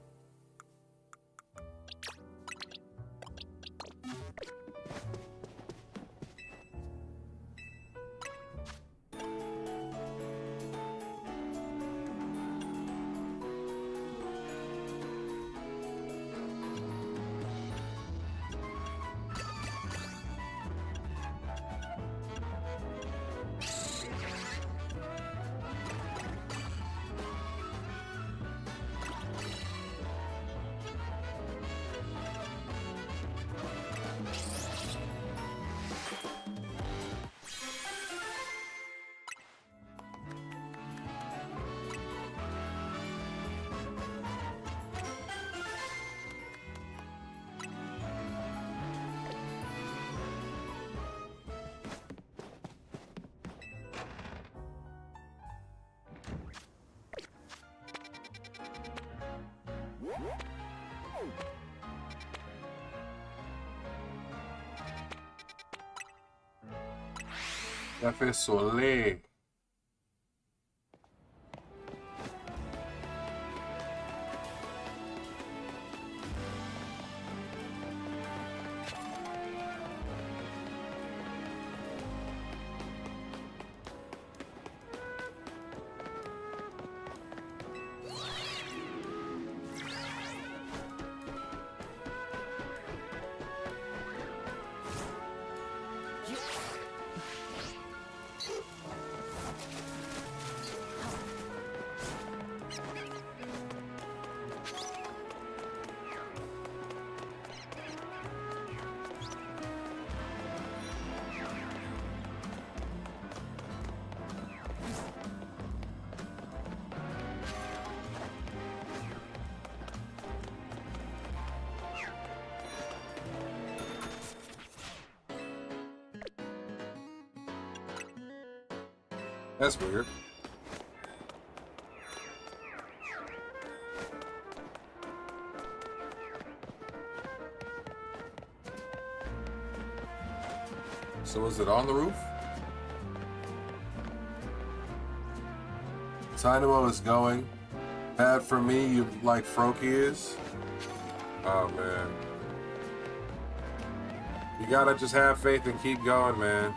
Café Soleil. That's weird. So is it on the roof? Dynamo is going. Bad for me, you like Froakie is. Oh man. You gotta just have faith and keep going, man.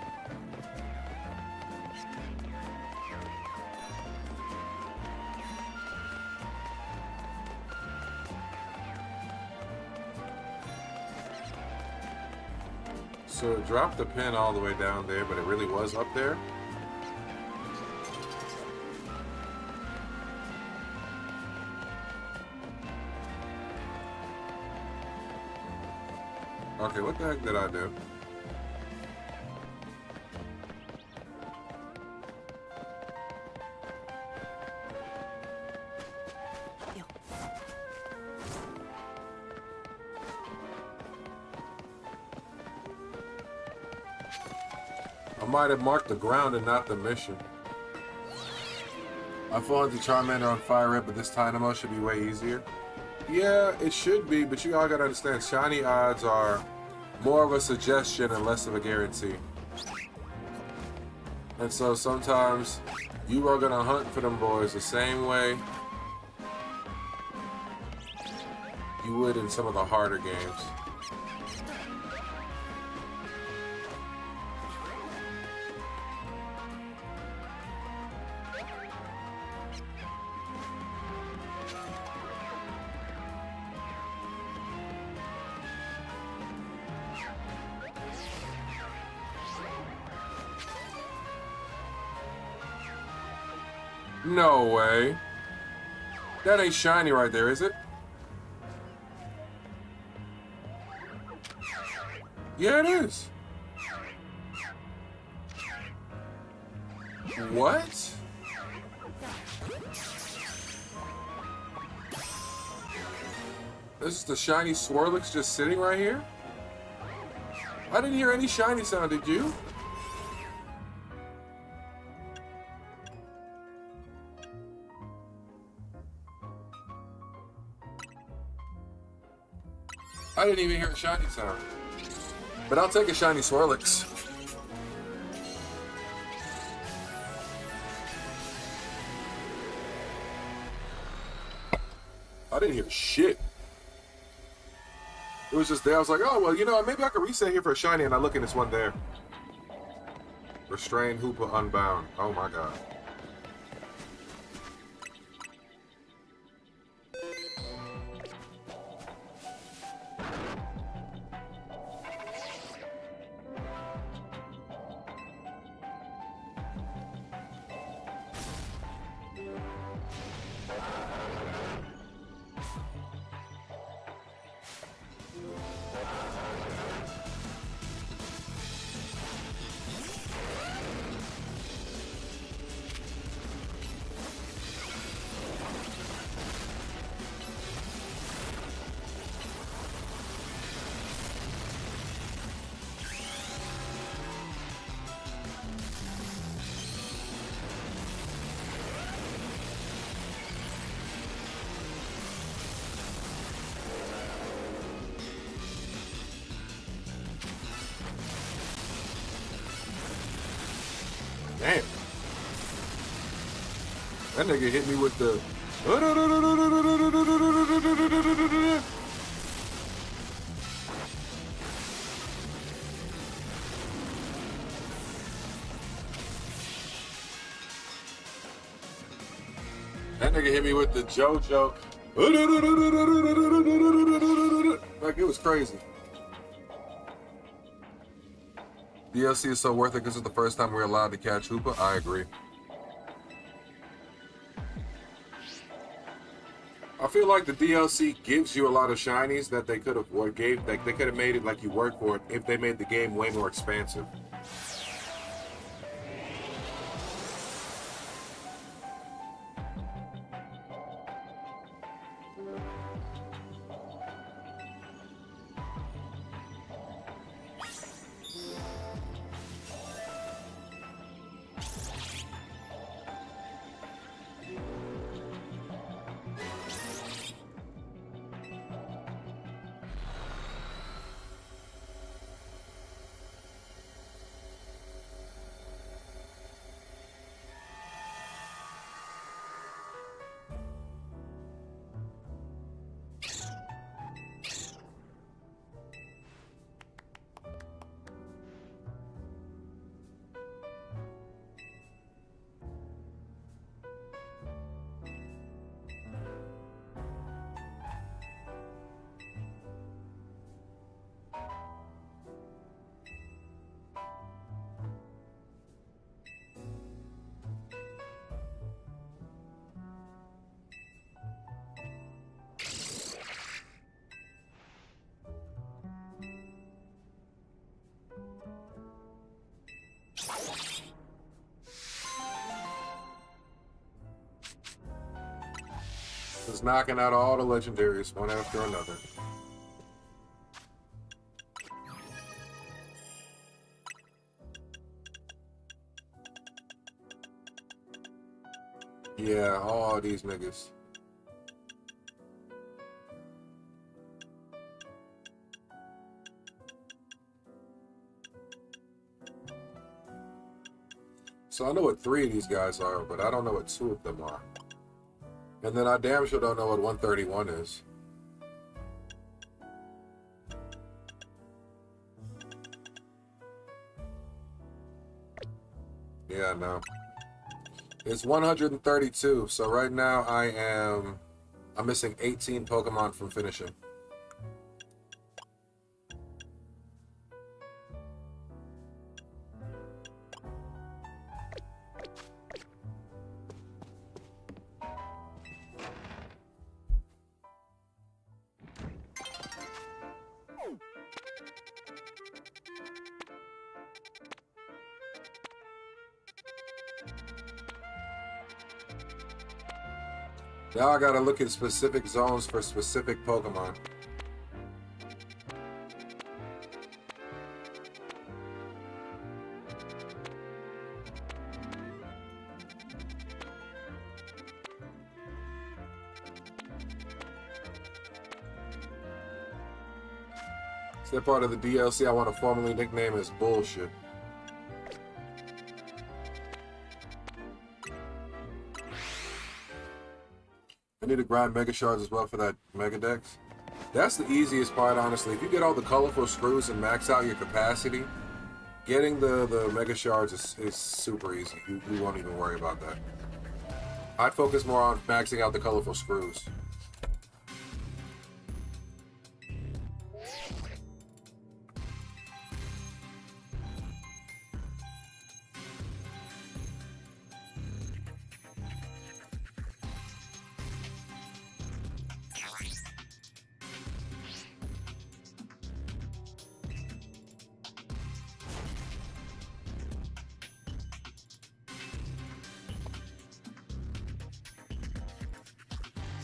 So it dropped the pin all the way down there, but it really was up there. Okay, what the heck did I do? I might have marked the ground and not the mission. I fallen to Charmander on Fire Red, but this Dynamo should be way easier. Yeah, it should be, but you all gotta understand, shiny odds are more of a suggestion and less of a guarantee. And so sometimes you are gonna hunt for them boys the same way you would in some of the harder games. No way. That ain't shiny right there, is it? Yeah, it is. What? This is the shiny Swirlix just sitting right here? I didn't hear any shiny sound, did you? I didn't even hear a shiny sound. But I'll take a shiny Swirlix. I didn't hear shit. It was just there. I was like, oh, well, you know, maybe I could reset here for a shiny, and I look and it's one there. Restrained Hoopa Unbound. Oh my god. Damn. That nigga hit me with the... That nigga hit me with the JoJo. Like, it was crazy. DLC is so worth it because it's the first time we're allowed to catch Hoopa. I agree. I feel like the DLC gives you a lot of shinies that they could have they could have made it like you work for it if they made the game way more expansive. Just knocking out all the legendaries one after another. Yeah, all these niggas. So I know what 3 of these guys are, but I don't know what 2 of them are. And then I damn sure don't know what 131 is. Yeah, no. It's 132, so right now I'm missing 18 Pokemon from finishing. Now I gotta look at specific zones for specific Pokemon. Is that part of the DLC I want to formally nickname as bullshit? I need to grind Mega Shards as well for that Mega Dex. That's the easiest part, honestly. If you get all the colorful screws and max out your capacity, getting the Mega Shards is super easy. You won't even worry about that. I'd focus more on maxing out the colorful screws.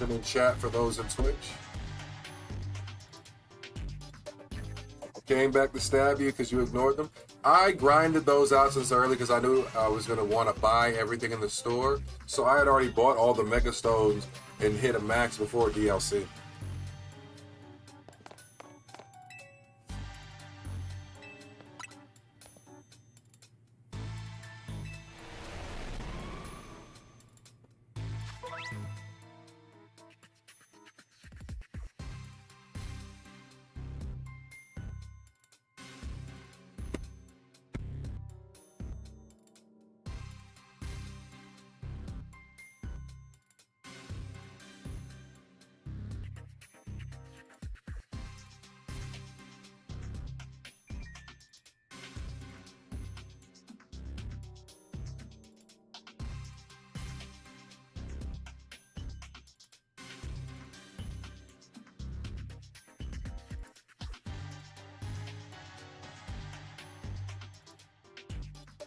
In chat for those in Twitch. Came back to stab you because you ignored them. I grinded those out since early because I knew I was going to want to buy everything in the store. So I had already bought all the Mega Stones and hit a max before DLC.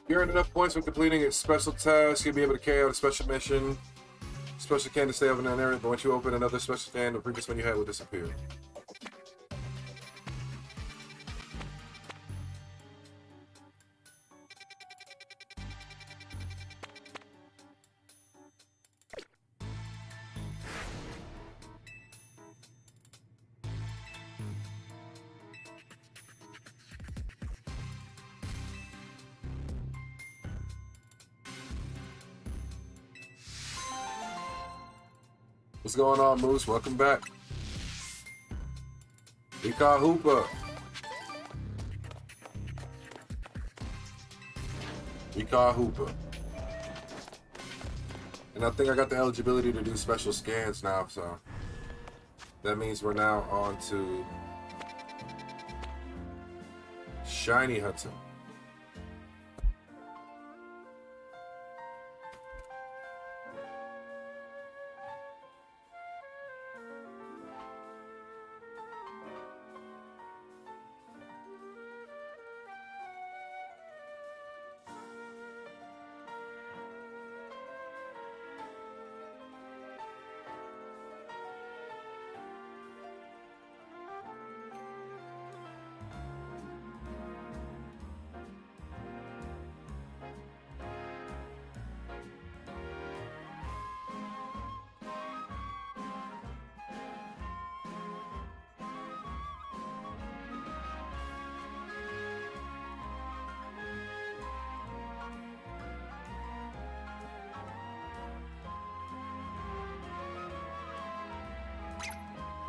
You earned enough points for completing a special task. You'll be able to carry out a special mission. Special can to stay open in an area, but once you open another special can, the previous one you had will disappear. What's going on, Moose? Welcome back. Ika Hoopa. Ika Hoopa. And I think I got the eligibility to do special scans now, so that means we're now on to Shiny Hudson.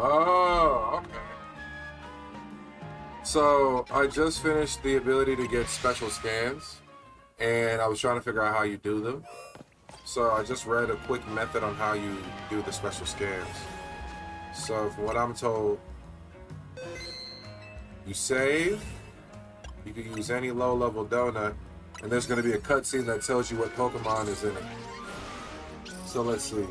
Oh, okay. So I just finished the ability to get special scans, and I was trying to figure out how you do them. So I just read a quick method on how you do the special scans. So from what I'm told, you save, you can use any low-level donut, and there's going to be a cutscene that tells you what Pokemon is in it. So let's see.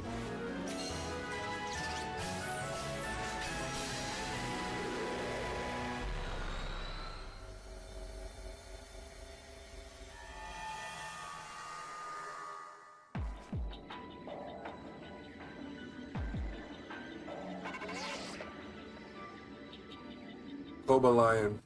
Boba Lion.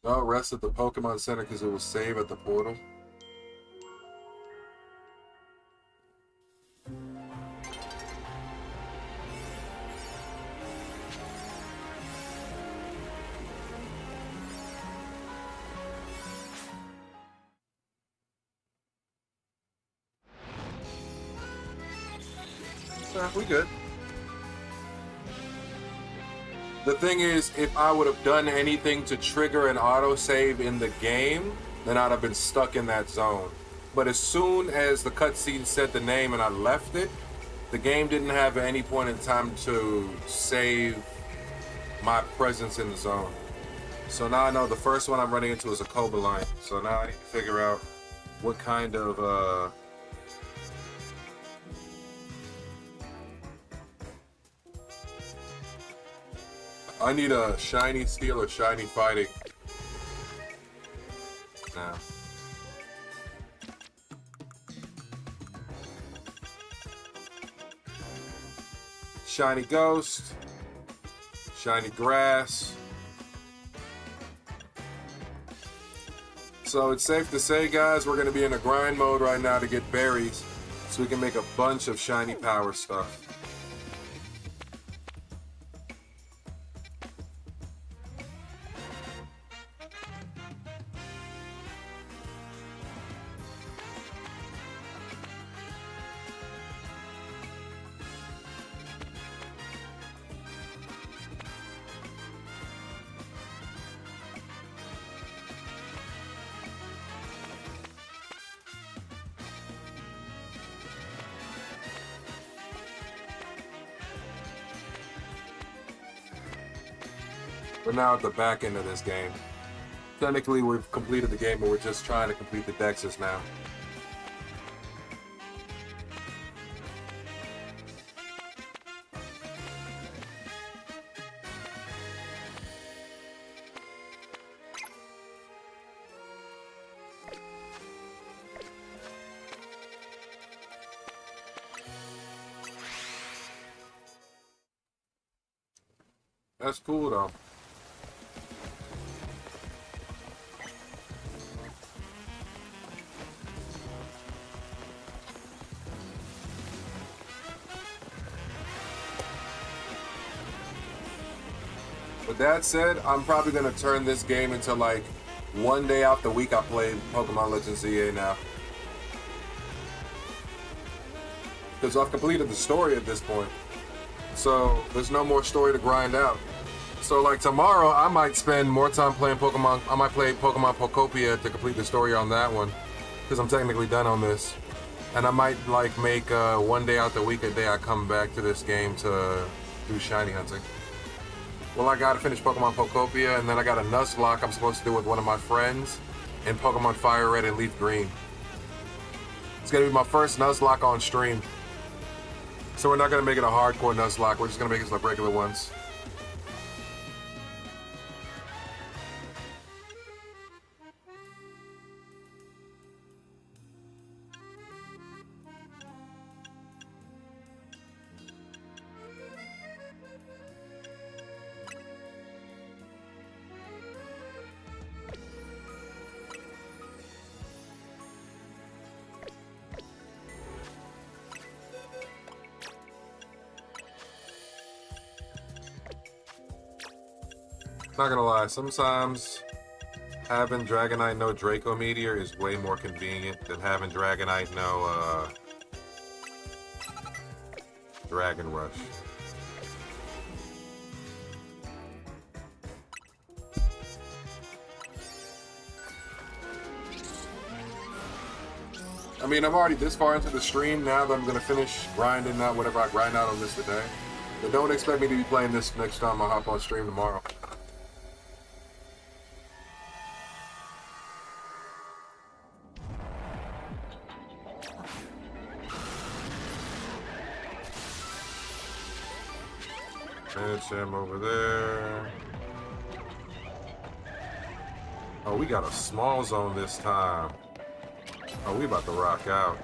No rest at the Pokemon Center because it will save at the portal. We good. The thing is, if I would have done anything to trigger an autosave in the game, then I'd have been stuck in that zone. But as soon as the cutscene said the name and I left it, the game didn't have at any point in time to save my presence in the zone. So now I know the first one I'm running into is a Cobalion. So now I need to figure out what kind of I need a shiny steel or shiny fighting. Now. Shiny ghost. Shiny grass. So it's safe to say, guys, we're going to be in a grind mode right now to get berries so we can make a bunch of shiny power stuff. We're now at the back end of this game. Technically, we've completed the game, but we're just trying to complete the Dexes now. That's cool though. With that said, I'm probably gonna turn this game into like one day out the week I play Pokemon Legends ZA now. Because I've completed the story at this point. So there's no more story to grind out. So like tomorrow, I might spend more time playing Pokemon. I might play Pokemon Pokopia to complete the story on that one. Because I'm technically done on this. And I might like make one day out the week a day I come back to this game to do shiny hunting. Well, I gotta finish Pokemon Pokopia, and then I got a Nuzlocke I'm supposed to do with one of my friends in Pokemon Fire Red and Leaf Green. It's gonna be my first Nuzlocke on stream. So we're not gonna make it a hardcore Nuzlocke, we're just gonna make it like regular ones. Not gonna lie, sometimes having Dragonite no Draco Meteor is way more convenient than having Dragonite no Dragon Rush. I mean, I'm already this far into the stream now that I'm gonna finish grinding out whatever I grind out on this today. But don't expect me to be playing this next time I hop on stream tomorrow. Him over there. Oh, we got a small zone this time. Oh, we about to rock out.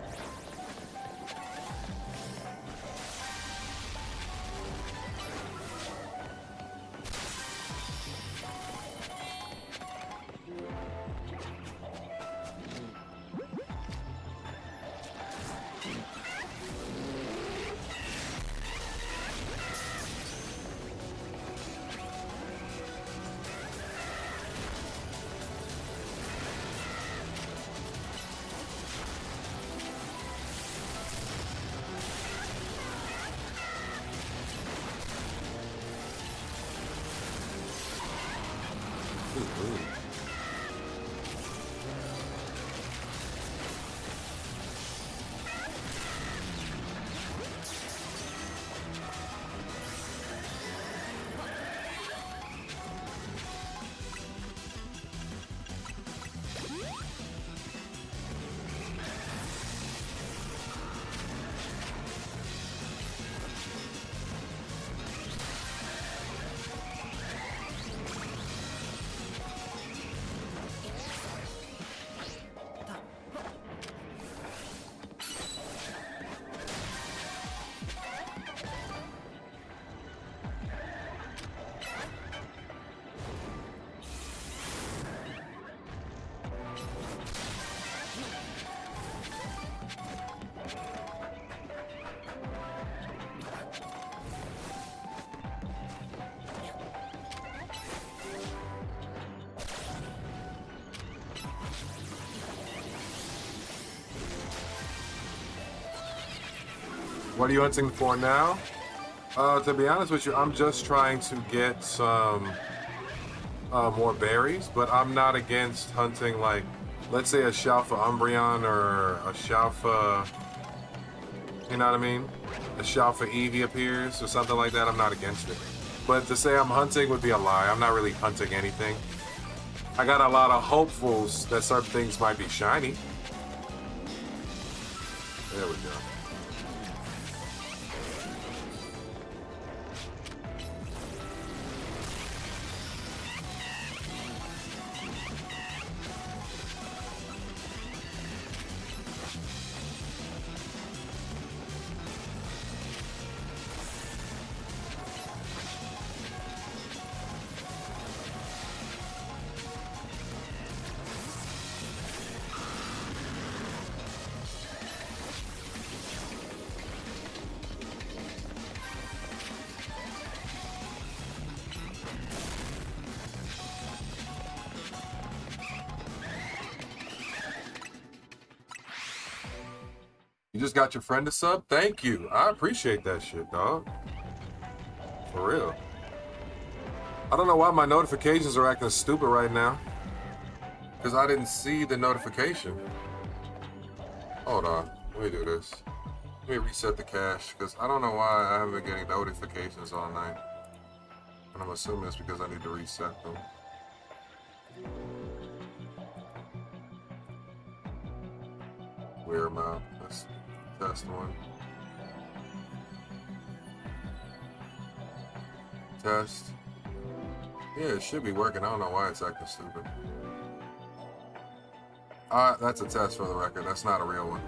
What are you hunting for now? To be honest with you, I'm just trying to get some more berries, but I'm not against hunting like, let's say a Shalfa Umbreon or a Shalfa, you know what I mean? A Shalfa Eevee appears or something like that, I'm not against it. But to say I'm hunting would be a lie. I'm not really hunting anything. I got a lot of hopefuls that certain things might be shiny. There we go. You just got your friend a sub? Thank you. I appreciate that shit, dog. For real. I don't know why my notifications are acting stupid right now. Because I didn't see the notification. Hold on. Let me do this. Let me reset the cache. Because I don't know why I haven't been getting notifications all night. And I'm assuming it's because I need to reset them. Wear them out. Let's test one. Test. Yeah, it should be working. I don't know why it's acting stupid. That's a test for the record. That's not a real one.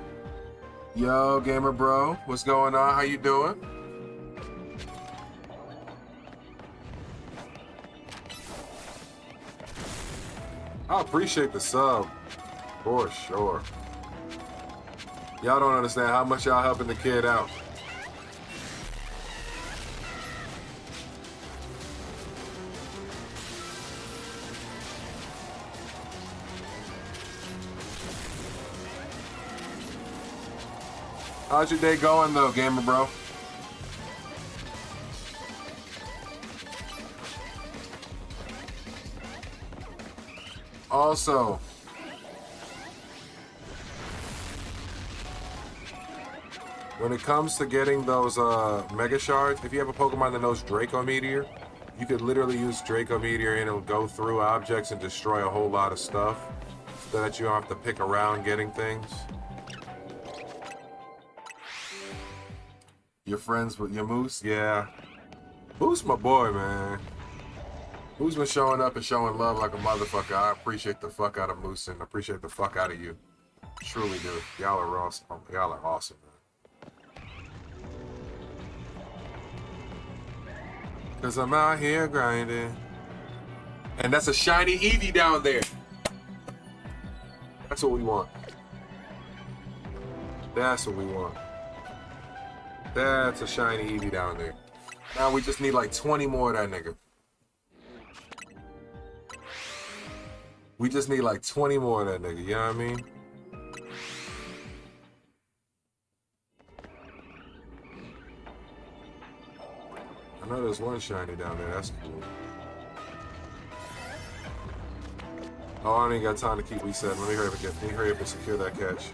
Yo, gamer bro. What's going on? How you doing? I appreciate the sub. For sure. Y'all don't understand how much y'all helping the kid out. How's your day going though, gamer bro? Also, when it comes to getting those Mega Shards, if you have a Pokemon that knows Draco Meteor, you could literally use Draco Meteor and it'll go through objects and destroy a whole lot of stuff so that you don't have to pick around getting things. You're friends with your Moose? Yeah. Moose my boy, man. Moose been showing up and showing love like a motherfucker. I appreciate the fuck out of Moose and appreciate the fuck out of you. Truly do. Y'all are awesome. Y'all are awesome, man. Cause I'm out here grinding. And that's a shiny Eevee down there. That's what we want. That's what we want. That's a shiny Eevee down there. Now we just need like 20 more of that nigga. We just need like 20 more of that nigga, you know what I mean? I know there's one shiny down there, that's cool. Oh, I don't even got time to keep resetting. Let me hurry up and secure that catch.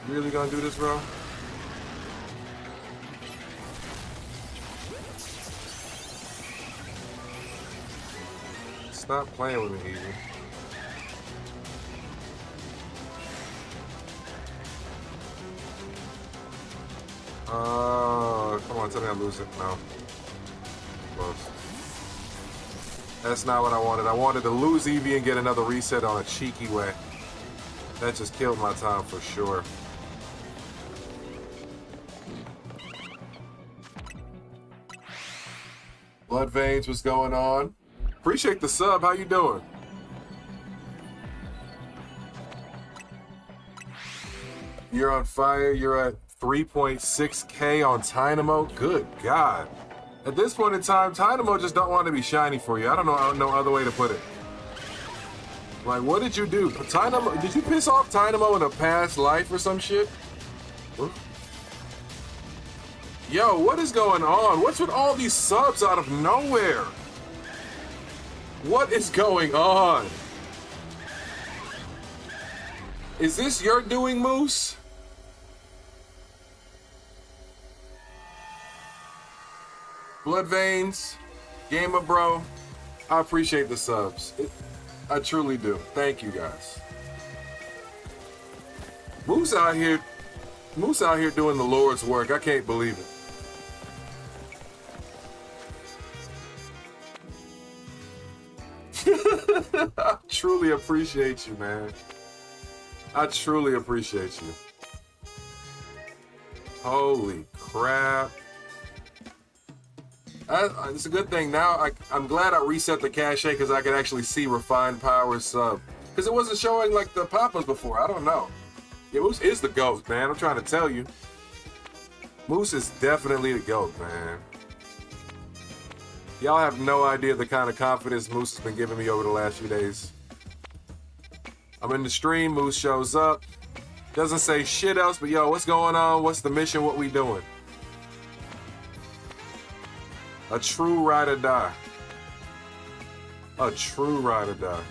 Really gonna do this, bro? Stop playing with me, Eevee. Come on, tell me I lose it. No. Close. That's not what I wanted. I wanted to lose Eevee and get another reset on a cheeky way. That just killed my time for sure. Blood Veins, what's going on? Appreciate the sub. How you doing? You're on fire. You're at 3.6K on Dynamo. Good God. At this point in time, Dynamo just don't want to be shiny for you. I don't know no other way to put it. Like, what did you do? Dynamo, did you piss off Dynamo in a past life or some shit? Yo, what is going on? What's with all these subs out of nowhere? What is going on? Is this your doing, Moose? Blood Veins, Gamer Bro, I appreciate the subs. I truly do. Thank you, guys. Moose out here doing the Lord's work. I can't believe it. I truly appreciate you, man. I truly appreciate you. Holy crap. It's a good thing now. I'm glad I reset the cache because I could actually see Refined Power sub. Because it wasn't showing like the pop-ups before. I don't know. Yeah, Moose is the GOAT, man. I'm trying to tell you. Moose is definitely the GOAT, man. Y'all have no idea the kind of confidence Moose has been giving me over the last few days. I'm in the stream, Moose shows up. Doesn't say shit else, but yo, what's going on? What's the mission? What we doing? A true ride or die. A true ride or die.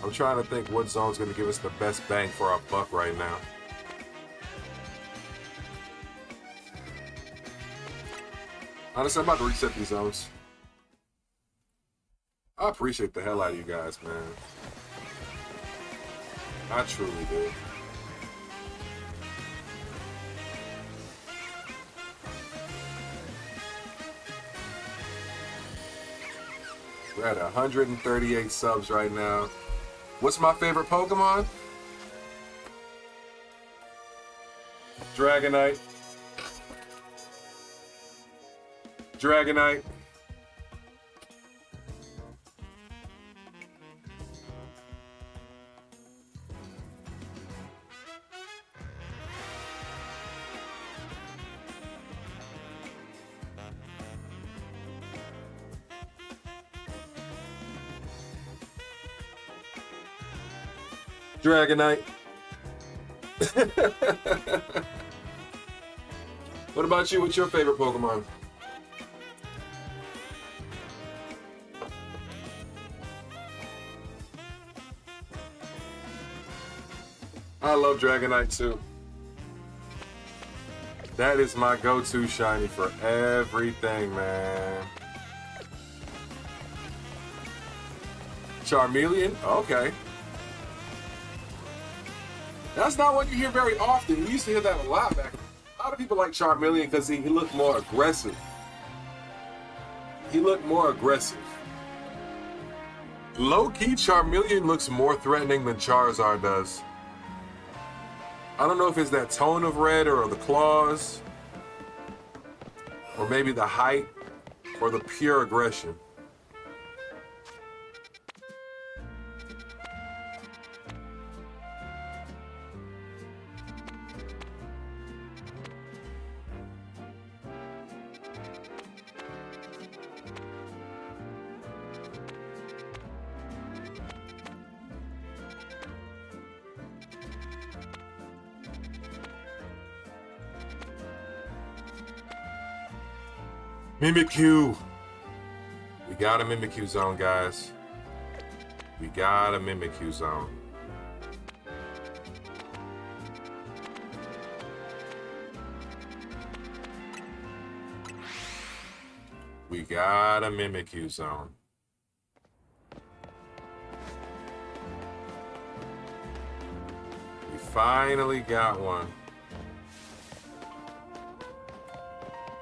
I'm trying to think what zone's going to give us the best bang for our buck right now. Honestly, I'm about to reset these zones. I appreciate the hell out of you guys, man. I truly do. We're at 138 subs right now. What's my favorite Pokemon? Dragonite. Dragonite. Dragonite. What about you? What's your favorite Pokemon? I love Dragonite too. That is my go-to shiny for everything, man. Charmeleon? Okay. That's not what you hear very often. You used to hear that a lot back. A lot of people like Charmeleon because he looked more aggressive. He looked more aggressive. Low-key, Charmeleon looks more threatening than Charizard does. I don't know if it's that tone of red or the claws, or maybe the height, or the pure aggression. Mimikyu. We got a Mimikyu zone, guys. We got a Mimikyu zone. We got a Mimikyu zone. We finally got one.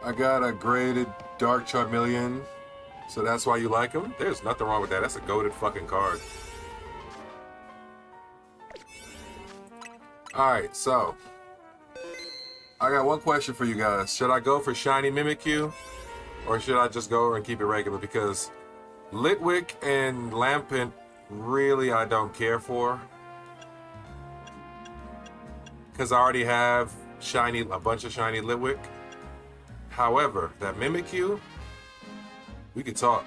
I got a graded Dark Charmeleon, so that's why you like him? There's nothing wrong with that. That's a goated fucking card. Alright, so I got one question for you guys. Should I go for Shiny Mimikyu, or should I just go and keep it regular? Because Litwick and Lampent really I don't care for. Because I already have a bunch of shiny Litwick. However, that Mimikyu, we could talk.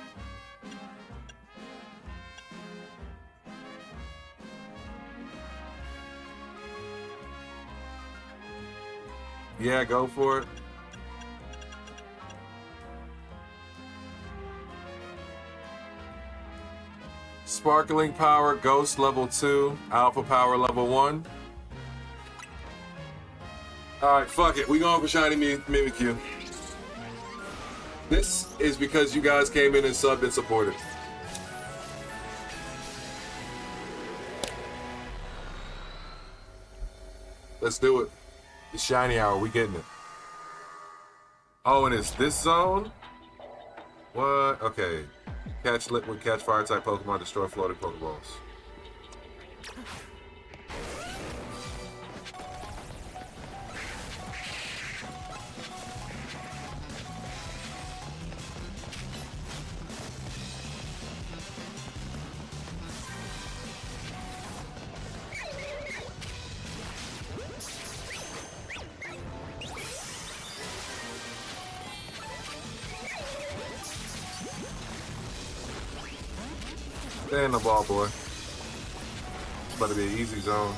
Yeah, go for it. Sparkling Power, Ghost level 2, Alpha Power level 1. Alright, fuck it. We going for Shiny Mimikyu. This is because you guys came in and subbed and supported. Let's do it. The Shiny Hour, we getting it. Oh, and it's this zone? What? Okay. Catch Litwick, catch Fire-type Pokemon, destroy floating Pokeballs. Stay in the ball, boy. It's about to be an easy zone.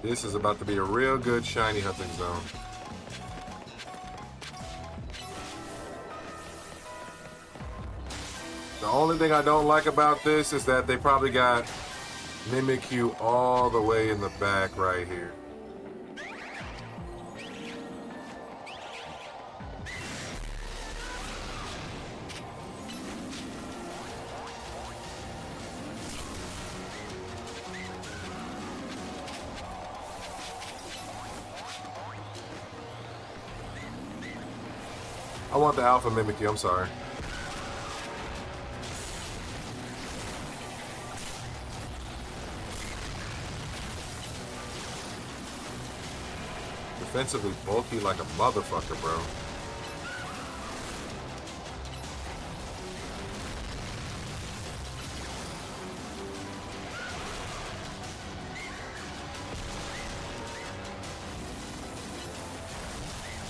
This is about to be a real good shiny hunting zone. The only thing I don't like about this is that they probably got Mimikyu all the way in the back right here. I want the Alpha Mimikyu, I'm sorry. Defensively bulky like a motherfucker, bro.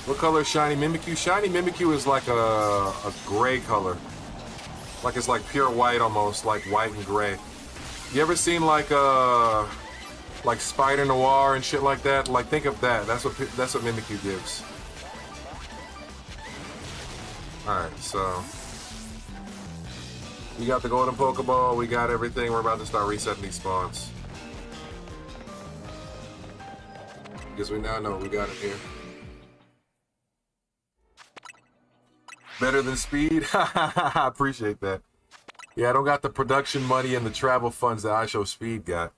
What color is Shiny Mimikyu? Shiny Mimikyu is like a gray color. Like it's like pure white almost, like white and gray. You ever seen like Spider Noir and shit like that? Like think of that. That's what Mimikyu gives. Alright, so we got the golden Pokeball, we got everything. We're about to start resetting these spawns. Because we now know what we got in here. Better than speed? I appreciate that. Yeah, I don't got the production money and the travel funds that I Show Speed got.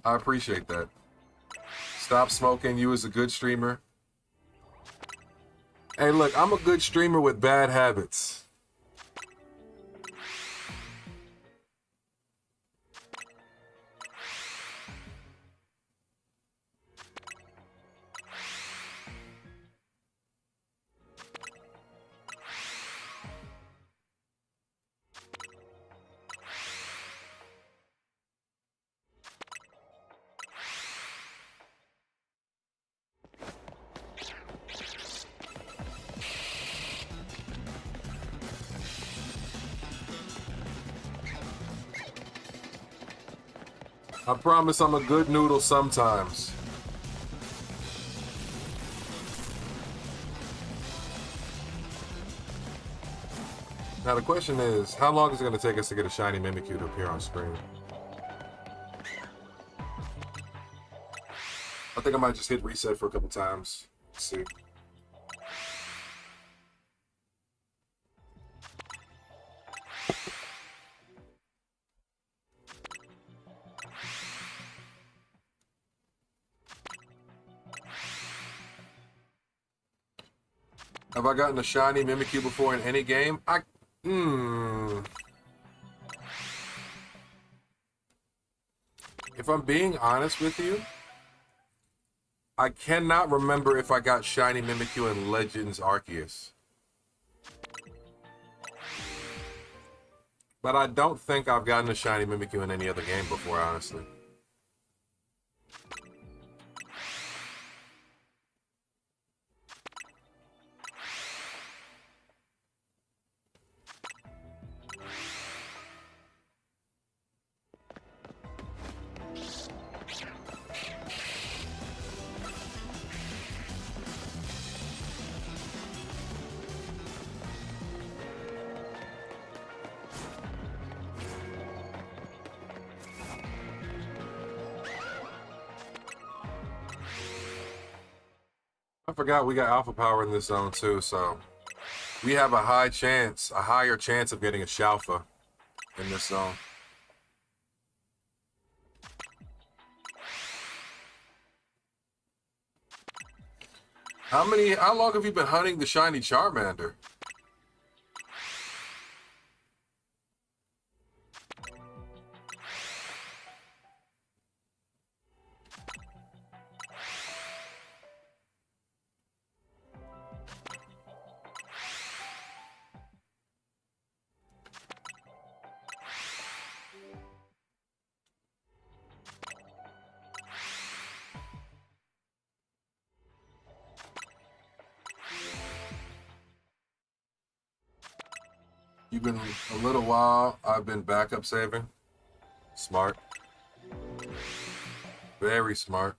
I appreciate that. Stop smoking. You was a good streamer. Hey, look, I'm a good streamer with bad habits. I promise I'm a good noodle sometimes. Now the question is, how long is it going to take us to get a shiny Mimikyu to appear on screen? I think I might just hit reset for a couple times. Let's see. Have I gotten a shiny Mimikyu before in any game? If I'm being honest with you, I cannot remember if I got shiny Mimikyu in Legends Arceus. But I don't think I've gotten a shiny Mimikyu in any other game before, honestly. I forgot we got alpha power in this zone too, so We have a higher chance of getting a Shalfa in this zone. How long have you been hunting the shiny Charmander? You've been a little while. I've been backup saving. Smart. Very smart.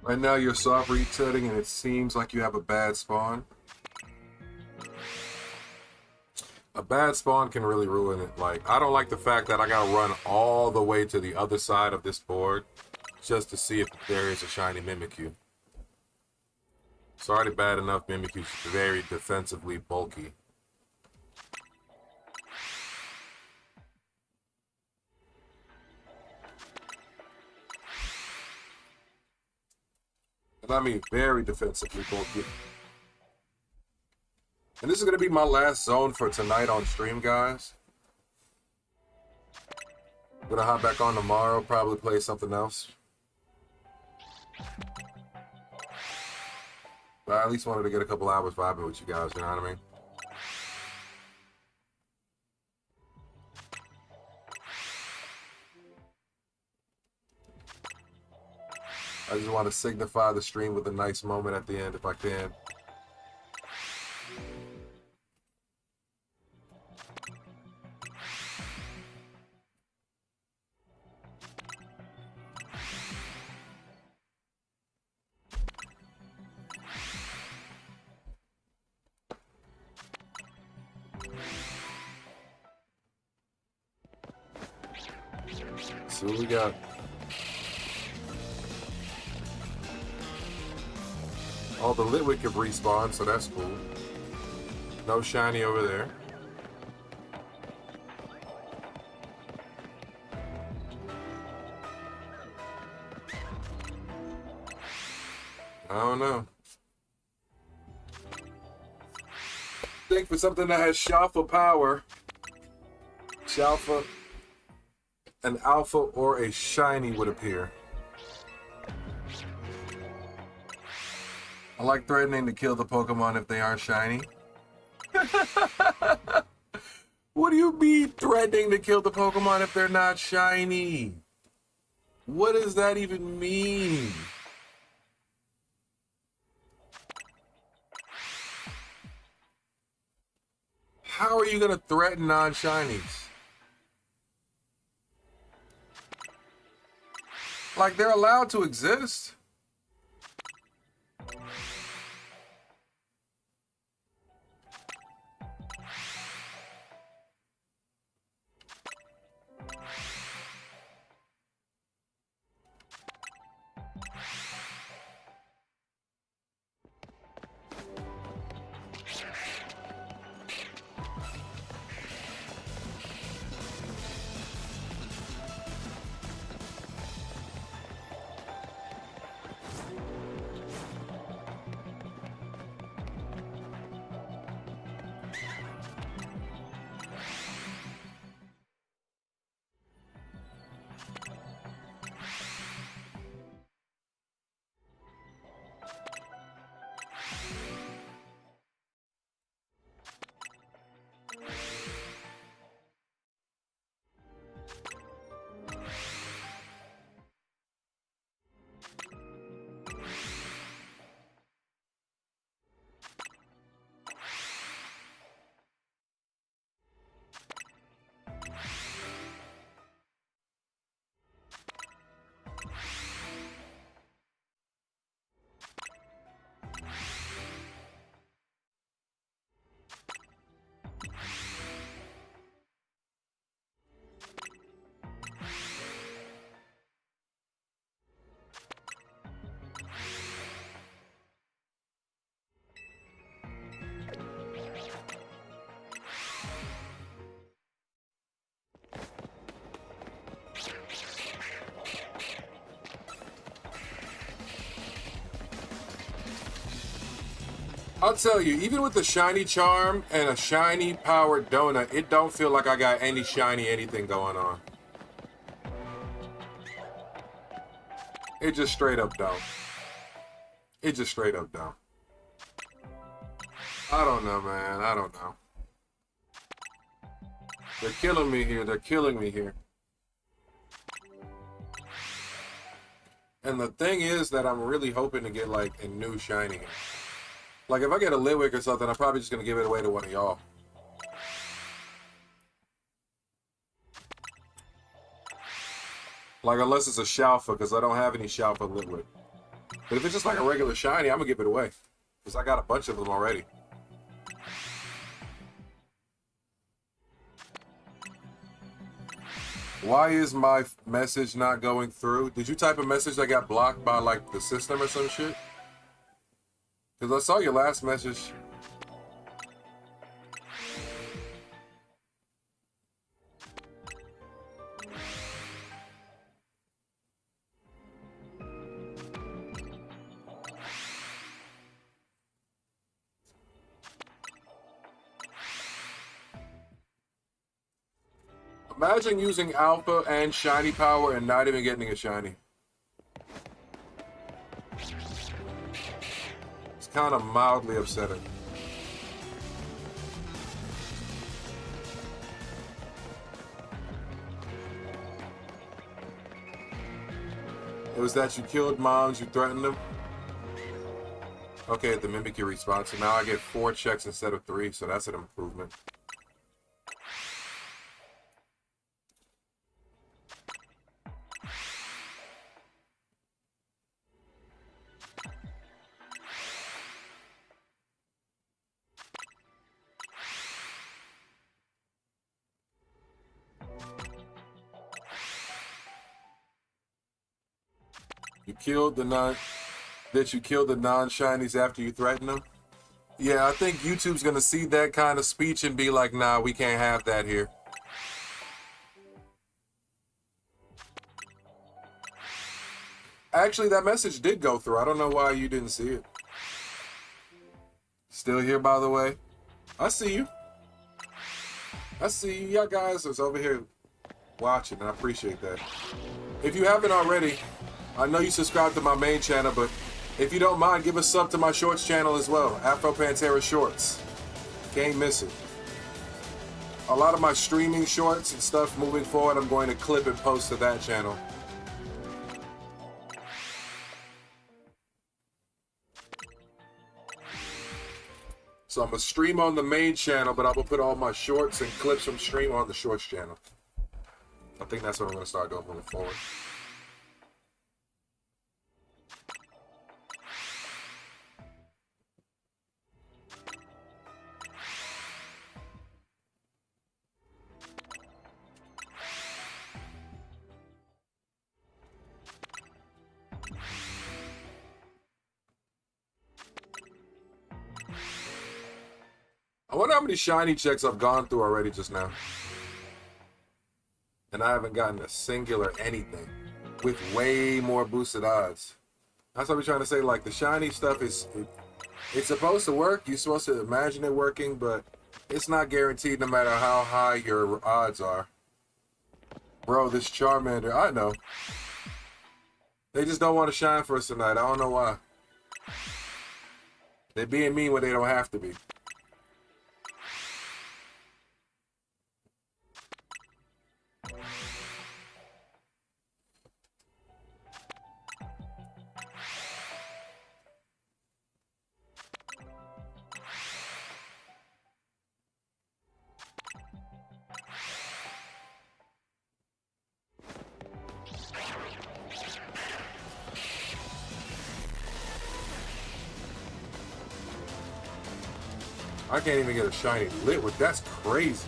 Right now you're soft resetting and it seems like you have a bad spawn. A bad spawn can really ruin it. Like, I don't like the fact that I gotta run all the way to the other side of this board just to see if there is a shiny Mimikyu. It's already bad enough Mimikyu's very defensively bulky. And I mean very defensively bulky. And this is going to be my last zone for tonight on stream, guys. I'm going to hop back on tomorrow, probably play something else. But I at least wanted to get a couple hours vibing with you guys, you know what I mean? I just want to signify the stream with a nice moment at the end if I can. So what we got? Oh, the Litwick have respawned, so that's cool. No shiny over there. I don't know. I think for something that has Shalfa power, Shalfa, an alpha or a shiny would appear. I like threatening to kill the Pokemon if they aren't shiny. What do you mean threatening to kill the Pokemon if they're not shiny? What does that even mean? How are you going to threaten non-shinies? Like, they're allowed to exist. I'll tell you, even with the shiny charm and a shiny powered donut, it don't feel like I got any shiny anything going on. It just straight up don't. It just straight up don't. I don't know, man. I don't know. They're killing me here. They're killing me here. And the thing is that I'm really hoping to get like a new shiny. Like if I get a Litwick or something, I'm probably just gonna give it away to one of y'all. Like unless it's a Shalfa, because I don't have any Shalfa Litwick. But if it's just like a regular shiny, I'm gonna give it away. Because I got a bunch of them already. Why is my message not going through? Did you type a message that got blocked by like the system or some shit? Because I saw your last message. Imagine using Alpha and Shiny Power and not even getting a Shiny. It's kind of mildly upsetting. It was that you killed moms, you threatened them? Okay, the Mimikyu response. So now I get 4 checks instead of 3, so that's an improvement. You killed the non-shinies after you threatened them? Yeah, I think YouTube's gonna see that kind of speech and be like, nah, we can't have that here. Actually, that message did go through. I don't know why you didn't see it. Still here, by the way. I see you. I see you. Y'all guys is over here watching. I appreciate that. If you haven't already, I know you subscribe to my main channel, but if you don't mind, give a sub to my shorts channel as well. Afro Pantera Shorts. Can't miss it. A lot of my streaming shorts and stuff moving forward, I'm going to clip and post to that channel. So I'm going to stream on the main channel, but I'm going to put all my shorts and clips from stream on the shorts channel. I think that's what I'm going to start doing moving forward. I wonder how many shiny checks I've gone through already just now. And I haven't gotten a singular anything with way more boosted odds. That's what we're trying to say. Like the shiny stuff it's supposed to work. You're supposed to imagine it working, but it's not guaranteed no matter how high your odds are. Bro, this Charmander, I know. They just don't want to shine for us tonight. I don't know why. They're being mean when they don't have to be. I can't even get a shiny Litwick. That's crazy.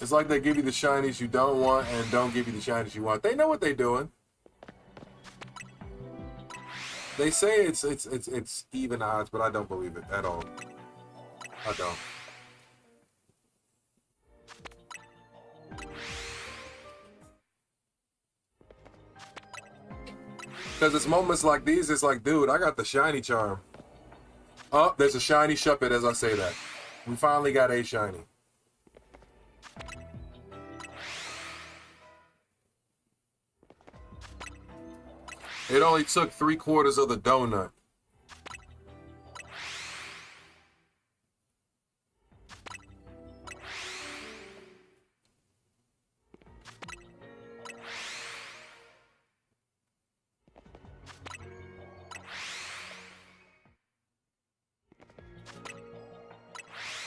It's like they give you the shinies you don't want and don't give you the shinies you want. They know what they're doing. They say it's even odds, but I don't believe it at all. I don't. Because it's moments like these, it's like, dude, I got the shiny charm. Oh, there's a shiny Shuppet as I say that. We finally got a shiny. It only took 3/4 of the donut.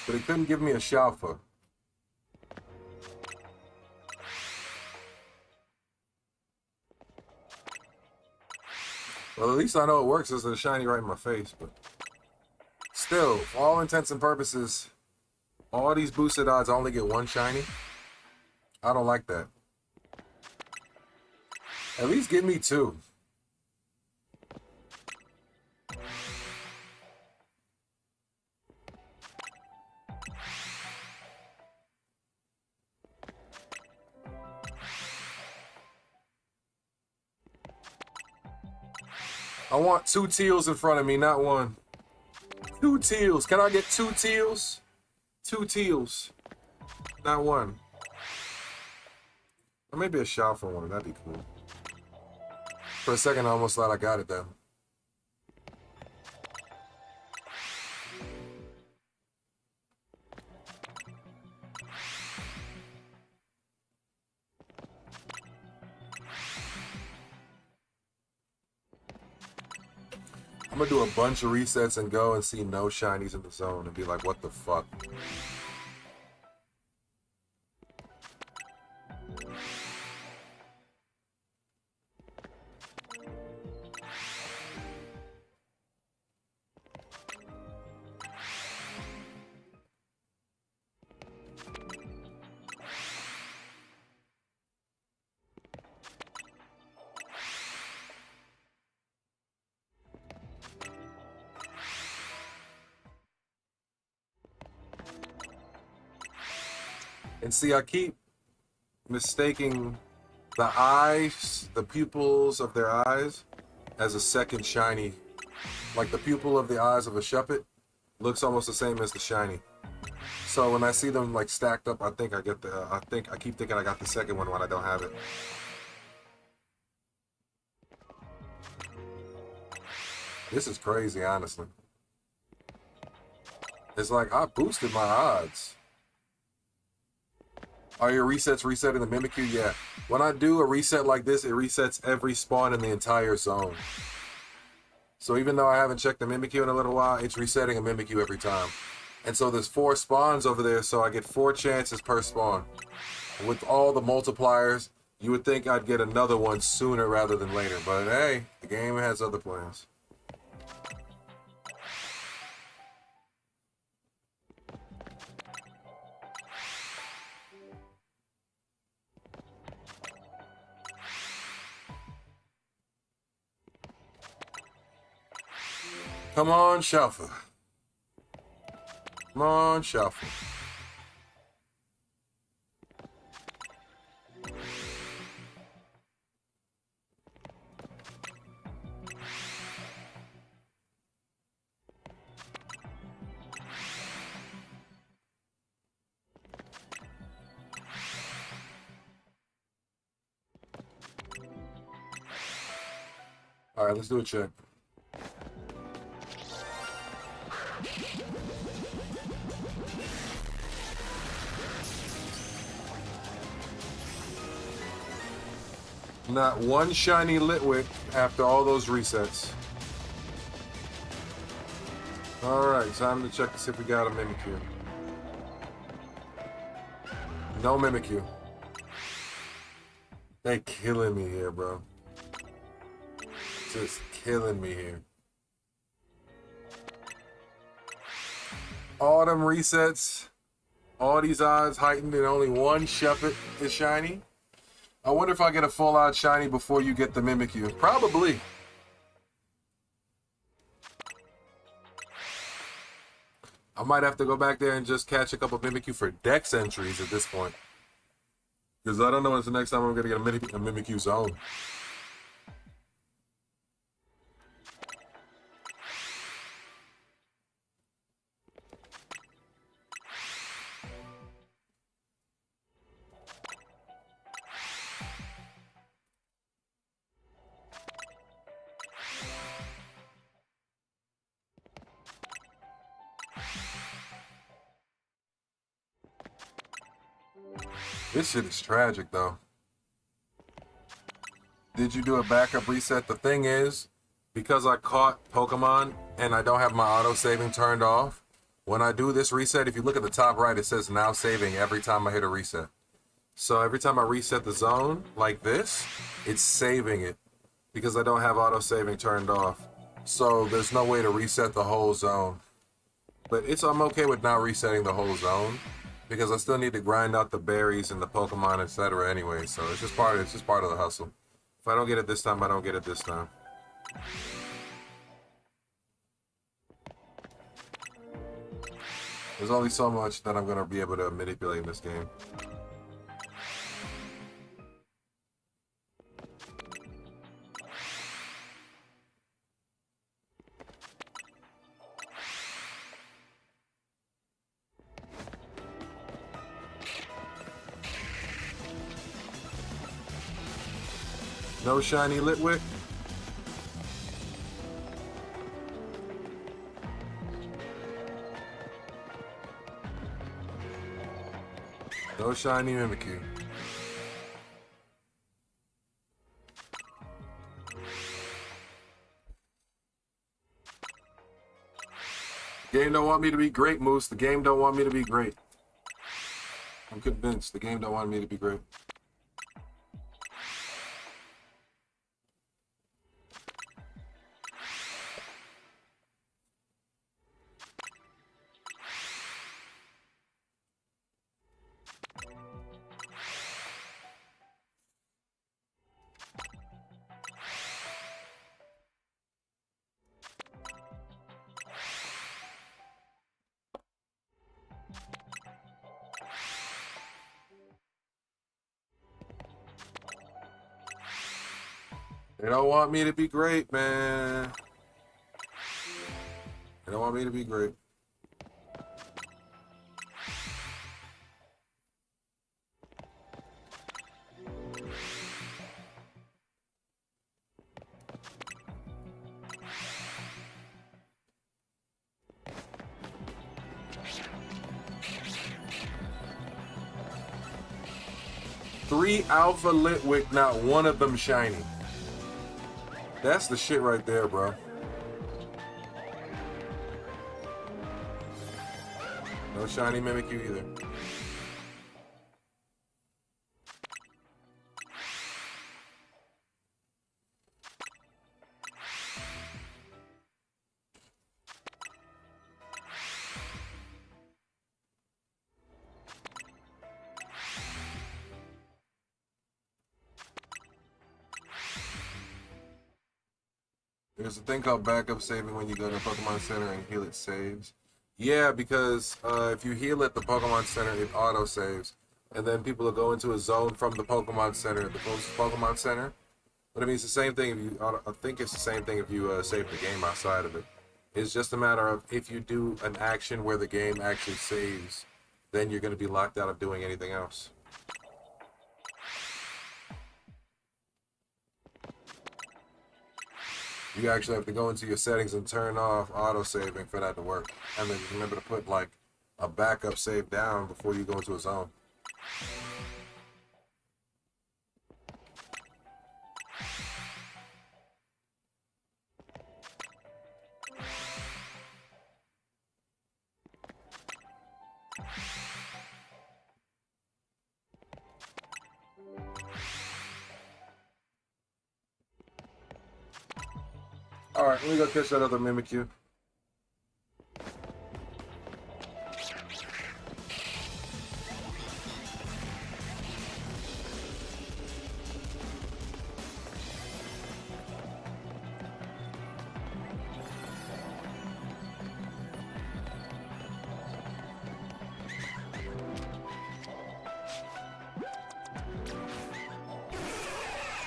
But it couldn't give me a Shalfa. Well, at least I know it works. There's a shiny right in my face, but still, for all intents and purposes, all these boosted odds, I only get one shiny. I don't like that. At least give me two. I want 2 teals in front of me, not one. 2 teals. Can I get 2 teals? 2 teals. Not one. Or maybe a shot for one. That'd be cool. For a second, I almost thought I got it, though. I'm gonna do a bunch of resets and go and see no shinies in the zone and be like, what the fuck? And see, I keep mistaking the eyes, the pupils of their eyes, as a second shiny. Like the pupil of the eyes of a Shuppet looks almost the same as the shiny. So when I see them like stacked up, I think I get the. I keep thinking I got the second one when I don't have it. This is crazy, honestly. It's like I boosted my odds. Are your resets resetting the Mimikyu? Yeah. When I do a reset like this, it resets every spawn in the entire zone. So even though I haven't checked the Mimikyu in a little while, it's resetting a Mimikyu every time. And so there's 4 spawns over there, so I get 4 chances per spawn. With all the multipliers, you would think I'd get another one sooner rather than later. But hey, the game has other plans. Come on, Shalfa. Come on, Shalfa. All right, let's do a check. Not one shiny Litwick after all those resets. Alright, time to check to see if we got a Mimikyu. No Mimikyu. They killing me here, bro. Just killing me here. All them resets, all these odds heightened, and only one Shuppet is shiny. I wonder if I get a full out shiny before you get the Mimikyu. Probably. I might have to go back there and just catch a couple Mimikyu for Dex entries at this point. Because I don't know when's the next time I'm going to get a Mimikyu zone. This shit is tragic, though. Did you do a backup reset? The thing is, because I caught Pokemon and I don't have my auto-saving turned off, when I do this reset, if you look at the top right, it says now saving every time I hit a reset. So every time I reset the zone, like this, it's saving it because I don't have auto-saving turned off. So there's no way to reset the whole zone. But I'm okay with not resetting the whole zone, because I still need to grind out the berries and the Pokemon, etc. anyway, so it's just part of the hustle. If I don't get it this time, I don't get it this time. There's only so much that I'm going to be able to manipulate in this game. No shiny Litwick. No shiny Mimikyu. The game don't want me to be great, Moose. The game don't want me to be great. I'm convinced the game don't want me to be great. They don't want me to be great, man. They don't want me to be great. Three Alpha Litwick, not one of them shiny. That's the shit right there, bro. No shiny Mimikyu either. There's a thing called backup saving when you go to Pokemon Center and heal it saves. Yeah, because if you heal at the Pokemon Center, it auto saves, and then people will go into a zone from the Pokemon Center, the closest Pokemon Center. But I mean, it's the same thing. If you, I think it's the same thing if you save the game outside of it. It's just a matter of if you do an action where the game actually saves, then you're going to be locked out of doing anything else. You actually have to go into your settings and turn off auto-saving for that to work. And then remember to put like a backup save down before you go into a zone. Alright, let me go catch that other Mimikyu.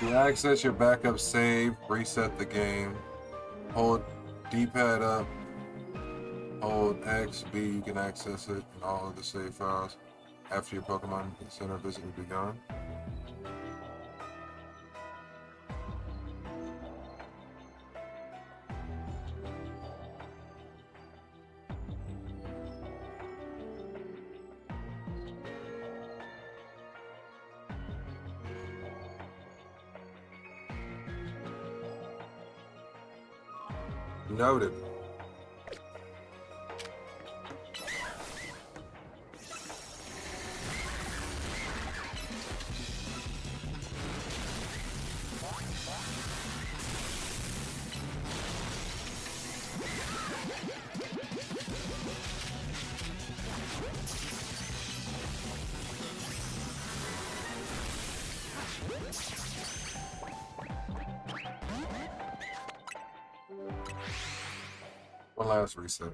To access your backup save, reset the game. Hold D-pad up. Hold X, B, you can access it in all of the save files after your Pokemon Center visit has begun. Noted. One last reset.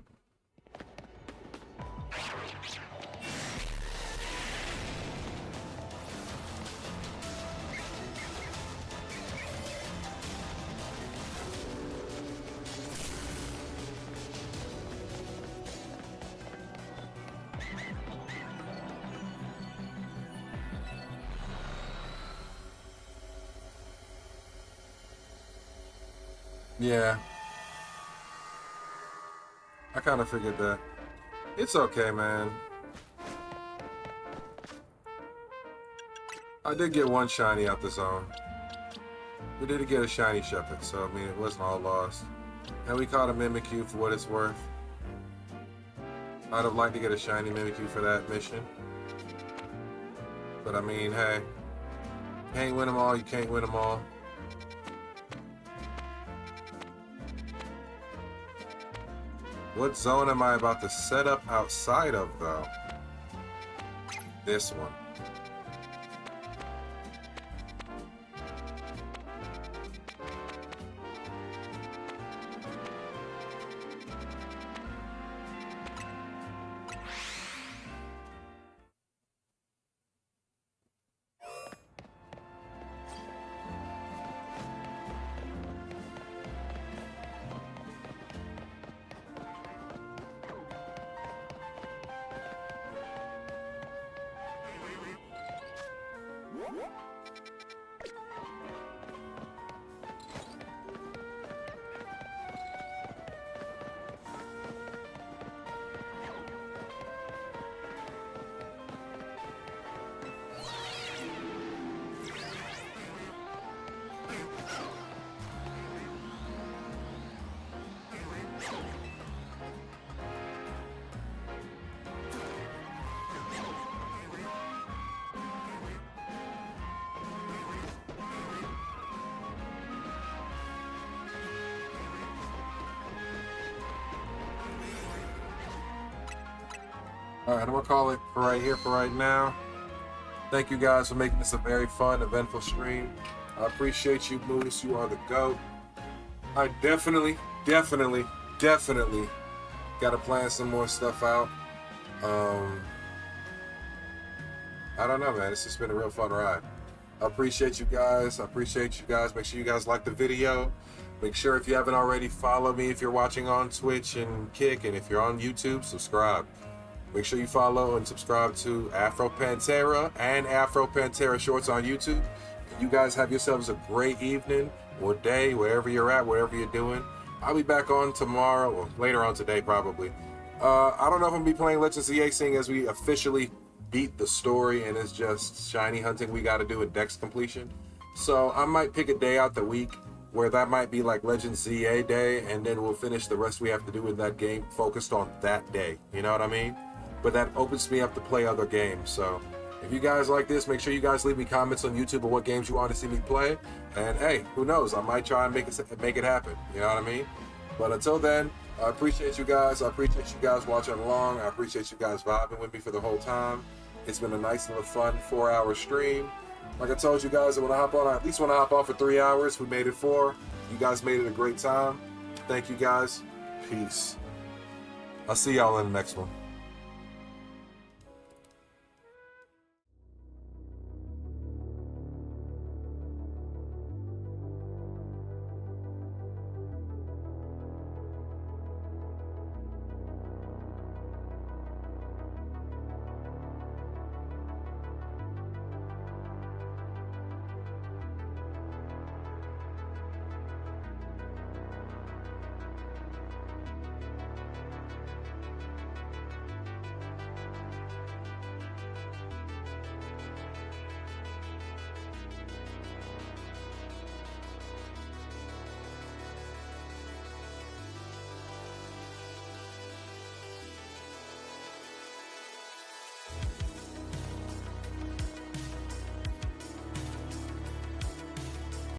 Yeah. I kind of figured that. It's okay, man. I did get one shiny out the zone. We did get a shiny Shepherd, so I mean, it wasn't all lost. And we caught a Mimikyu for what it's worth. I'd have liked to get a shiny Mimikyu for that mission. But I mean, hey. You can't win them all, you can't win them all. What zone am I about to set up outside of, though? This one. Alright, I'm going to call it for right here for right now. Thank you guys for making this a very fun, eventful stream. I appreciate you, Moose. You are the GOAT. I definitely got to plan some more stuff out. I don't know, man. It's just been a real fun ride. I appreciate you guys. Make sure you guys like the video. Make sure if you haven't already, follow me if you're watching on Twitch and Kick. And if you're on YouTube, subscribe. Make sure you follow and subscribe to Afro Pantera and Afro Pantera Shorts on YouTube. You guys have yourselves a great evening or day, wherever you're at, whatever you're doing. I'll be back on tomorrow, or later on today probably. I don't know if I'm going to be playing Legends ZA, seeing as we officially beat the story and it's just shiny hunting we got to do at Dex completion. So I might pick a day out the week where that might be like Legends ZA day, and then we'll finish the rest we have to do in that game focused on that day. You know what I mean? But that opens me up to play other games. So if you guys like this, make sure you guys leave me comments on YouTube of what games you want to see me play. And hey, who knows? I might try and make it happen. You know what I mean? But until then, I appreciate you guys. I appreciate you guys watching along. I appreciate you guys vibing with me for the whole time. It's been a nice little fun 4-hour stream. Like I told you guys, I at least want to hop on for 3 hours. We made it 4. You guys made it a great time. Thank you guys. Peace. I'll see y'all in the next one.